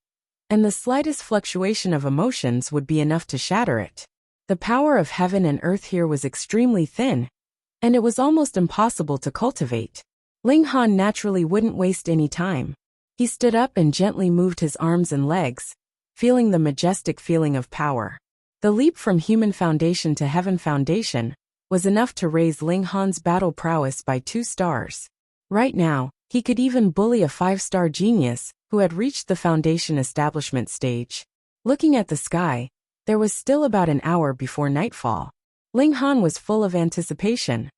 and the slightest fluctuation of emotions would be enough to shatter it. The power of heaven and earth here was extremely thin, and it was almost impossible to cultivate. Ling Han naturally wouldn't waste any time. He stood up and gently moved his arms and legs, feeling the majestic feeling of power. The leap from human foundation to heaven foundation was enough to raise Ling Han's battle prowess by 2 stars. Right now, he could even bully a 5-star genius who had reached the foundation establishment stage. Looking at the sky, there was still about an hour before nightfall. Ling Han was full of anticipation.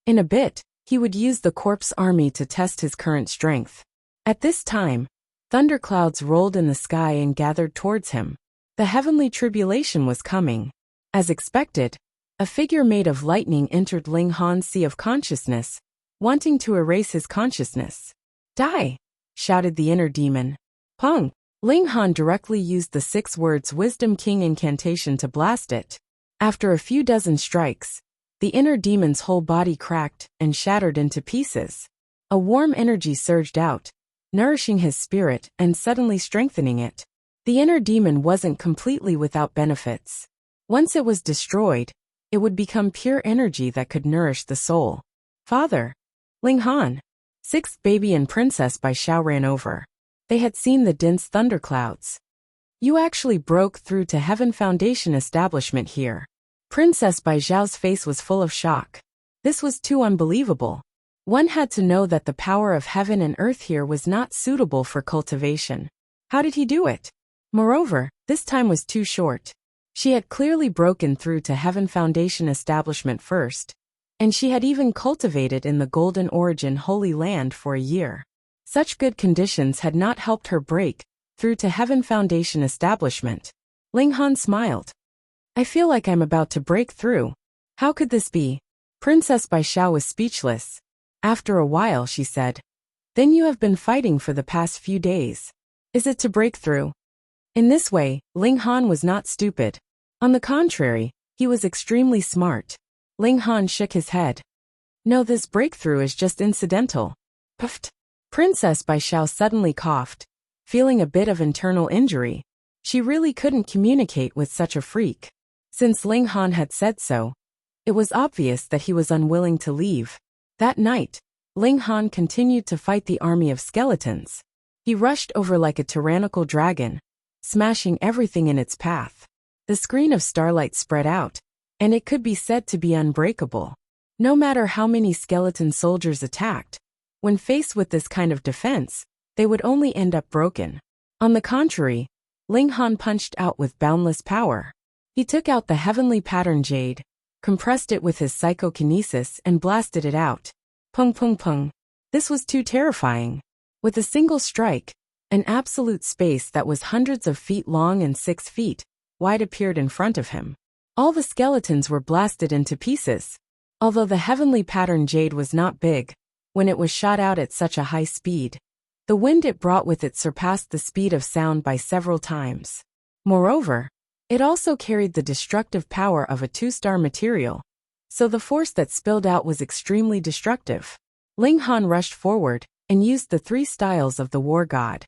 In a bit, he would use the corpse army to test his current strength. At this time, thunderclouds rolled in the sky and gathered towards him. The heavenly tribulation was coming. As expected, a figure made of lightning entered Ling Han's sea of consciousness, wanting to erase his consciousness. Die! Shouted the inner demon. Pung! Ling Han directly used the 6 words Wisdom King incantation to blast it. After a few dozen strikes, the inner demon's whole body cracked and shattered into pieces. A warm energy surged out, nourishing his spirit and suddenly strengthening it. The inner demon wasn't completely without benefits. Once it was destroyed, it would become pure energy that could nourish the soul. Father! Ling Han! 6th baby and princess Bai Xiao ran over. They had seen the dense thunderclouds. You actually broke through to Heaven Foundation establishment here. Princess Bai Xiao's face was full of shock. This was too unbelievable. One had to know that the power of heaven and earth here was not suitable for cultivation. How did he do it? Moreover, this time was too short. She had clearly broken through to Heaven Foundation establishment first, and she had even cultivated in the Golden Origin Holy Land for a year. Such good conditions had not helped her break through to Heaven Foundation establishment. Ling Han smiled. I feel like I'm about to break through. How could this be? Princess Bai Xiao was speechless. After a while she said, Then you have been fighting for the past few days. Is it to break through? In this way, Ling Han was not stupid. On the contrary, he was extremely smart. Ling Han shook his head. No, this breakthrough is just incidental. Puffed. Princess Bai Xiao suddenly coughed, feeling a bit of internal injury. She really couldn't communicate with such a freak. Since Ling Han had said so, it was obvious that he was unwilling to leave. That night, Ling Han continued to fight the army of skeletons. He rushed over like a tyrannical dragon, smashing everything in its path. The screen of starlight spread out, and it could be said to be unbreakable. No matter how many skeleton soldiers attacked, when faced with this kind of defense, they would only end up broken. On the contrary, Ling Han punched out with boundless power. He took out the heavenly pattern jade, compressed it with his psychokinesis and blasted it out. Pung pung pung. This was too terrifying. With a single strike, an absolute space that was hundreds of feet long and 6 feet wide appeared in front of him. All the skeletons were blasted into pieces. Although the heavenly pattern jade was not big, when it was shot out at such a high speed, the wind it brought with it surpassed the speed of sound by several times. Moreover, it also carried the destructive power of a 2-star material, so the force that spilled out was extremely destructive. Ling Han rushed forward and used the 3 styles of the war god.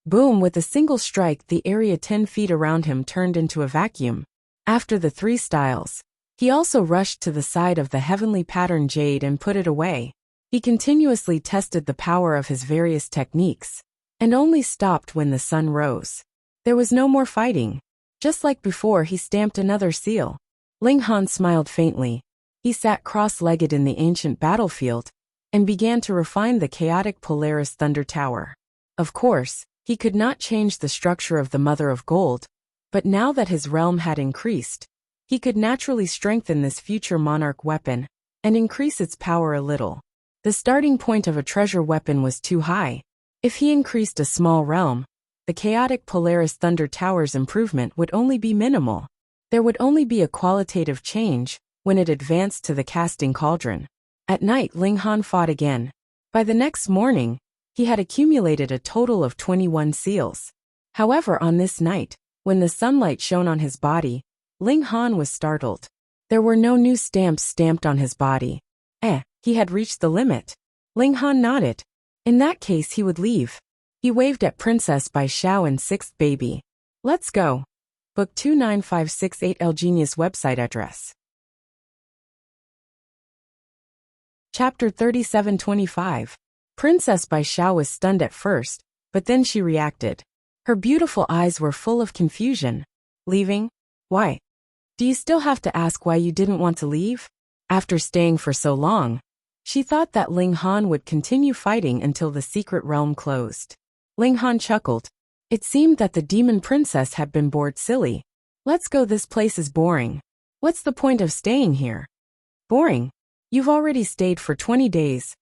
Boom! With a single strike, the area 10 feet around him turned into a vacuum. After the 3 styles, he also rushed to the side of the heavenly pattern jade and put it away. He continuously tested the power of his various techniques, and only stopped when the sun rose. There was no more fighting. Just like before, he stamped another seal. Ling Han smiled faintly. He sat cross-legged in the ancient battlefield, and began to refine the chaotic Polaris Thunder Tower. Of course, he could not change the structure of the Mother of Gold, but now that his realm had increased, he could naturally strengthen this future monarch weapon and increase its power a little. The starting point of a treasure weapon was too high. If he increased a small realm, the chaotic Polaris Thunder Tower's improvement would only be minimal. There would only be a qualitative change when it advanced to the casting cauldron. At night, Ling Han fought again. By the next morning, he had accumulated a total of 21 seals. However, on this night, when the sunlight shone on his body, Ling Han was startled. There were no new stamps stamped on his body. He had reached the limit. Ling Han nodded. In that case, he would leave. He waved at Princess Bai Xiao and Sixth Baby. Let's go. Book 29568L Genius website address. Chapter 3725. Princess Bai Xiao was stunned at first, but then she reacted. Her beautiful eyes were full of confusion. Leaving? Why? Do you still have to ask why you didn't want to leave? After staying for so long, she thought that Ling Han would continue fighting until the secret realm closed. Ling Han chuckled. It seemed that the demon princess had been bored silly. Let's go, this place is boring. What's the point of staying here? Boring? You've already stayed for 20 days.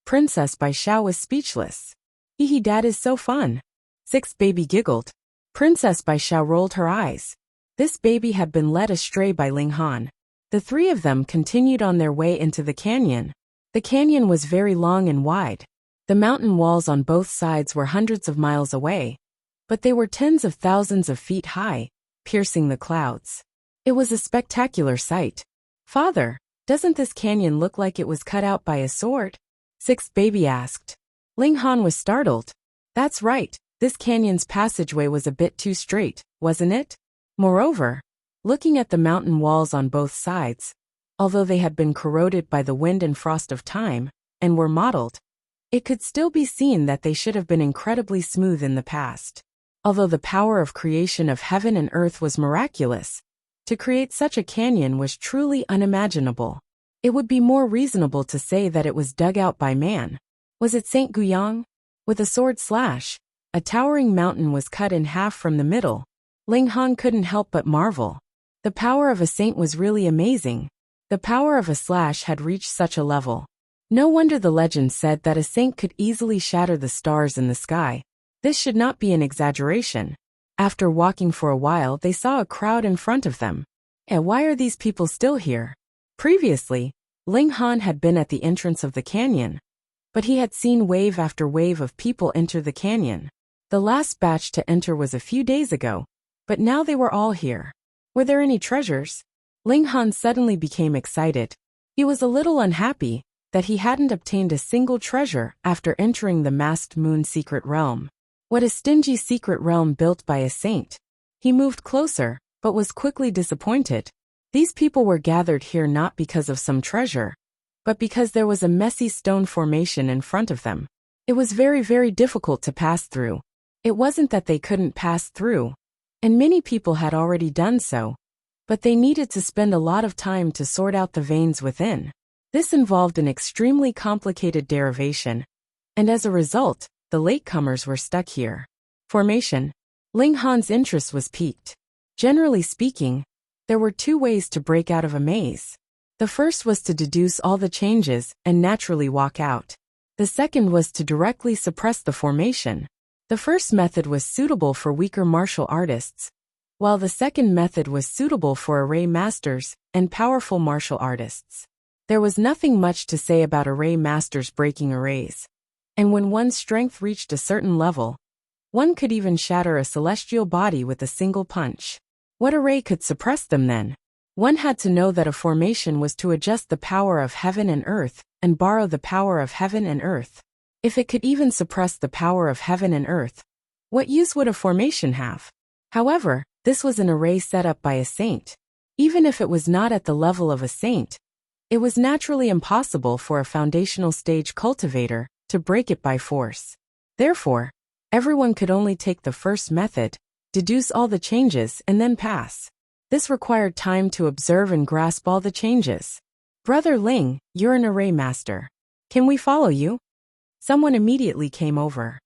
Princess Bai Xiao was speechless. Hee, Dad is so fun. Sixth Baby giggled. Princess Bai Xiao rolled her eyes. This baby had been led astray by Ling Han. The three of them continued on their way into the canyon. The canyon was very long and wide. The mountain walls on both sides were hundreds of miles away, but they were tens of thousands of feet high, piercing the clouds. It was a spectacular sight. Father, doesn't this canyon look like it was cut out by a sword? Sixth Baby asked. Ling Han was startled. That's right, this canyon's passageway was a bit too straight, wasn't it? Moreover, looking at the mountain walls on both sides, although they had been corroded by the wind and frost of time, and were mottled, it could still be seen that they should have been incredibly smooth in the past. Although the power of creation of heaven and earth was miraculous, to create such a canyon was truly unimaginable. It would be more reasonable to say that it was dug out by man. Was it Saint Guyang? With a sword slash, a towering mountain was cut in half from the middle. Ling Han couldn't help but marvel. The power of a saint was really amazing. The power of a slash had reached such a level. No wonder the legend said that a saint could easily shatter the stars in the sky. This should not be an exaggeration. After walking for a while, they saw a crowd in front of them. Why are these people still here? Previously, Ling Han had been at the entrance of the canyon, but he had seen wave after wave of people enter the canyon. The last batch to enter was a few days ago, but now they were all here. Were there any treasures? Ling Han suddenly became excited. He was a little unhappy that he hadn't obtained a single treasure after entering the masked moon secret realm. What a stingy secret realm built by a saint. He moved closer, but was quickly disappointed. These people were gathered here not because of some treasure, but because there was a messy stone formation in front of them. It was very, very difficult to pass through. It wasn't that they couldn't pass through, and many people had already done so, but they needed to spend a lot of time to sort out the veins within. This involved an extremely complicated derivation, and as a result, the latecomers were stuck here. Formation. Ling Han's interest was piqued. Generally speaking, there were two ways to break out of a maze. The first was to deduce all the changes and naturally walk out. The second was to directly suppress the formation. The first method was suitable for weaker martial artists, while the second method was suitable for array masters and powerful martial artists. There was nothing much to say about array masters breaking arrays, and when one's strength reached a certain level, one could even shatter a celestial body with a single punch. What array could suppress them then? One had to know that a formation was to adjust the power of heaven and earth and borrow the power of heaven and earth. If it could even suppress the power of heaven and earth, what use would a formation have? However, this was an array set up by a saint. Even if it was not at the level of a saint, it was naturally impossible for a foundational stage cultivator to break it by force. Therefore, everyone could only take the first method, deduce all the changes, and then pass. This required time to observe and grasp all the changes. Brother Ling, you're an array master. Can we follow you? Someone immediately came over.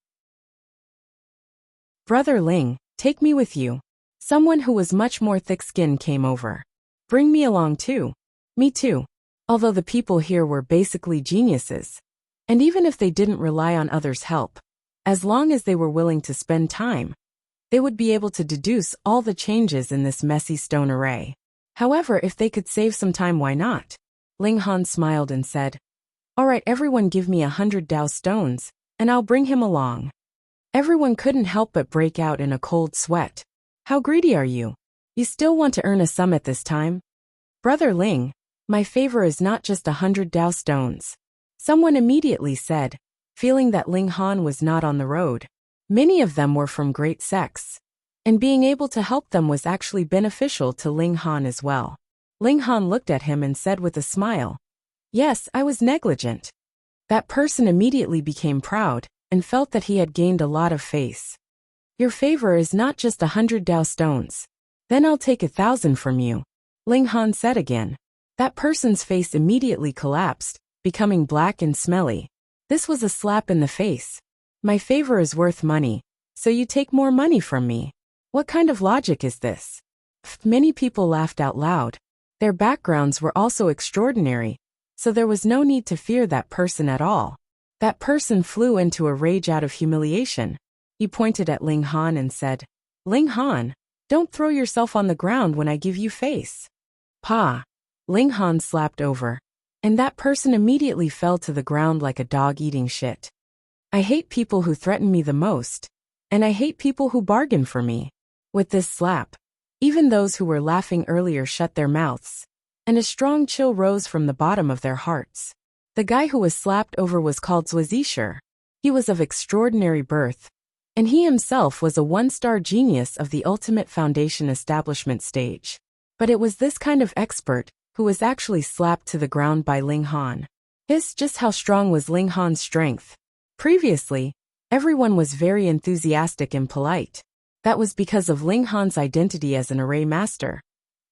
Brother Ling, take me with you. Someone who was much more thick-skinned came over. Bring me along too. Me too. Although the people here were basically geniuses, and even if they didn't rely on others' help, as long as they were willing to spend time, they would be able to deduce all the changes in this messy stone array. However, if they could save some time, why not? Ling Han smiled and said, "All right, everyone give me 100 Dao stones, and I'll bring him along." Everyone couldn't help but break out in a cold sweat. "How greedy are you? You still want to earn a sum at this time?" "Brother Ling, my favor is not just 100 Dao stones," someone immediately said, feeling that Ling Han was not on the road. Many of them were from great sects, and being able to help them was actually beneficial to Ling Han as well. Ling Han looked at him and said with a smile, "Yes, I was negligent." That person immediately became proud and felt that he had gained a lot of face. "Your favor is not just 100 Dao stones. Then I'll take 1,000 from you," Ling Han said again. That person's face immediately collapsed, becoming black and smelly. This was a slap in the face. "My favor is worth money, so you take more money from me. What kind of logic is this?" Many people laughed out loud. Their backgrounds were also extraordinary, so there was no need to fear that person at all. That person flew into a rage out of humiliation. He pointed at Ling Han and said, "Ling Han, don't throw yourself on the ground when I give you face." "Pa!" Ling Han slapped over, and that person immediately fell to the ground like a dog eating shit. "I hate people who threaten me the most, and I hate people who bargain for me." With this slap, even those who were laughing earlier shut their mouths, and a strong chill rose from the bottom of their hearts. The guy who was slapped over was called Swordsmanship. He was of extraordinary birth, and he himself was a one-star genius of the ultimate foundation establishment stage. But it was this kind of expert who was actually slapped to the ground by Ling Han. Just how strong was Ling Han's strength? Previously, everyone was very enthusiastic and polite. That was because of Ling Han's identity as an array master.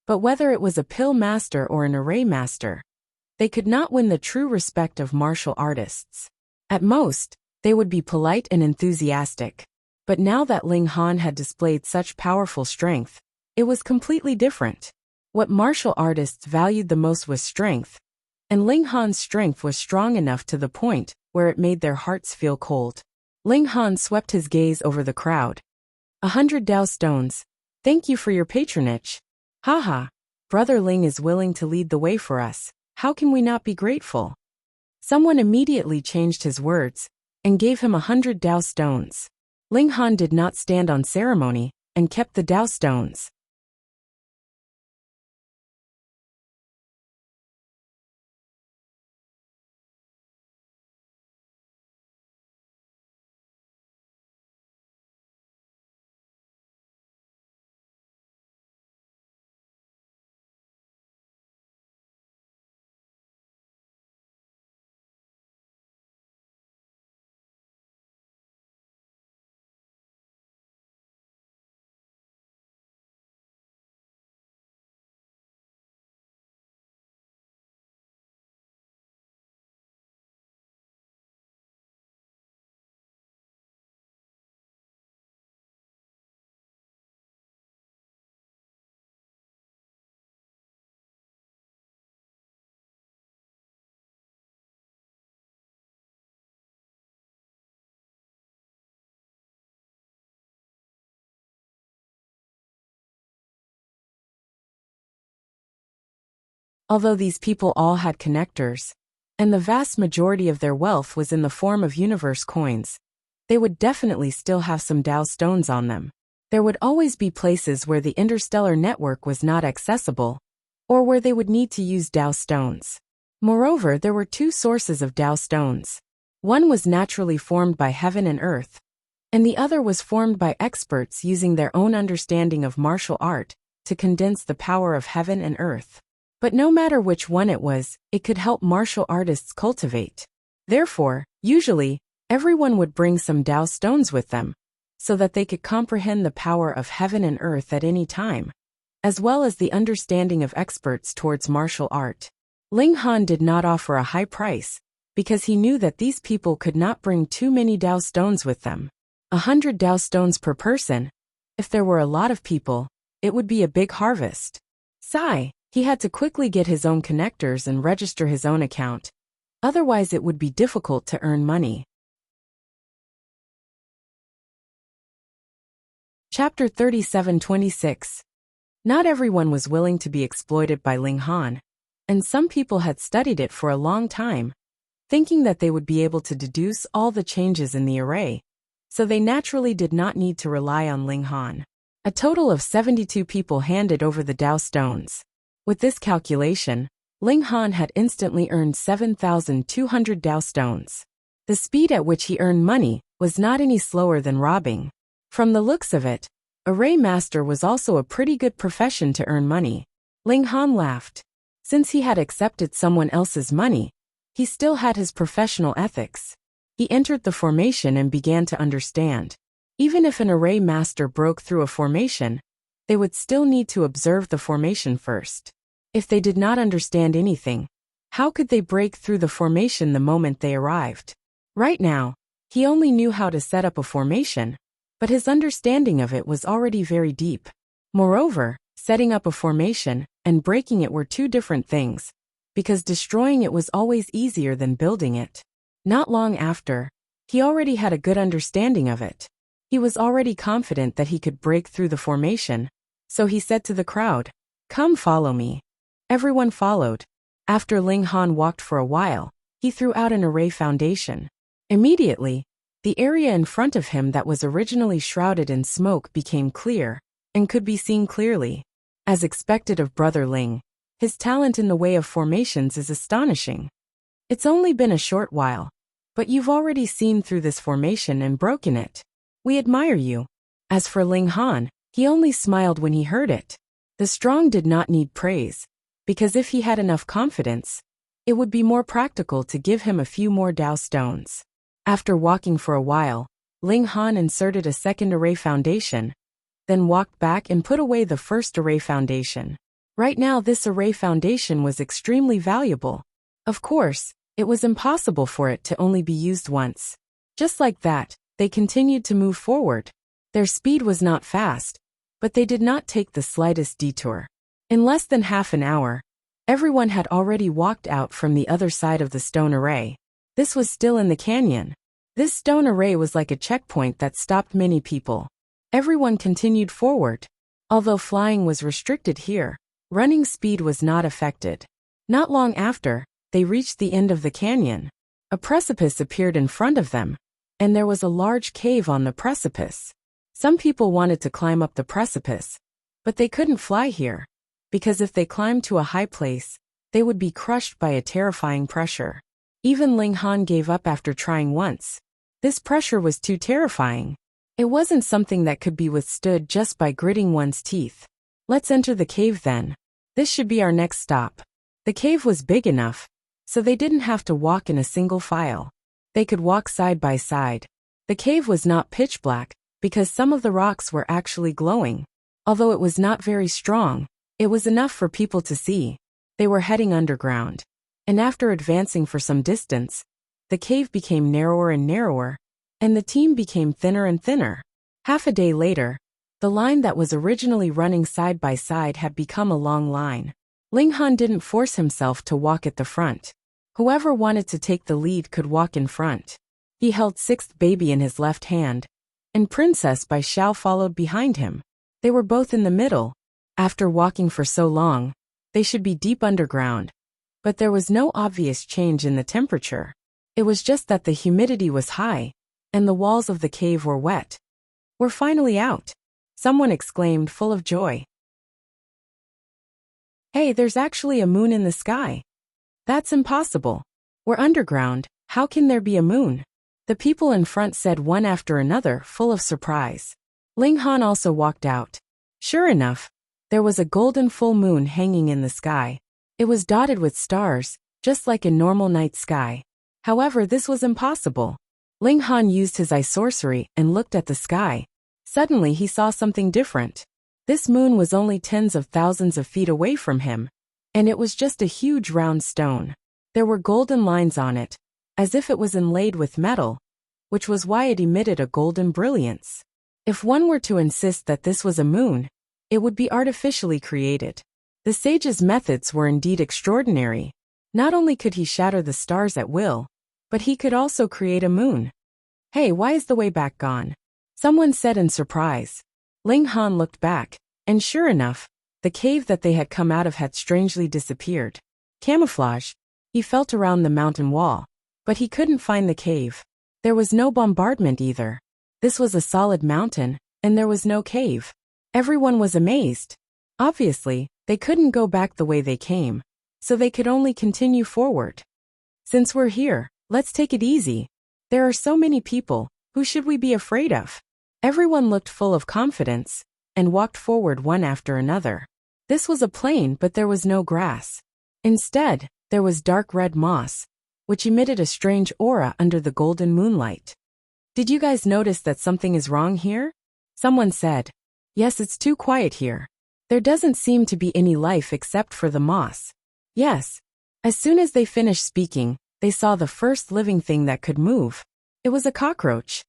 But whether it was a pill master or an array master, they could not win the true respect of martial artists. At most, they would be polite and enthusiastic. But now that Ling Han had displayed such powerful strength, it was completely different. What martial artists valued the most was strength, and Ling Han's strength was strong enough to the point where it made their hearts feel cold. Ling Han swept his gaze over the crowd. 100 Dao stones. Thank you for your patronage. Haha, Brother Ling is willing to lead the way for us. How can we not be grateful? Someone immediately changed his words and gave him 100 Dao stones. Ling Han did not stand on ceremony and kept the Dao stones. Although these people all had connectors, and the vast majority of their wealth was in the form of universe coins, they would definitely still have some Dao stones on them. There would always be places where the interstellar network was not accessible, or where they would need to use Dao stones. Moreover, there were two sources of Dao stones. One was naturally formed by heaven and earth, and the other was formed by experts using their own understanding of martial art to condense the power of heaven and earth. But no matter which one it was, it could help martial artists cultivate. Therefore, usually, everyone would bring some Dao stones with them, so that they could comprehend the power of heaven and earth at any time, as well as the understanding of experts towards martial art. Ling Han did not offer a high price, because he knew that these people could not bring too many Dao stones with them. 100 Dao stones per person. If there were a lot of people, it would be a big harvest. Sigh. He had to quickly get his own connectors and register his own account. Otherwise it would be difficult to earn money. Chapter 37-26. Not everyone was willing to be exploited by Ling Han, and some people had studied it for a long time, thinking that they would be able to deduce all the changes in the array, so they naturally did not need to rely on Ling Han. A total of 72 people handed over the Dao stones. With this calculation, Ling Han had instantly earned 7,200 Dao stones. The speed at which he earned money was not any slower than robbing. From the looks of it, array master was also a pretty good profession to earn money. Ling Han laughed. Since he had accepted someone else's money, he still had his professional ethics. He entered the formation and began to understand. Even if an array master broke through a formation, they would still need to observe the formation first. If they did not understand anything, how could they break through the formation the moment they arrived? Right now, he only knew how to set up a formation, but his understanding of it was already very deep. Moreover, setting up a formation and breaking it were two different things, because destroying it was always easier than building it. Not long after, he already had a good understanding of it. He was already confident that he could break through the formation, so he said to the crowd, "Come follow me." Everyone followed. After Ling Han walked for a while, he threw out an array foundation. Immediately, the area in front of him that was originally shrouded in smoke became clear, and could be seen clearly. As expected of Brother Ling, his talent in the way of formations is astonishing. It's only been a short while, but you've already seen through this formation and broken it. We admire you. As for Ling Han, he only smiled when he heard it. The strong did not need praise, because if he had enough confidence, it would be more practical to give him a few more Dao stones. After walking for a while, Ling Han inserted a second array foundation, then walked back and put away the first array foundation. Right now this array foundation was extremely valuable. Of course, it was impossible for it to only be used once. Just like that, they continued to move forward. Their speed was not fast, but they did not take the slightest detour. In less than half an hour, everyone had already walked out from the other side of the stone array. This was still in the canyon. This stone array was like a checkpoint that stopped many people. Everyone continued forward. Although flying was restricted here, running speed was not affected. Not long after, they reached the end of the canyon. A precipice appeared in front of them, and there was a large cave on the precipice. Some people wanted to climb up the precipice, but they couldn't fly here, because if they climbed to a high place, they would be crushed by a terrifying pressure. Even Ling Han gave up after trying once. This pressure was too terrifying. It wasn't something that could be withstood just by gritting one's teeth. Let's enter the cave then. This should be our next stop. The cave was big enough, so they didn't have to walk in a single file. They could walk side by side. The cave was not pitch black, because some of the rocks were actually glowing. Although it was not very strong, it was enough for people to see. They were heading underground. And after advancing for some distance, the cave became narrower and narrower, and the team became thinner and thinner. Half a day later, the line that was originally running side by side had become a long line. Ling Han didn't force himself to walk at the front. Whoever wanted to take the lead could walk in front. He held Sixth Baby in his left hand, and Princess Bai Xiao followed behind him. They were both in the middle. After walking for so long, they should be deep underground. But there was no obvious change in the temperature. It was just that the humidity was high, and the walls of the cave were wet. "We're finally out," someone exclaimed, full of joy. "Hey, there's actually a moon in the sky." "That's impossible. We're underground, how can there be a moon?" The people in front said one after another, full of surprise. Ling Han also walked out. Sure enough, there was a golden full moon hanging in the sky. It was dotted with stars, just like a normal night sky. However, this was impossible. Ling Han used his eye sorcery and looked at the sky. Suddenly he saw something different. This moon was only tens of thousands of feet away from him, and it was just a huge round stone. There were golden lines on it, as if it was inlaid with metal, which was why it emitted a golden brilliance. If one were to insist that this was a moon, it would be artificially created. The sage's methods were indeed extraordinary. Not only could he shatter the stars at will, but he could also create a moon. "Hey, why is the way back gone?" someone said in surprise. Ling Han looked back, and sure enough, the cave that they had come out of had strangely disappeared. Camouflage. He felt around the mountain wall, but he couldn't find the cave. There was no bombardment either. This was a solid mountain, and there was no cave. Everyone was amazed. Obviously, they couldn't go back the way they came, so they could only continue forward. Since we're here, let's take it easy. There are so many people, who should we be afraid of? Everyone looked full of confidence, and walked forward one after another. This was a plain, but there was no grass. Instead, there was dark red moss, which emitted a strange aura under the golden moonlight. Did you guys notice that something is wrong here? Someone said. Yes, it's too quiet here. There doesn't seem to be any life except for the moss. Yes. As soon as they finished speaking, they saw the first living thing that could move. It was a cockroach.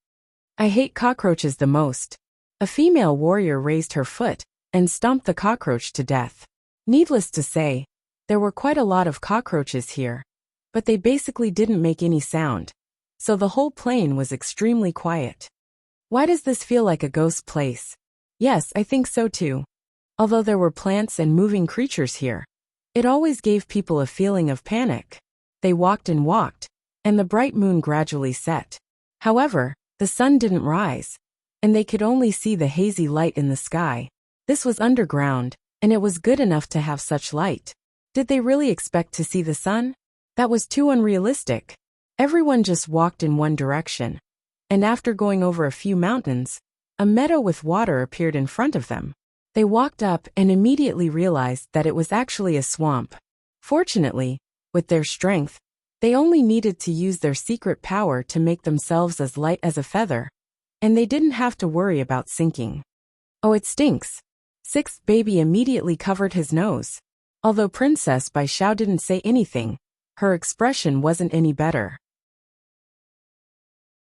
I hate cockroaches the most. A female warrior raised her foot and stomped the cockroach to death. Needless to say, there were quite a lot of cockroaches here, but they basically didn't make any sound, so the whole plain was extremely quiet. Why does this feel like a ghost place? Yes, I think so too. Although there were plants and moving creatures here, it always gave people a feeling of panic. They walked, and the bright moon gradually set. However, the sun didn't rise, and they could only see the hazy light in the sky. This was underground, and it was good enough to have such light. Did they really expect to see the sun? That was too unrealistic. Everyone just walked in one direction, and after going over a few mountains, a meadow with water appeared in front of them. They walked up and immediately realized that it was actually a swamp. Fortunately, with their strength, they only needed to use their secret power to make themselves as light as a feather, and they didn't have to worry about sinking. Oh, it stinks. Sixth baby immediately covered his nose. Although Princess Bai Xiao didn't say anything, her expression wasn't any better.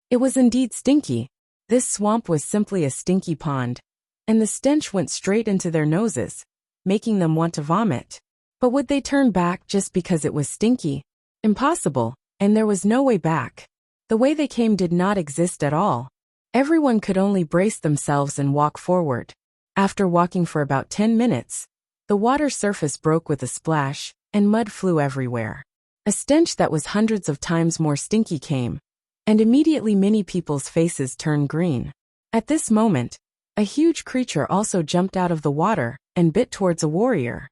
It was indeed stinky. This swamp was simply a stinky pond, and the stench went straight into their noses, making them want to vomit. But would they turn back just because it was stinky? Impossible, and there was no way back. The way they came did not exist at all. Everyone could only brace themselves and walk forward. After walking for about 10 minutes, the water surface broke with a splash, and mud flew everywhere. A stench that was hundreds of times more stinky came, and immediately many people's faces turned green. At this moment, a huge creature also jumped out of the water and bit towards a warrior.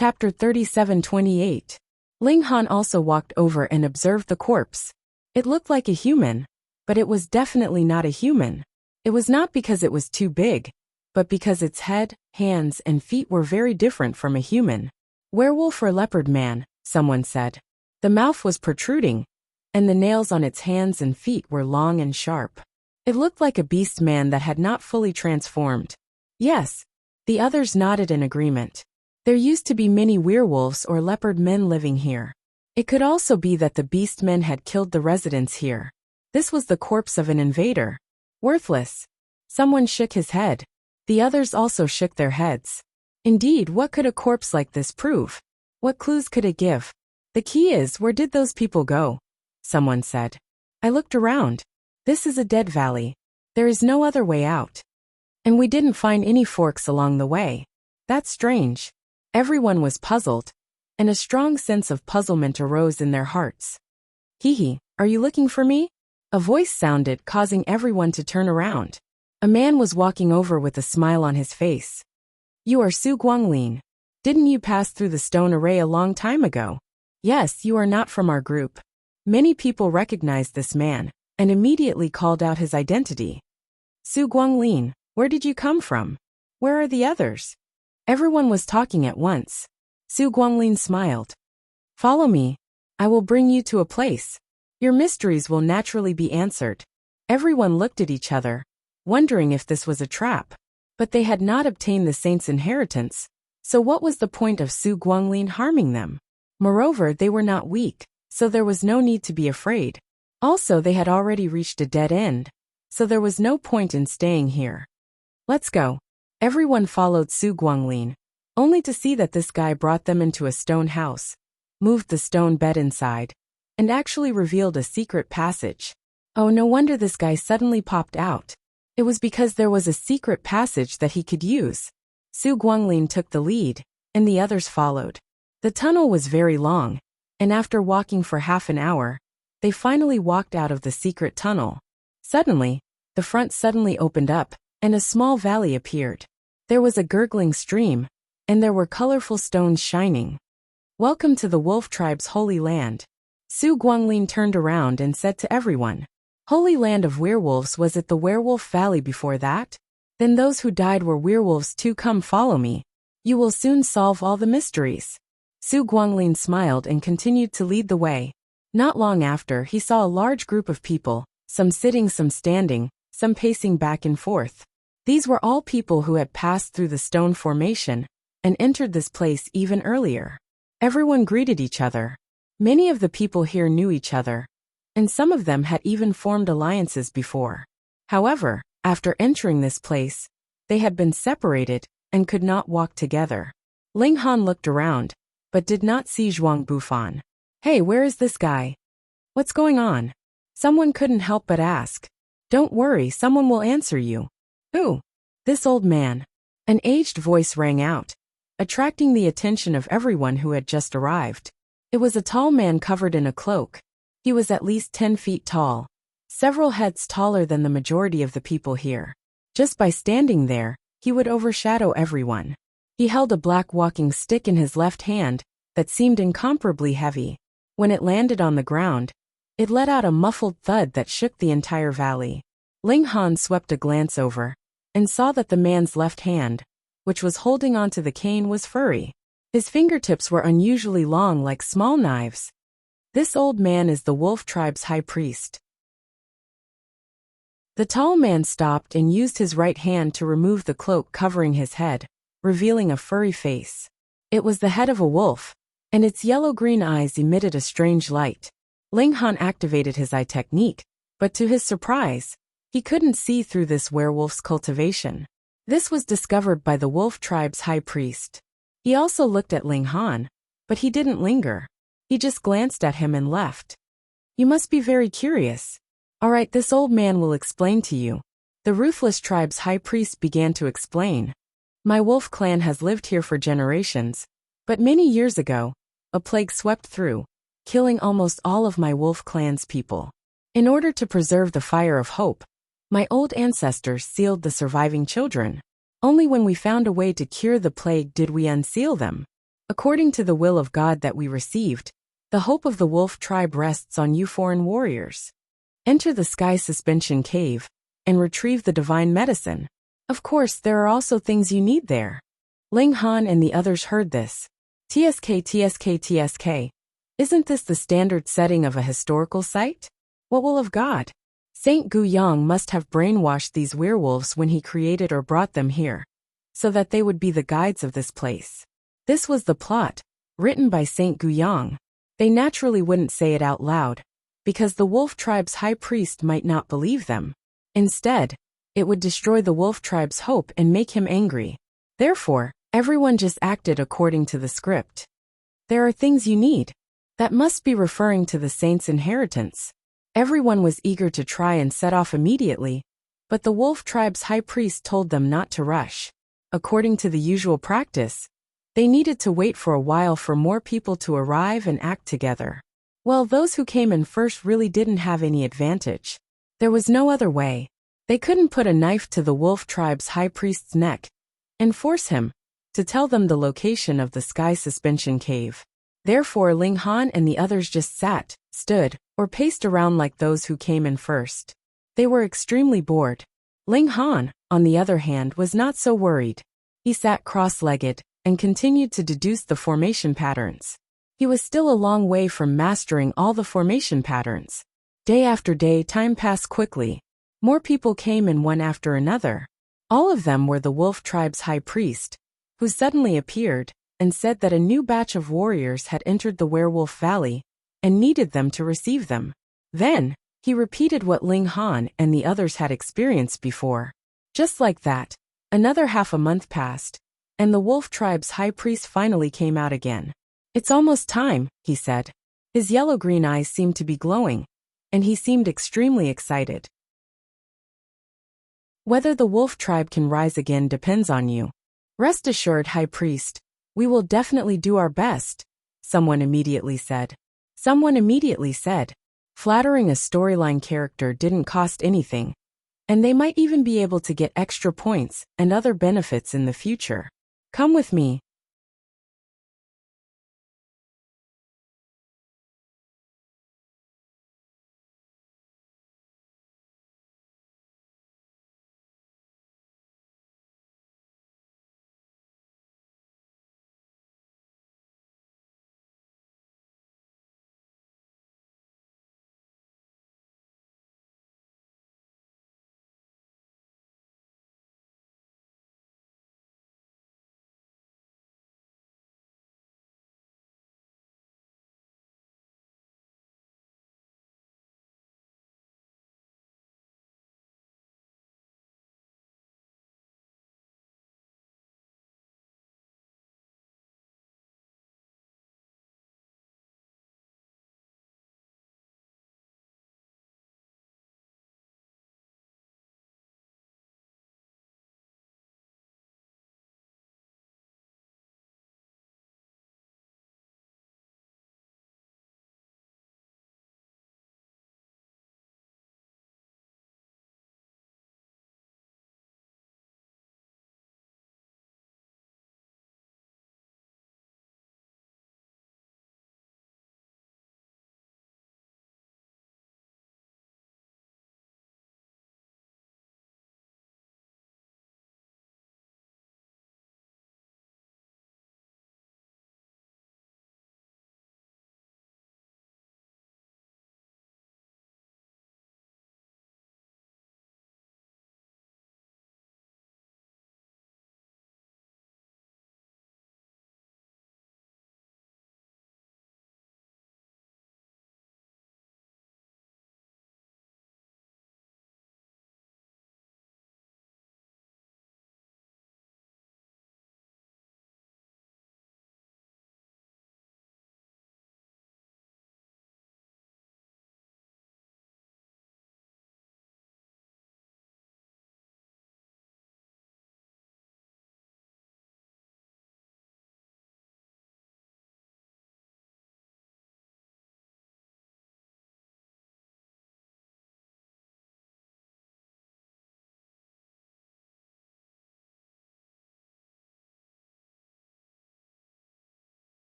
Chapter 37:28. Ling Han also walked over and observed the corpse. It looked like a human, but it was definitely not a human. It was not because it was too big, but because its head, hands, and feet were very different from a human. Werewolf or leopard man, someone said. The mouth was protruding, and the nails on its hands and feet were long and sharp. It looked like a beast man that had not fully transformed. Yes, the others nodded in agreement. There used to be many werewolves or leopard men living here. It could also be that the beast men had killed the residents here. This was the corpse of an invader. Worthless. Someone shook his head. The others also shook their heads. Indeed, what could a corpse like this prove? What clues could it give? The key is, where did those people go? Someone said. I looked around. This is a dead valley. There is no other way out. And we didn't find any forks along the way. That's strange. Everyone was puzzled, and a strong sense of puzzlement arose in their hearts. Hee, are you looking for me? A voice sounded, causing everyone to turn around. A man was walking over with a smile on his face. You are Su Guanglin. Didn't you pass through the stone array a long time ago? Yes, you are not from our group. Many people recognized this man, and immediately called out his identity. Su Guanglin, where did you come from? Where are the others? Everyone was talking at once. Su Guanglin smiled. Follow me. I will bring you to a place. Your mysteries will naturally be answered. Everyone looked at each other, wondering if this was a trap. But they had not obtained the saint's inheritance, so what was the point of Su Guanglin harming them? Moreover, they were not weak, so there was no need to be afraid. Also, they had already reached a dead end, so there was no point in staying here. Let's go. Everyone followed Su Guanglin, only to see that this guy brought them into a stone house, moved the stone bed inside, and actually revealed a secret passage. Oh, no wonder this guy suddenly popped out. It was because there was a secret passage that he could use. Su Guanglin took the lead, and the others followed. The tunnel was very long, and after walking for half an hour, they finally walked out of the secret tunnel. Suddenly, the front suddenly opened up, and a small valley appeared. There was a gurgling stream, and there were colorful stones shining. Welcome to the Wolf Tribe's Holy Land. Su Guanglin turned around and said to everyone, Holy Land of Werewolves, was it the Werewolf Valley before that? Then those who died were werewolves too. Come follow me. You will soon solve all the mysteries. Su Guanglin smiled and continued to lead the way. Not long after, he saw a large group of people, some sitting, some standing, some pacing back and forth. These were all people who had passed through the stone formation and entered this place even earlier. Everyone greeted each other. Many of the people here knew each other, and some of them had even formed alliances before. However, after entering this place, they had been separated and could not walk together. Ling Han looked around, but did not see Zhuang Bufan. Hey, where is this guy? What's going on? Someone couldn't help but ask. Don't worry, someone will answer you. Who? This old man. An aged voice rang out, attracting the attention of everyone who had just arrived. It was a tall man covered in a cloak. He was at least 10 feet tall, several heads taller than the majority of the people here. Just by standing there, he would overshadow everyone. He held a black walking stick in his left hand that seemed incomparably heavy. When it landed on the ground, it let out a muffled thud that shook the entire valley. Ling Han swept a glance over and saw that the man's left hand, which was holding onto the cane, was furry. His fingertips were unusually long, like small knives. This old man is the Wolf Tribe's high priest. The tall man stopped and used his right hand to remove the cloak covering his head, revealing a furry face. It was the head of a wolf, and its yellow-green eyes emitted a strange light. Ling Han activated his eye technique, but to his surprise, he couldn't see through this werewolf's cultivation. This was discovered by the Wolf Tribe's high priest. He also looked at Ling Han, but he didn't linger. He just glanced at him and left. You must be very curious. All right, this old man will explain to you. The Ruthless Tribe's high priest began to explain. My wolf clan has lived here for generations, but many years ago, a plague swept through, killing almost all of my wolf clan's people. In order to preserve the fire of hope, my old ancestors sealed the surviving children. Only when we found a way to cure the plague did we unseal them. According to the will of God that we received, the hope of the wolf tribe rests on you foreign warriors. Enter the sky suspension cave and retrieve the divine medicine. Of course, there are also things you need there. Ling Han and the others heard this. TSK, TSK, TSK. Isn't this the standard setting of a historical site? What will of God? Saint Gu Yang must have brainwashed these werewolves when he created or brought them here, so that they would be the guides of this place. This was the plot, written by Saint Gu Yang. They naturally wouldn't say it out loud, because the wolf tribe's high priest might not believe them. Instead, it would destroy the wolf tribe's hope and make him angry. Therefore, everyone just acted according to the script. There are things you need. That must be referring to the saint's inheritance. Everyone was eager to try and set off immediately, but the wolf tribe's high priest told them not to rush. According to the usual practice, they needed to wait for a while for more people to arrive and act together. Well, those who came in first really didn't have any advantage. There was no other way. They couldn't put a knife to the wolf tribe's high priest's neck and force him to tell them the location of the sky suspension cave. Therefore, Ling Han and the others just sat, stood, or paced around like those who came in first. They were extremely bored. Ling Han, on the other hand, was not so worried. He sat cross-legged and continued to deduce the formation patterns. He was still a long way from mastering all the formation patterns. Day after day, time passed quickly. More people came in one after another. All of them were the wolf tribe's high priest, who suddenly appeared and said that a new batch of warriors had entered the Werewolf Valley and needed them to receive them. Then, he repeated what Ling Han and the others had experienced before. Just like that, another half a month passed, and the wolf tribe's high priest finally came out again. It's almost time, he said. His yellow-green eyes seemed to be glowing, and he seemed extremely excited. Whether the wolf tribe can rise again depends on you. Rest assured, High Priest, we will definitely do our best, someone immediately said. Someone immediately said, flattering a storyline character didn't cost anything, and they might even be able to get extra points and other benefits in the future. Come with me.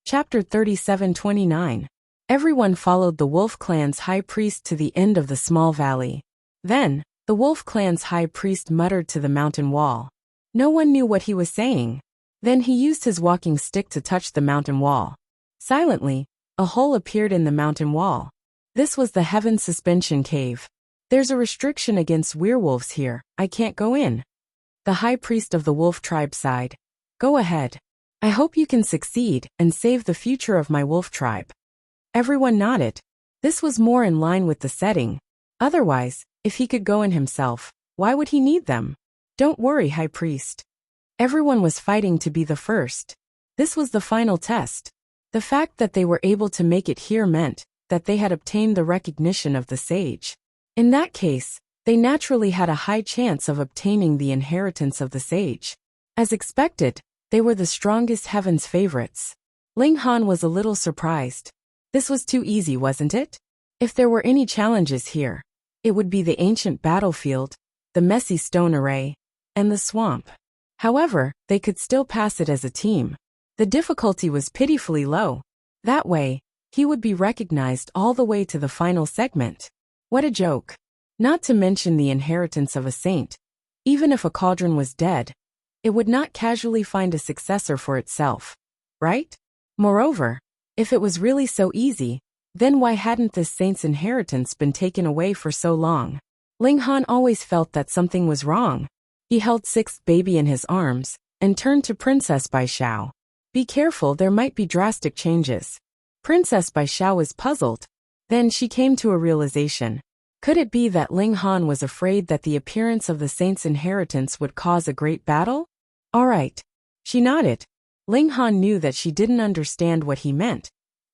Chapter 37-29. Everyone followed the Wolf Clan's high priest to the end of the small valley. Then, the Wolf Clan's high priest muttered to the mountain wall. No one knew what he was saying. Then he used his walking stick to touch the mountain wall. Silently, a hole appeared in the mountain wall. This was the Heaven Suspension Cave. There's a restriction against werewolves here, I can't go in. The high priest of the wolf tribe sighed. Go ahead. I hope you can succeed and save the future of my wolf tribe. Everyone nodded. This was more in line with the setting. Otherwise, if he could go in himself, why would he need them? Don't worry, high priest. Everyone was fighting to be the first. This was the final test. The fact that they were able to make it here meant that they had obtained the recognition of the sage. In that case, they naturally had a high chance of obtaining the inheritance of the sage. As expected, they were the strongest heaven's favorites. Ling Han was a little surprised. This was too easy, wasn't it? If there were any challenges here, it would be the ancient battlefield, the messy stone array, and the swamp. However, they could still pass it as a team. The difficulty was pitifully low. That way, he would be recognized all the way to the final segment. What a joke. Not to mention the inheritance of a saint. Even if a cauldron was dead, it would not casually find a successor for itself. Right? Moreover, if it was really so easy, then why hadn't this saint's inheritance been taken away for so long? Ling Han always felt that something was wrong. He held sixth baby in his arms and turned to Princess Bai Xiao. Be careful, there might be drastic changes. Princess Bai Xiao was puzzled. Then she came to a realization. Could it be that Ling Han was afraid that the appearance of the saint's inheritance would cause a great battle? All right. She nodded. Ling Han knew that she didn't understand what he meant,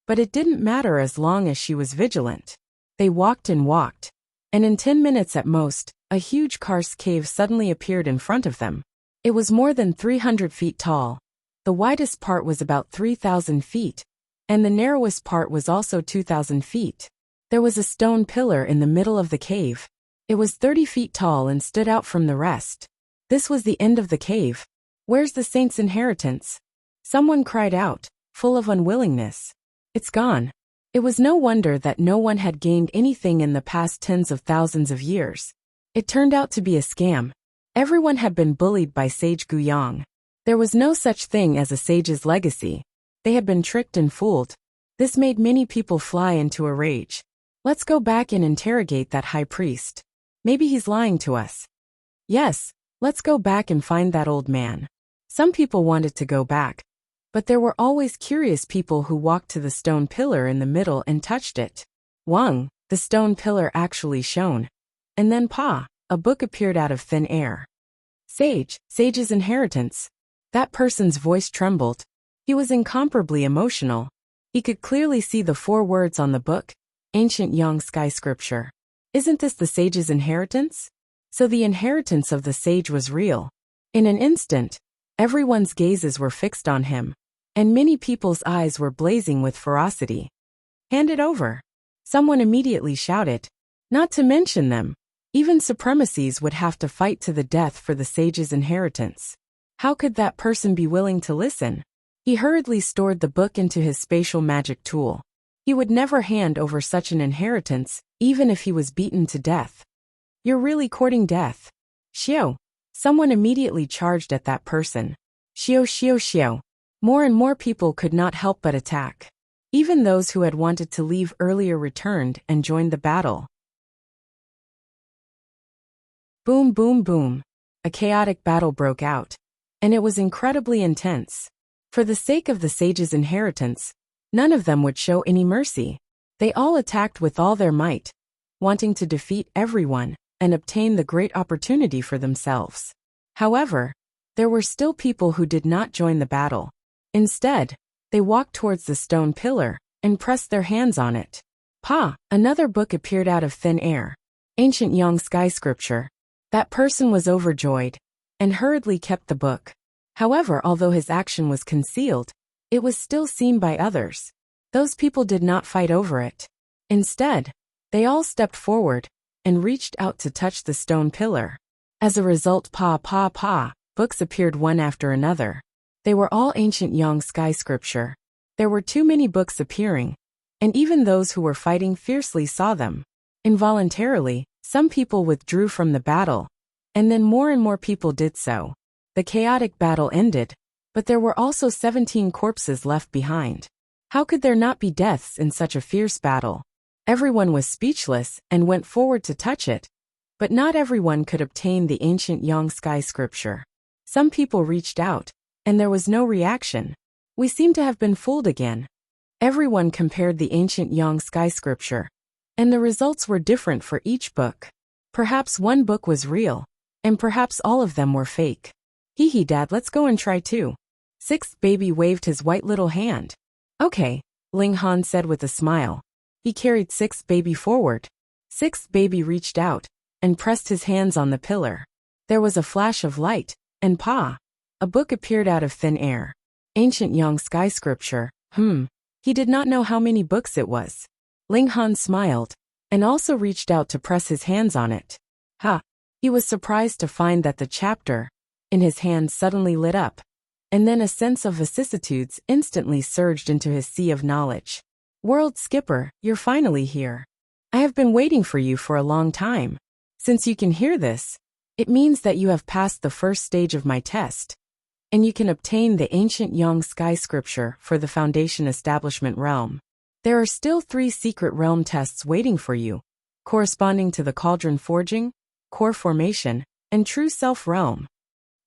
but it didn't matter as long as she was vigilant. They walked and walked, and in 10 minutes at most, a huge karst cave suddenly appeared in front of them. It was more than 300 feet tall. The widest part was about 3,000 feet, and the narrowest part was also 2,000 feet. There was a stone pillar in the middle of the cave. It was 30 feet tall and stood out from the rest. This was the end of the cave. Where's the saint's inheritance? Someone cried out, full of unwillingness. It's gone. It was no wonder that no one had gained anything in the past tens of thousands of years. It turned out to be a scam. Everyone had been bullied by Sage Guyang. There was no such thing as a sage's legacy. They had been tricked and fooled. This made many people fly into a rage. Let's go back and interrogate that high priest. Maybe he's lying to us. Yes, let's go back and find that old man. Some people wanted to go back, but there were always curious people who walked to the stone pillar in the middle and touched it. Wang, the stone pillar actually shone. And then a book appeared out of thin air. Sage's inheritance. That person's voice trembled. He was incomparably emotional. He could clearly see the 4 words on the book. Ancient Yang Sky Scripture. Isn't this the sage's inheritance? So the inheritance of the sage was real. In an instant, everyone's gazes were fixed on him, and many people's eyes were blazing with ferocity. Hand it over. Someone immediately shouted. Not to mention them. Even supremacies would have to fight to the death for the sage's inheritance. How could that person be willing to listen? He hurriedly stored the book into his spatial magic tool. He would never hand over such an inheritance, even if he was beaten to death. You're really courting death. Xiao. Someone immediately charged at that person. Xiao. More and more people could not help but attack. Even those who had wanted to leave earlier returned and joined the battle. Boom, boom, boom. A chaotic battle broke out, and it was incredibly intense. For the sake of the sage's inheritance, none of them would show any mercy. They all attacked with all their might, wanting to defeat everyone and obtain the great opportunity for themselves. However, there were still people who did not join the battle. Instead, they walked towards the stone pillar and pressed their hands on it. Another book appeared out of thin air. Ancient Yang Sky Scripture. That person was overjoyed and hurriedly kept the book. However, although his action was concealed, it was still seen by others. Those people did not fight over it. Instead, they all stepped forward and reached out to touch the stone pillar. As a result, books appeared one after another. They were all ancient Yang Sky Scripture. There were too many books appearing, and even those who were fighting fiercely saw them. Involuntarily, some people withdrew from the battle, and then more and more people did so. The chaotic battle ended, but there were also 17 corpses left behind. How could there not be deaths in such a fierce battle? Everyone was speechless and went forward to touch it, but not everyone could obtain the ancient Yang sky scripture. Some people reached out, and there was no reaction. We seem to have been fooled again. Everyone compared the ancient Yang sky scripture, and the results were different for each book. Perhaps one book was real, and perhaps all of them were fake. Hee hee, Dad, let's go and try too. Sixth baby waved his white little hand. Okay, Ling Han said with a smile. He carried sixth baby forward. Sixth baby reached out and pressed his hands on the pillar. There was a flash of light, and a book appeared out of thin air. Ancient Yang sky scripture. He did not know how many books it was. Ling Han smiled, and also reached out to press his hands on it. He was surprised to find that the chapter in his hand suddenly lit up, and then a sense of vicissitudes instantly surged into his sea of knowledge. World Skipper, you're finally here. I have been waiting for you for a long time. Since you can hear this, it means that you have passed the first stage of my test, and you can obtain the ancient Yang sky scripture for the Foundation Establishment realm. There are still 3 secret realm tests waiting for you, corresponding to the Cauldron Forging, Core Formation, and True Self realm.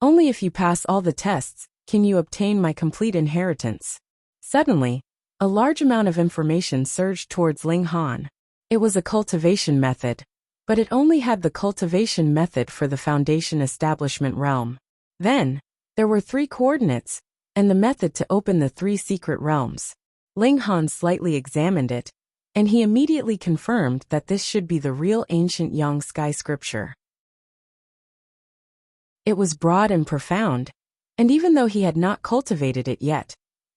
Only if you pass all the tests can you obtain my complete inheritance. Suddenly, a large amount of information surged towards Ling Han. It was a cultivation method, but it only had the cultivation method for the Foundation Establishment realm. Then, there were 3 coordinates, and the method to open the 3 secret realms. Ling Han slightly examined it, and he immediately confirmed that this should be the real ancient Yang sky scripture. It was broad and profound, and even though he had not cultivated it yet,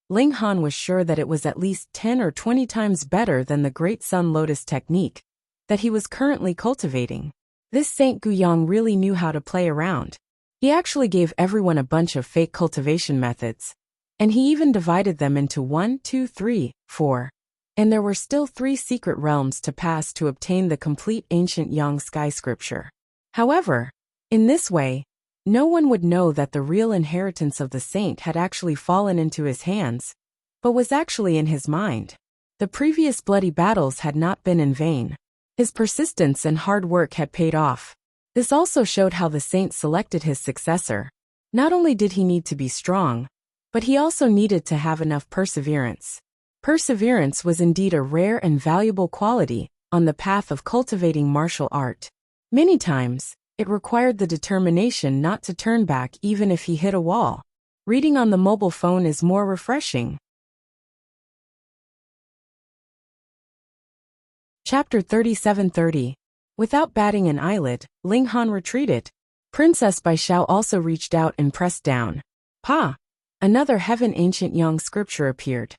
Ling Han was sure that it was at least 10 or 20 times better than the Great Sun Lotus technique that he was currently cultivating. This Saint Guyang really knew how to play around. He actually gave everyone a bunch of fake cultivation methods, and he even divided them into 1, 2, 3, 4, and there were still 3 secret realms to pass to obtain the complete ancient Yang sky scripture. However, in this way, no one would know that the real inheritance of the saint had actually fallen into his hands, but was actually in his mind. The previous bloody battles had not been in vain. His persistence and hard work had paid off. This also showed how the saint selected his successor. Not only did he need to be strong, but he also needed to have enough perseverance. Perseverance was indeed a rare and valuable quality on the path of cultivating martial art. Many times, it required the determination not to turn back even if he hit a wall. Reading on the mobile phone is more refreshing. Chapter 3730. Without batting an eyelid, Ling Han retreated. Princess Bai Xiao also reached out and pressed down. Another heaven ancient Yang scripture appeared.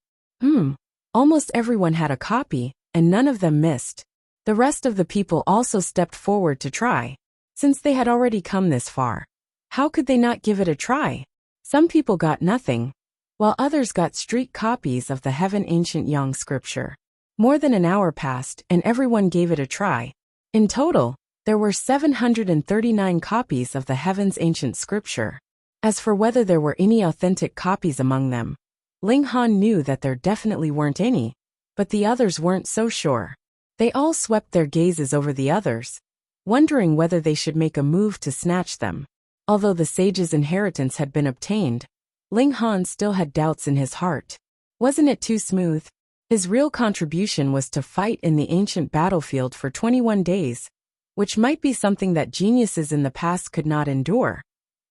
Almost everyone had a copy, and none of them missed. The rest of the people also stepped forward to try. Since they had already come this far, how could they not give it a try? Some people got nothing, while others got streak copies of the heaven ancient Yang scripture. More than an hour passed and everyone gave it a try. In total, there were 739 copies of the heaven's ancient scripture. As for whether there were any authentic copies among them, Ling Han knew that there definitely weren't any, but the others weren't so sure. They all swept their gazes over the others, wondering whether they should make a move to snatch them. Although the sage's inheritance had been obtained, Ling Han still had doubts in his heart. Wasn't it too smooth? His real contribution was to fight in the ancient battlefield for 21 days, which might be something that geniuses in the past could not endure.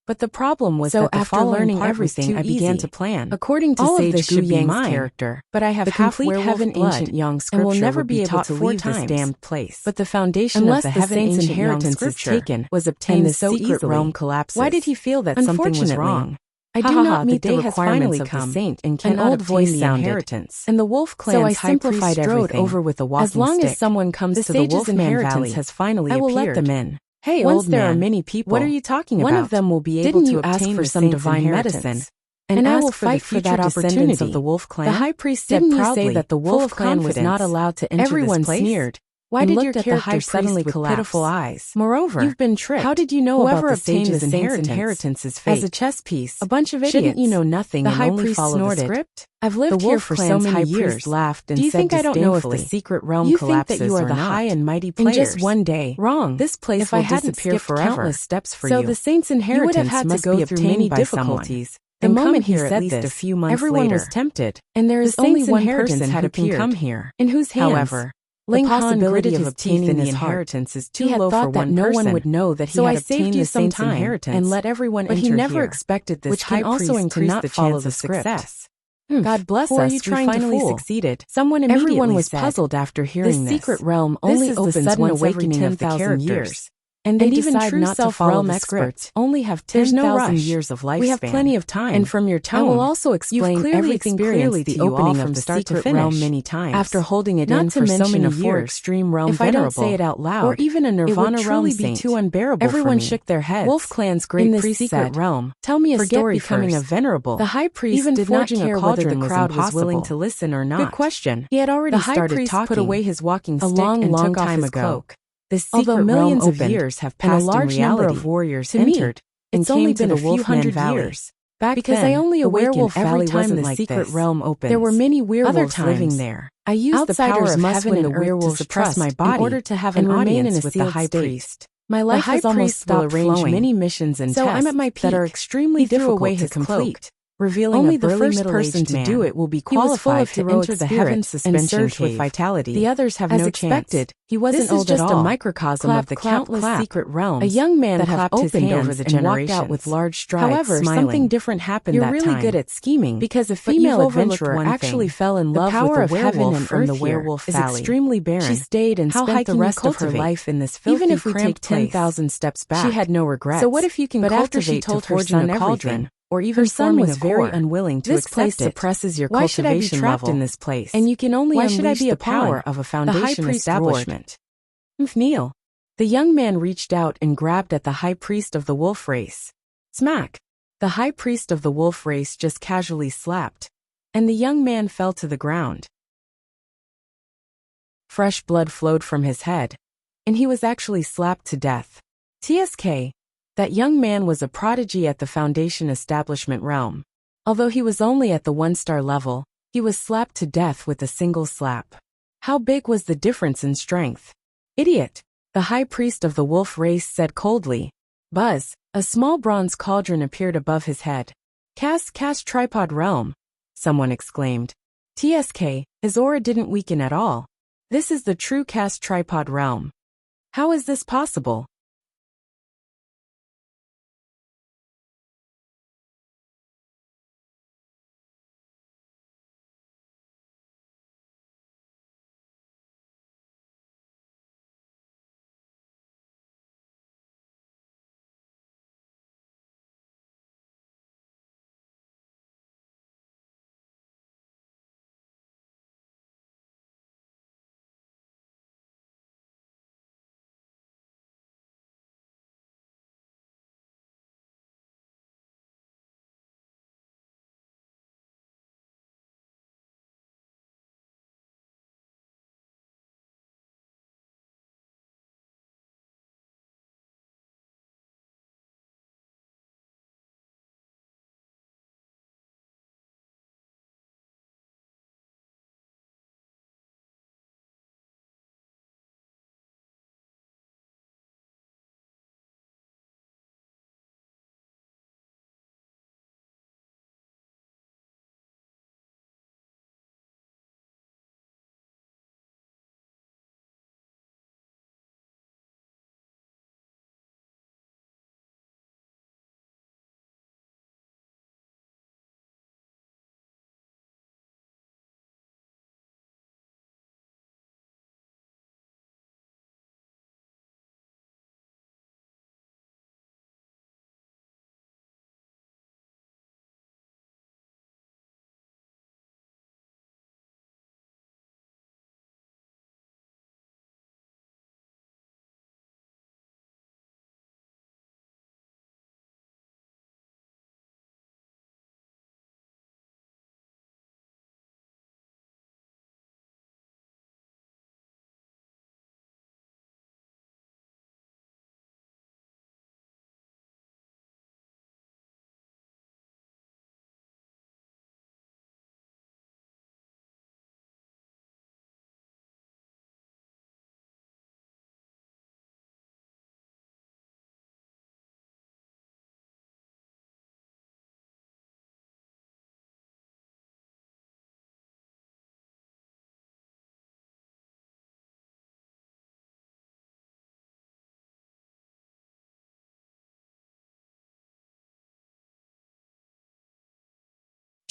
But the problem was that after learning everything, I began to plan. According to Sage Guyang's character, but I have the complete heaven ancient Yang scripture and will never be able to leave this damned place. But the foundation of the heaven ancient inheritance is taken, was obtained so easily. Realm collapses. Why did he feel that something was wrong? I do not meet the requirements of the saint and cannot obtain the inheritance. And the wolf clan's high priest strode over with a walking stick. As long as someone comes to the Wolfman Valley, has finally appeared. I will let them in. Hey, once there are many people, what are you talking about? One of them will be able to obtain for some divine medicine. and I will ask fight for for that descendants of opportunity. the Wolf clan. The high priest said Didn't proudly, you say that the full Wolf of clan was not confidence. allowed to enter Everyone this place? sneered. Why and did looked your at the character high priest suddenly with collapse? pitiful eyes. Moreover, You've been tricked. how did you know Whoever about the obtained sage's the saint's inheritance is fate. as a chess piece? A bunch of idiots. Shouldn't you know nothing The and high only priest follow snorted. the script? I've lived The here Wolf for clan's so many high years. priest laughed and Do you said think I don't know if the disdainfully, secret realm you collapses think that you are or the not? high and mighty In players. just one day. Wrong. This place If will I hadn't disappear skipped forever. countless steps for so you, the saint's you would have inheritance had to must go be through obtained many by difficulties. someone. The And moment come he here said at least this, a few months everyone later. was tempted, And there's the only saint's one inheritance person had who can appeared, come here. in whose hands, However, the Ling Han possibility gritted of his teeth obtaining in the his heart. inheritance is He too had low for thought that one no person. one would know that he So had I saved obtained you the some saint's time inheritance, and let everyone but he enter never here, expected this which high can also priest to increase not the follow chance the of script. success. God bless Who are us, you we trying to finally fool? succeeded. Someone immediately Everyone was said, puzzled after hearing this this. secret realm This only is the opens sudden once every awakening of the 10,000 characters. years. And And they even decide true not to follow self-realm the experts script. only have There's no 10,000 rush. years of lifespan. We have plenty of time. And from your tone, I will also explain you've clearly everything experienced clearly the to you all opening from of the start to secret finish. realm many times. After holding it Not in to for so mention many a four years, extreme realm if I don't say venerable, it out loud, or even a it would Nirvana truly realm be saint. too unbearable Everyone for me. shook their heads. Wolf Clan's great in this priest secret said, realm, tell me a forget story becoming first. a venerable. The high priest Even did not forging care a whether cauldron the was crowd was willing impossible. to listen or not. Good question. He had already The high started priest talking. put away his walking A stick long, and long took off time his ago. cloak. The Although secret millions realm of opened, years have and a passed large in number reality, of warriors to me, entered, it's and only came to been the a few Wolfman hundred Valley. years. Back Because then, I only the awaken werewolf every valley time wasn't the like secret this. realm opens. There were many werewolves Other times, living there. I used the power Outsiders of must heaven win and the earth to werewolf's suppress trust my body in order to have and an remain audience in a with the sealed high state. priest. My The life high has almost priest will stopped arrange flowing. many missions and So tests I'm at my that are peak. extremely He threw difficult away to his complete, cloak, revealing only a the burly first person middle-aged to man. do it will be He was full qualified of to heroic enter the spirit heaven and suspension surged with cave. vitality. The others have As no expected, chance. He wasn't this is old just at a all. microcosm Clap, of the clap, countless clap. secret realms A young man that have clapped his opened hands over the and walked generations. out with large strides, However, smiling. something different happened You're that really time. good at scheming, Because a but female you've overlooked adventurer one actually thing. fell in The love power with of a heaven werewolf and from earth the here werewolf is valley. extremely barren. She stayed and How high spent the can you rest of her cultivate? life in this filthy, Even if we take cramped place. 10,000 steps back, She had no regrets. So what if you can but after she cultivate told to her forging son a cauldron, everything, or even her son forming was a very core? unwilling to This place accept it. suppresses your Why should I be cultivation trapped level, in this place? and you can only Why should I unleash be the upon power of a the high foundation priest establishment. Kneel. The young man reached out and grabbed at the high priest of the wolf race. Smack! The high priest of the wolf race just casually slapped, and the young man fell to the ground. Fresh blood flowed from his head, and he was actually slapped to death. TSK, that young man was a prodigy at the Foundation Establishment realm. Although he was only at the 1-star level, he was slapped to death with a single slap. How big was the difference in strength? Idiot! The high priest of the wolf race said coldly. Buzz, a small bronze cauldron appeared above his head. Cast tripod realm, someone exclaimed. TSK, his aura didn't weaken at all. This is the true cast tripod realm. How is this possible?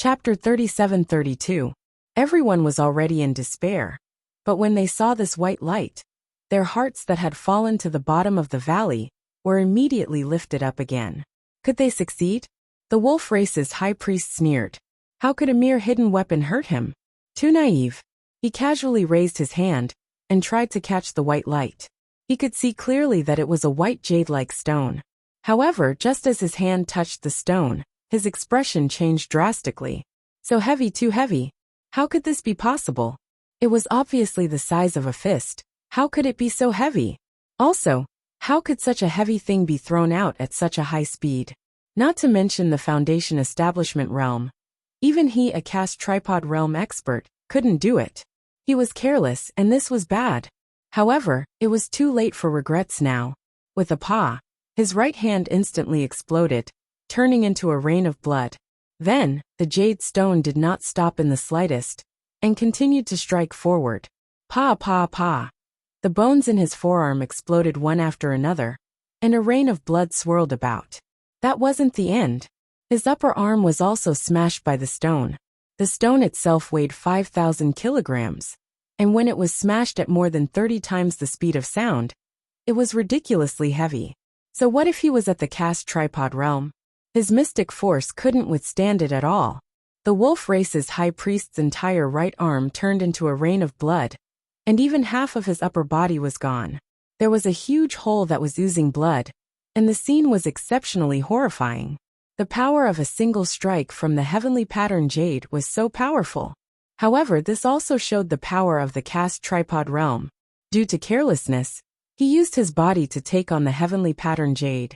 Chapter 37-32. Everyone was already in despair. But when they saw this white light, their hearts that had fallen to the bottom of the valley were immediately lifted up again. Could they succeed? The wolf race's high priest sneered. How could a mere hidden weapon hurt him? Too naive. He casually raised his hand and tried to catch the white light. He could see clearly that it was a white jade-like stone. However, just as his hand touched the stone, his expression changed drastically. So heavy, too heavy. How could this be possible? It was obviously the size of a fist. How could it be so heavy? Also, how could such a heavy thing be thrown out at such a high speed? Not to mention the Foundation Establishment realm. Even he, a cast tripod realm expert, couldn't do it. He was careless, and this was bad. However, it was too late for regrets now. With a paw, his right hand instantly exploded, turning into a rain of blood. Then, the jade stone did not stop in the slightest, and continued to strike forward. Pa pa pa. The bones in his forearm exploded one after another, and a rain of blood swirled about. That wasn't the end. His upper arm was also smashed by the stone. The stone itself weighed 5,000 kilograms, and when it was smashed at more than 30 times the speed of sound, it was ridiculously heavy. So what if he was at the cast tripod realm? His mystic force couldn't withstand it at all. The wolf race's high priest's entire right arm turned into a rain of blood, and even half of his upper body was gone. There was a huge hole that was oozing blood, and the scene was exceptionally horrifying. The power of a single strike from the heavenly pattern jade was so powerful. However, this also showed the power of the cast tripod realm. Due to carelessness, he used his body to take on the heavenly pattern jade.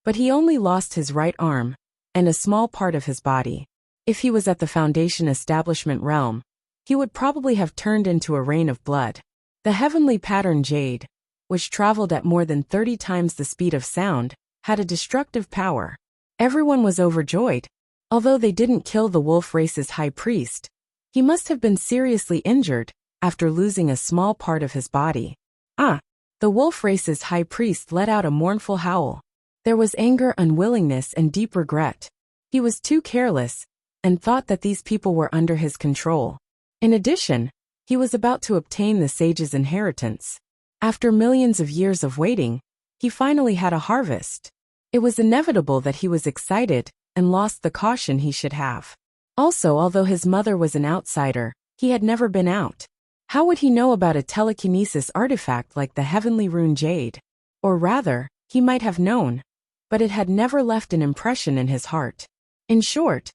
But he only lost his right arm, and a small part of his body. If he was at the Foundation Establishment realm, he would probably have turned into a rain of blood. The heavenly pattern jade, which traveled at more than 30 times the speed of sound, had a destructive power. Everyone was overjoyed. Although they didn't kill the wolf race's high priest, he must have been seriously injured after losing a small part of his body. The wolf race's high priest let out a mournful howl. There was anger, unwillingness, and deep regret. He was too careless, and thought that these people were under his control. In addition, he was about to obtain the sage's inheritance. After millions of years of waiting, he finally had a harvest. It was inevitable that he was excited and lost the caution he should have. Also, although his mother was an outsider, he had never been out. How would he know about a telekinesis artifact like the heavenly rune jade? Or rather, he might have known, but it had never left an impression in his heart. In short,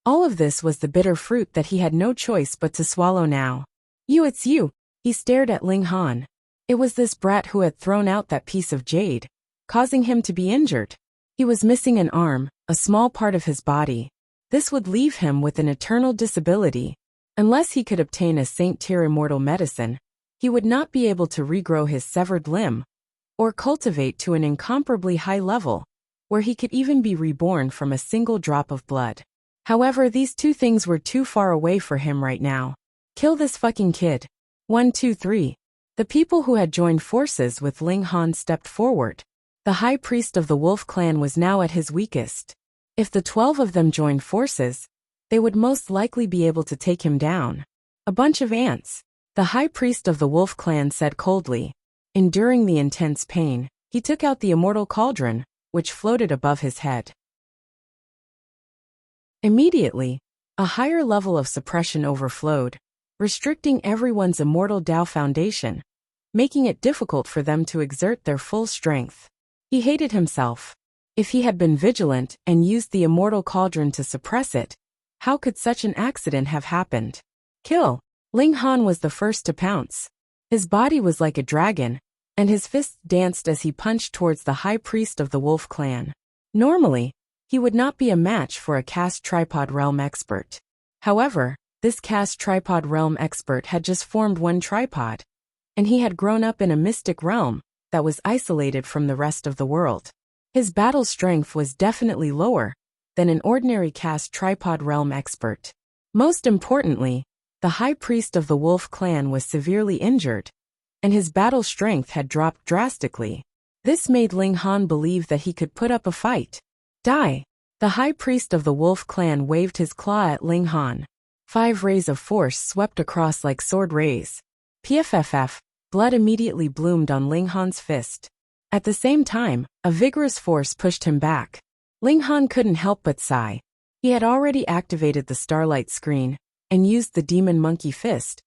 all of this was the bitter fruit that he had no choice but to swallow now. It's you. He stared at Ling Han. It was this brat who had thrown out that piece of jade, causing him to be injured. He was missing an arm, a small part of his body. This would leave him with an eternal disability. Unless he could obtain a Saint-tier immortal medicine, he would not be able to regrow his severed limb, or cultivate to an incomparably high level, where he could even be reborn from a single drop of blood. However, these two things were too far away for him right now. Kill this fucking kid. 1, 2, 3. The people who had joined forces with Ling Han stepped forward. The high priest of the wolf clan was now at his weakest. If the 12 of them joined forces, they would most likely be able to take him down. A bunch of ants. The high priest of the wolf clan said coldly. Enduring the intense pain, he took out the immortal cauldron, which floated above his head. Immediately, a higher level of suppression overflowed, restricting everyone's immortal Tao foundation, making it difficult for them to exert their full strength. He hated himself. If he had been vigilant and used the immortal cauldron to suppress it, how could such an accident have happened? Kill! Ling Han was the first to pounce. His body was like a dragon, and his fists danced as he punched towards the high priest of the wolf clan. Normally, he would not be a match for a cast tripod realm expert. However, this cast tripod realm expert had just formed one tripod, and he had grown up in a mystic realm that was isolated from the rest of the world. His battle strength was definitely lower than an ordinary cast tripod realm expert. Most importantly, the high priest of the wolf clan was severely injured, and his battle strength had dropped drastically. This made Ling Han believe that he could put up a fight. Die! The high priest of the wolf clan waved his claw at Ling Han. 5 rays of force swept across like sword rays. Pfff, blood immediately bloomed on Ling Han's fist. At the same time, a vigorous force pushed him back. Ling Han couldn't help but sigh. He had already activated the starlight screen and used the demon monkey fist,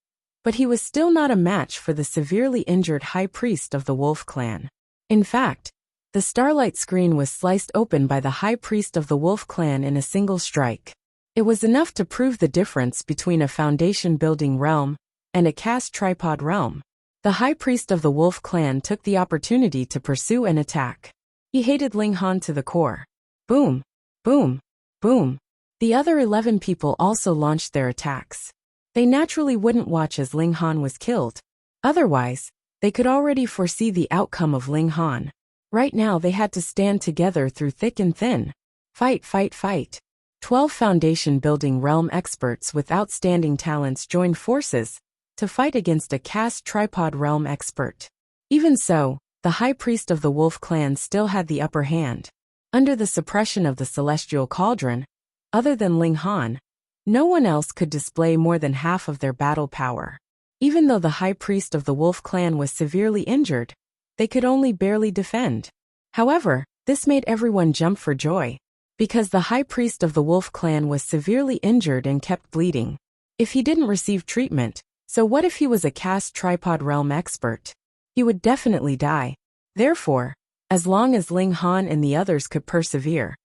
but he was still not a match for the severely injured high priest of the wolf clan. In fact, the starlight screen was sliced open by the high priest of the wolf clan in a single strike. It was enough to prove the difference between a foundation-building realm and a cast tripod realm. The high priest of the wolf clan took the opportunity to pursue and attack. He hated Ling Han to the core. Boom, boom, boom. The other 11 people also launched their attacks. They naturally wouldn't watch as Ling Han was killed. Otherwise, they could already foresee the outcome of Ling Han. Right now they had to stand together through thick and thin. Fight, fight, fight. 12 foundation-building realm experts with outstanding talents joined forces to fight against a cast tripod realm expert. Even so, the high priest of the wolf clan still had the upper hand. Under the suppression of the celestial cauldron, other than Ling Han, no one else could display more than half of their battle power. Even though the high priest of the wolf clan was severely injured, they could only barely defend. However, this made everyone jump for joy, because the high priest of the wolf clan was severely injured and kept bleeding. If he didn't receive treatment, so what if he was a cast tripod realm expert? He would definitely die. Therefore, as long as Ling Han and the others could persevere,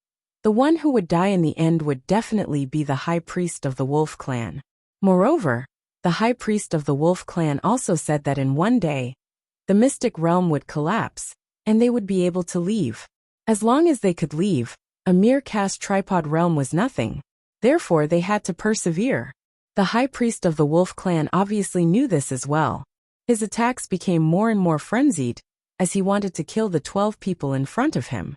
the one who would die in the end would definitely be the high priest of the wolf clan. Moreover, the high priest of the wolf clan also said that in one day, the mystic realm would collapse, and they would be able to leave. As long as they could leave, a mere cast tripod realm was nothing. Therefore they had to persevere. The high priest of the wolf clan obviously knew this as well. His attacks became more and more frenzied, as he wanted to kill the 12 people in front of him.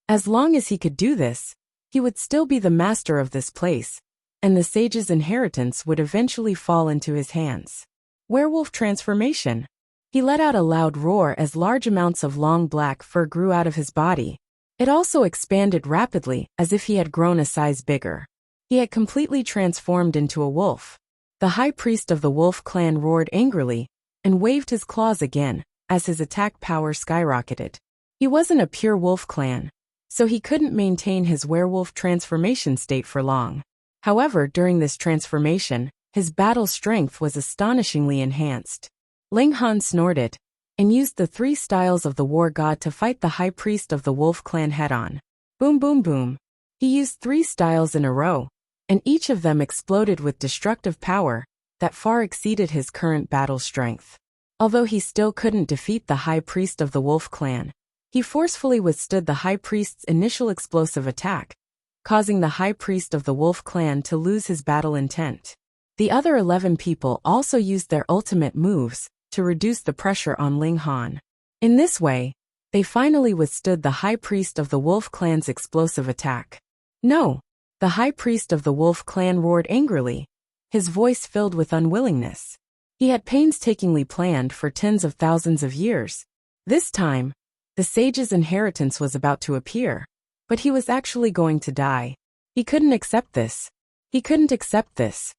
As long as he could do this, he would still be the master of this place, and the sage's inheritance would eventually fall into his hands. Werewolf transformation. He let out a loud roar as large amounts of long black fur grew out of his body. It also expanded rapidly, as if he had grown a size bigger. He had completely transformed into a wolf. The high priest of the wolf clan roared angrily and waved his claws again, as his attack power skyrocketed. He wasn't a pure wolf clan, so he couldn't maintain his werewolf transformation state for long. However, during this transformation, his battle strength was astonishingly enhanced. Ling Han snorted and used the 3 styles of the war god to fight the high priest of the wolf clan head-on. Boom, boom, boom. He used 3 styles in a row, and each of them exploded with destructive power that far exceeded his current battle strength. Although he still couldn't defeat the high priest of the wolf clan, he forcefully withstood the high priest's initial explosive attack, causing the high priest of the wolf clan to lose his battle intent. The other 11 people also used their ultimate moves to reduce the pressure on Ling Han. In this way, they finally withstood the high priest of the wolf clan's explosive attack. No! The high priest of the wolf clan roared angrily, his voice filled with unwillingness. He had painstakingly planned for tens of thousands of years. This time, the sage's inheritance was about to appear, but he was actually going to die. He couldn't accept this. He couldn't accept this.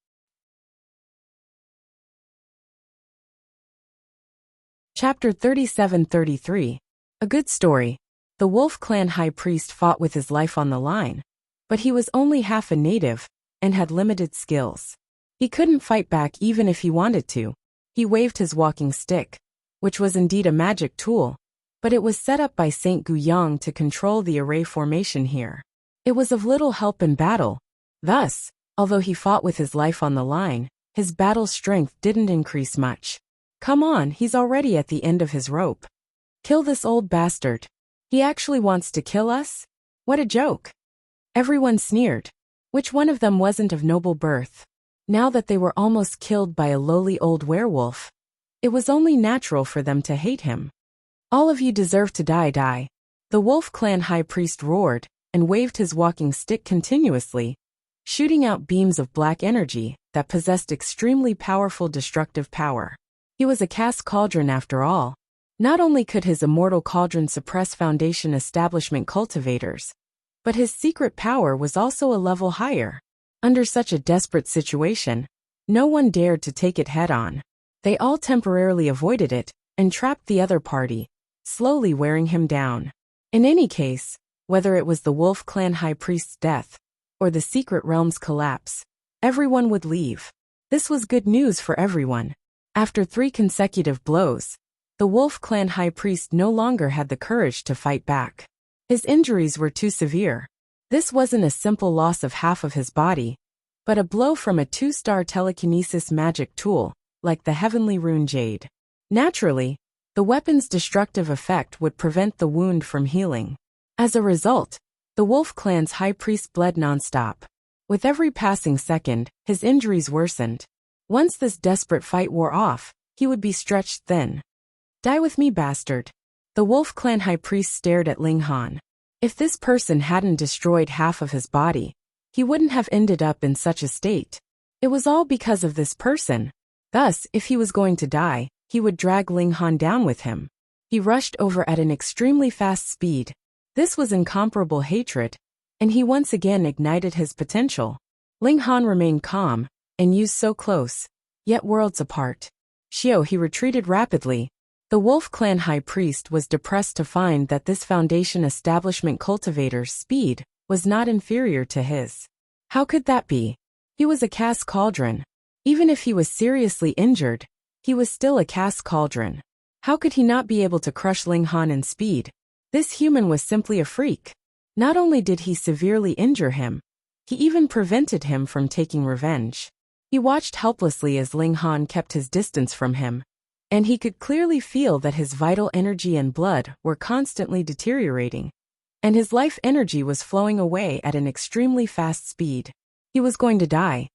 Chapter 37-33. A good story. The wolf clan high priest fought with his life on the line, but he was only half a native and had limited skills. He couldn't fight back even if he wanted to. He waved his walking stick, which was indeed a magic tool, but it was set up by Saint Guyang to control the array formation here. It was of little help in battle. Thus, although he fought with his life on the line, his battle strength didn't increase much. Come on, he's already at the end of his rope. Kill this old bastard. He actually wants to kill us? What a joke. Everyone sneered. Which one of them wasn't of noble birth? Now that they were almost killed by a lowly old werewolf, it was only natural for them to hate him. All of you deserve to die. The wolf clan high priest roared and waved his walking stick continuously, shooting out beams of black energy that possessed extremely powerful destructive power. He was a cast cauldron after all. Not only could his immortal cauldron suppress Foundation establishment cultivators, but his secret power was also a level higher. Under such a desperate situation, no one dared to take it head-on. They all temporarily avoided it and trapped the other party, slowly wearing him down. In any case, whether it was the Wolf Clan High Priest's death or the Secret Realm's collapse, everyone would leave. This was good news for everyone. After 3 consecutive blows, the Wolf Clan High Priest no longer had the courage to fight back. His injuries were too severe. This wasn't a simple loss of half of his body, but a blow from a 2-star telekinesis magic tool, like the Heavenly Rune Jade. Naturally, the weapon's destructive effect would prevent the wound from healing. As a result, the Wolf Clan's High Priest bled nonstop. With every passing second, his injuries worsened. Once this desperate fight wore off, he would be stretched thin. Die with me, bastard. The Wolf Clan High Priest stared at Ling Han. If this person hadn't destroyed half of his body, he wouldn't have ended up in such a state. It was all because of this person. Thus, if he was going to die, he would drag Ling Han down with him. He rushed over at an extremely fast speed. This was incomparable hatred, and he once again ignited his potential. Ling Han remained calm, and used so close, yet worlds apart. He retreated rapidly. The Wolf Clan High Priest was depressed to find that this Foundation establishment cultivator's speed was not inferior to his. How could that be? He was a caste cauldron. Even if he was seriously injured, he was still a caste cauldron. How could he not be able to crush Ling Han in speed? This human was simply a freak. Not only did he severely injure him, he even prevented him from taking revenge. He watched helplessly as Ling Han kept his distance from him, and he could clearly feel that his vital energy and blood were constantly deteriorating, and his life energy was flowing away at an extremely fast speed. He was going to die.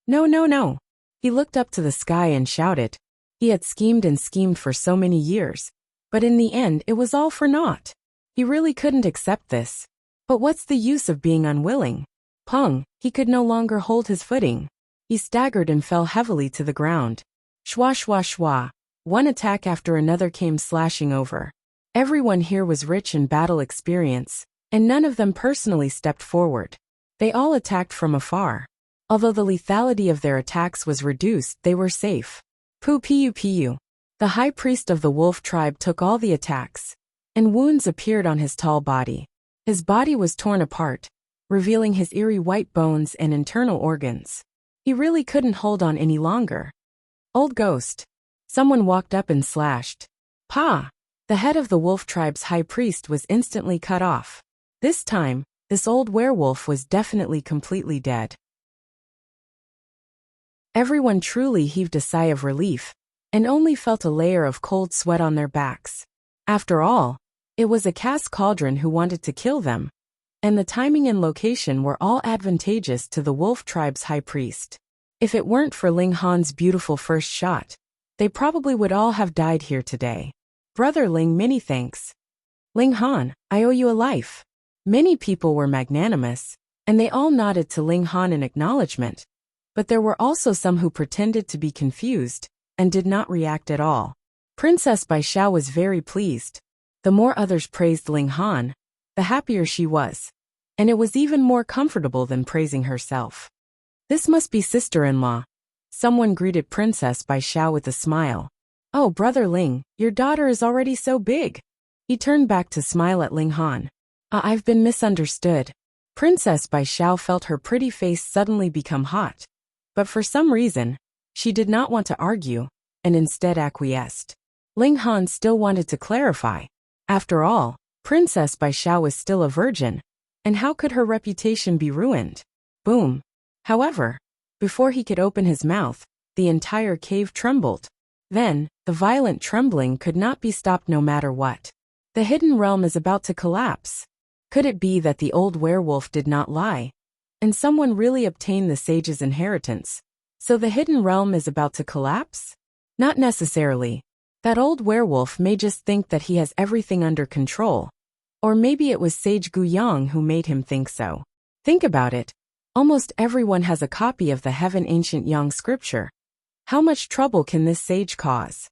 No, no, no. He looked up to the sky and shouted. He had schemed and schemed for so many years, but in the end it was all for naught. He really couldn't accept this. But what's the use of being unwilling? Pung, he could no longer hold his footing. He staggered and fell heavily to the ground. Shwa shwa shwa. One attack after another came slashing over. Everyone here was rich in battle experience, and none of them personally stepped forward. They all attacked from afar. Although the lethality of their attacks was reduced, they were safe. Pu. The high priest of the wolf tribe took all the attacks, and wounds appeared on his tall body. His body was torn apart, revealing his eerie white bones and internal organs. He really couldn't hold on any longer. Old ghost. Someone walked up and slashed. Pa! The head of the wolf tribe's high priest was instantly cut off. This time, this old werewolf was definitely completely dead. Everyone truly heaved a sigh of relief, and only felt a layer of cold sweat on their backs. After all, it was a caste cauldron who wanted to kill them, and the timing and location were all advantageous to the wolf tribe's high priest. If it weren't for Ling Han's beautiful first shot, they probably would all have died here today. Brother Ling, many thanks. Ling Han, I owe you a life. Many people were magnanimous, and they all nodded to Ling Han in acknowledgement, but there were also some who pretended to be confused and did not react at all. Princess Bai Xiao was very pleased. The more others praised Ling Han, the happier she was, and it was even more comfortable than praising herself. This must be sister-in-law. Someone greeted Princess Bai Xiao with a smile. Oh, Brother Ling, your daughter is already so big. He turned back to smile at Ling Han. I've been misunderstood. Princess Bai Xiao felt her pretty face suddenly become hot, but for some reason, she did not want to argue, and instead acquiesced. Ling Han still wanted to clarify. After all, Princess Bai Xiao was still a virgin, and how could her reputation be ruined? Boom. However, before he could open his mouth, the entire cave trembled. Then, the violent trembling could not be stopped no matter what. The hidden realm is about to collapse. Could it be that the old werewolf did not lie, and someone really obtained the sage's inheritance, so the hidden realm is about to collapse? Not necessarily. That old werewolf may just think that he has everything under control. Or maybe it was Sage Guyang who made him think so. Think about it. Almost everyone has a copy of the Heaven Ancient Yang scripture. How much trouble can this sage cause?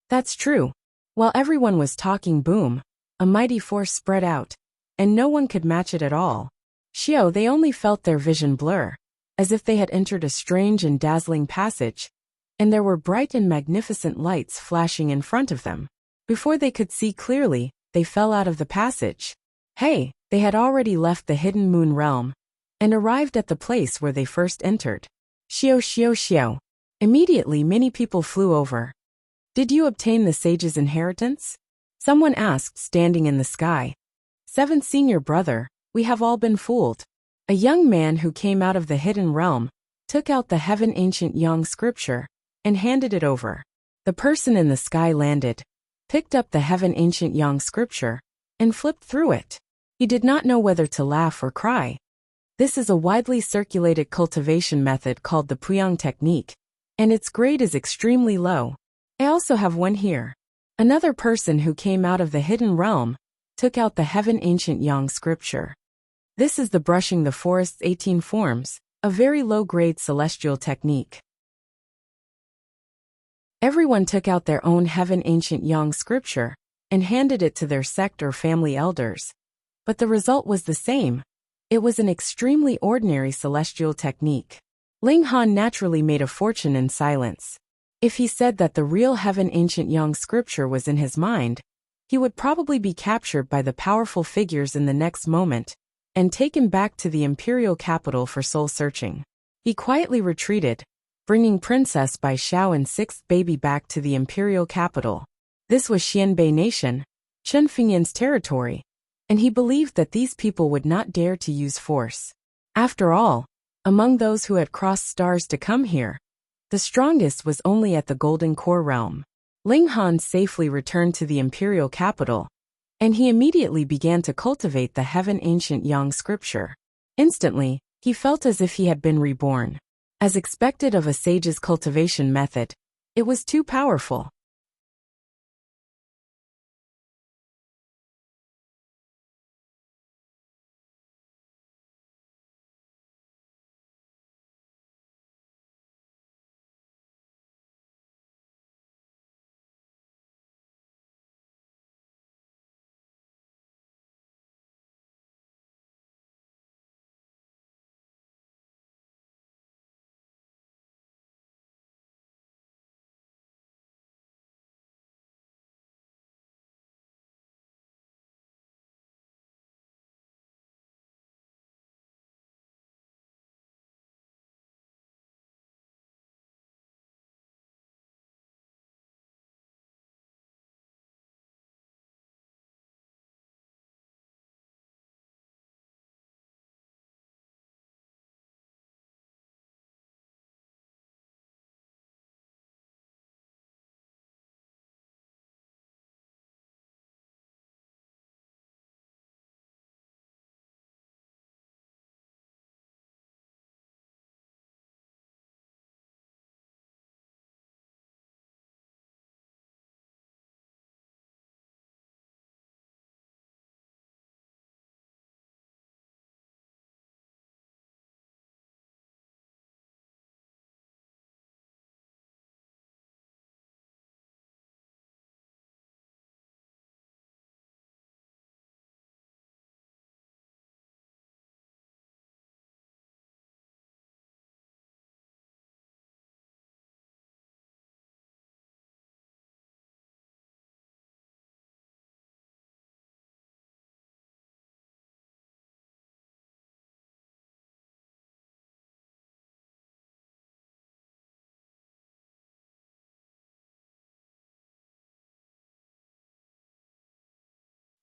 That's true. While everyone was talking boom, a mighty force spread out, and no one could match it at all. Xiao, they only felt their vision blur, as if they had entered a strange and dazzling passage, and there were bright and magnificent lights flashing in front of them. Before they could see clearly, they fell out of the passage. Hey, they had already left the hidden moon realm, and arrived at the place where they first entered. Xiao, Xiao, Xiao. Immediately many people flew over. Did you obtain the sage's inheritance? Someone asked, standing in the sky. 7th senior brother, we have all been fooled. A young man who came out of the hidden realm took out the Heaven Ancient Yang scripture and handed it over. The person in the sky landed, picked up the Heaven Ancient Yang scripture, and flipped through it. He did not know whether to laugh or cry. This is a widely circulated cultivation method called the Puyang technique, and its grade is extremely low. I also have one here. Another person who came out of the hidden realm took out the Heaven Ancient Yang scripture. This is the brushing the forest's 18 forms, a very low-grade celestial technique. Everyone took out their own Heaven Ancient Yang scripture and handed it to their sect or family elders. But the result was the same. It was an extremely ordinary celestial technique. Ling Han naturally made a fortune in silence. If he said that the real Heaven Ancient Yang scripture was in his mind, he would probably be captured by the powerful figures in the next moment and taken back to the imperial capital for soul searching. He quietly retreated, bringing Princess Bai Xiao and 6th baby back to the imperial capital. This was Xianbei Nation, Chen Fengyan's territory, and he believed that these people would not dare to use force. After all, among those who had crossed stars to come here, the strongest was only at the Golden Core realm. Ling Han safely returned to the imperial capital, and he immediately began to cultivate the Heaven Ancient Yang scripture. Instantly, he felt as if he had been reborn. As expected of a sage's cultivation method, it was too powerful.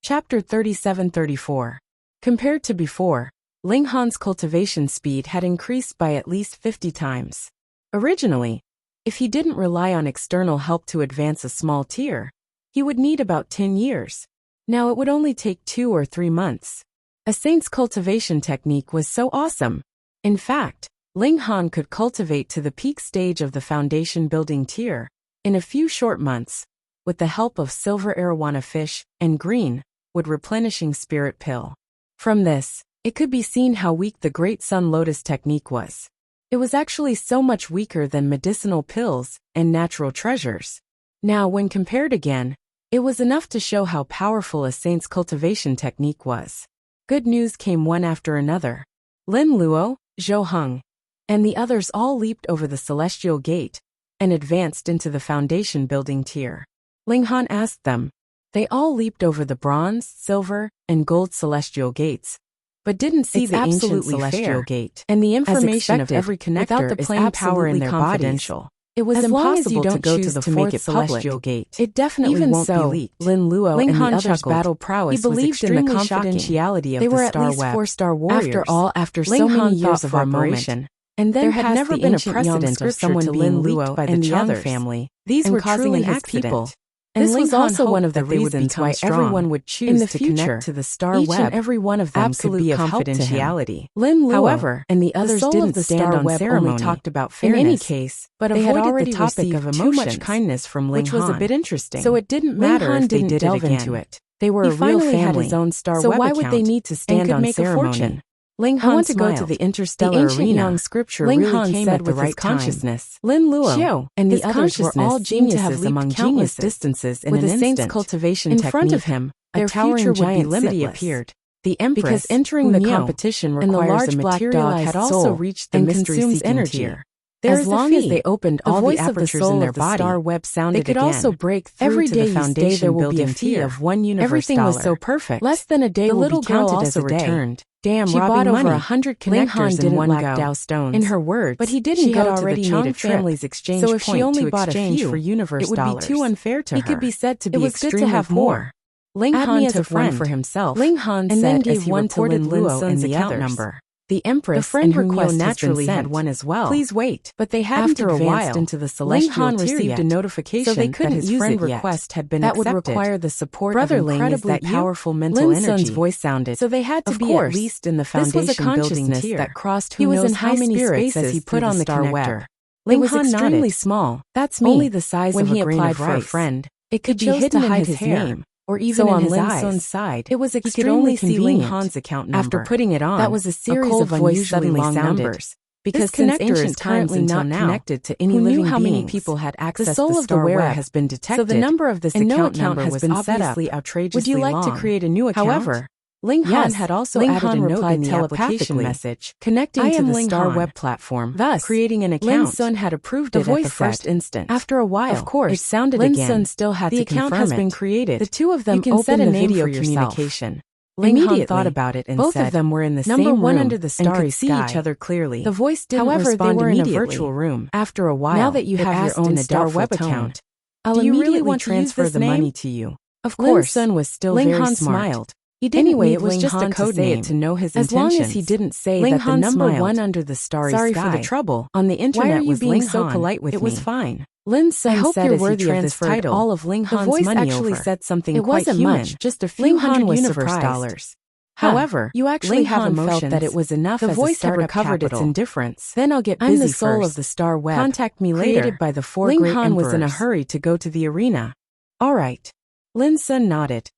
Chapter 37-34. Compared to before, Ling Han's cultivation speed had increased by at least 50 times. Originally, if he didn't rely on external help to advance a small tier, he would need about 10 years. Now it would only take 2 or 3 months. A saint's cultivation technique was so awesome. In fact, Ling Han could cultivate to the peak stage of the foundation building tier in a few short months, with the help of silver arowana fish and green wood replenishing spirit pill. From this, it could be seen how weak the Great Sun Lotus technique was. It was actually so much weaker than medicinal pills and natural treasures. Now, when compared again, It was enough to show how powerful a saint's cultivation technique was. Good news came one after another. Lin Luo, Zhou Heng, and the others all leaped over the celestial gate and advanced into the foundation building tier. Ling Han asked them. They all leaped over the bronze, silver, and gold celestial gates, but didn't see the ancient celestial gate. And the information of every connector is absolutely confidential. It was impossible to go to the fourth celestial gate. It definitely won't be leaked. Lin Luo and the others' battle prowess was extremely confidentiality of the Star Web. They were at least 4-star warriors. After all, after so many years of operation, and then there had never been a precedent of someone being leaked by the Chang family. These were causing an accident. And this was also one of the reasons why everyone would choose to connect to the Star Web. Each and every one of them could be of confidentiality. Lin Luo, however, and the others didn't stand on ceremony. Only talked about fairness, in any case, but they had already the topic of too much kindness from Ling Han, which was a bit interesting. So it didn't matter if they did delve into it. They were a real family. Had his own Star Web account, so why would they need to stand on ceremony? Ling Han to go to the interstellar arena. Yang scripture Ling Han came at the right consciousness. Lin Luo and the others were all geniuses among countless distances in an instant. With the saint's cultivation technique, in front of him, their future giant city appeared. The Empress, because entering the competition requires a materialized soul and consumes energy. As long as they opened all the apertures in their body, Star Web sounded they could also break through to the foundation there will be a fee of $1 universe. Everything was so perfect. Less than a day, the little girl also returned. Damn, she bought over 100 connectors in one go. Dao stones. In her words, but he didn't go to the Chang family's exchange point. So if she only bought a few for universe dollars, it would be too unfair to her. He could be said to be extremely to have more. Ling Han took one for himself. Ling Han and then gave one to Lin Luo and the account number. The Empress, the friend request naturally had one as well. Please wait. But they hadn't advanced into the celestial tier yet. Ling Han received a notification so they couldn't that his friend request had been accepted. That would require the support of incredibly powerful mental energy. Lin Sun's voice sounded. So they had to be at least in the foundation building tier. That crossed who knows how many spirits as he put on the connector. Ling Han was extremely small. That's me. Only the size of a grain of rice. For a friend, it could be hidden in his name. Or even in his eyes. Side, it was extremely convenient. He could only see Ling Han's account number. After putting it on, that was a series of unusually long numbers. Because this connector is currently not connected to any living beings. How many people had access? The soul of the wearer has been detected. So the number of this account number has been obviously outrageously long. Would you like to create a new account? However, Ling Han had also added a note in the application message connecting to the Star Web platform, thus creating an account. Lin Sun had approved it at the first instant. After a while, of course, it sounded again. Lin Sun still had to confirm it. The account has been created. The two of them opened the video communication. Ling Han thought about it and said, both of them were in the same room one under the starry sky. See each other clearly. The voice didn't respond immediately. They were in a virtual room. After a while, now that you have your own Star Web account, I'll immediately want to transfer the money to you. Of course, Lin Sun was still very smart. He didn't anyway, it was just a code name to know his intentions. As long as he didn't say Ling that Han the number one under the starry sky. Sorry for the trouble. On the internet, why are you was being Ling so Han? Polite with me? It was fine. Lin Sun I hope said you're worthy of this title. All of Ling Han's money over. The voice actually said something it quite wasn't human. Much, just a few hundred universe dollars. However, you actually have emotions. Felt that it was enough. The voice had recovered its indifference. Then I'll get busy. I'm the soul of the Star Web. Contact me later. Created by the four Ling great Han emperors. Was in a hurry to go to the arena. All right. Lin Sun nodded.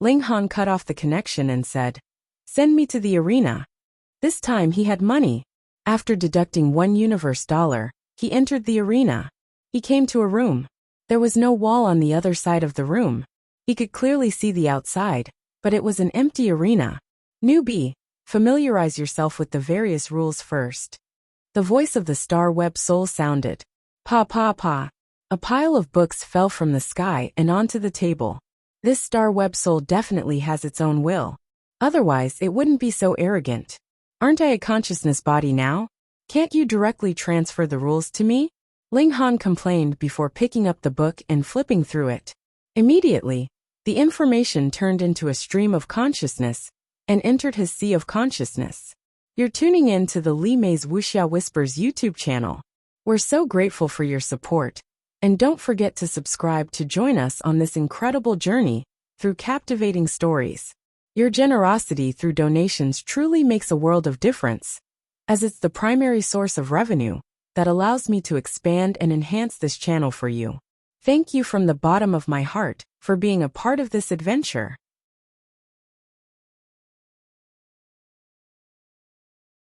Ling Han cut off the connection and said, "Send me to the arena." This time he had money. After deducting $1 universe dollar, he entered the arena. He came to a room. There was no wall on the other side of the room. He could clearly see the outside, but it was an empty arena. Newbie, familiarize yourself with the various rules first. The voice of the Star Web soul sounded. Pa pa pa. A pile of books fell from the sky and onto the table. This Star Web soul definitely has its own will. Otherwise, it wouldn't be so arrogant. Aren't I a consciousness body now? Can't you directly transfer the rules to me? Ling Han complained before picking up the book and flipping through it. Immediately, the information turned into a stream of consciousness and entered his sea of consciousness. You're tuning in to the Li Mei's Wuxia Whispers YouTube channel. We're so grateful for your support. And don't forget to subscribe to join us on this incredible journey through captivating stories. Your generosity through donations truly makes a world of difference, as it's the primary source of revenue that allows me to expand and enhance this channel for you. Thank you from the bottom of my heart for being a part of this adventure.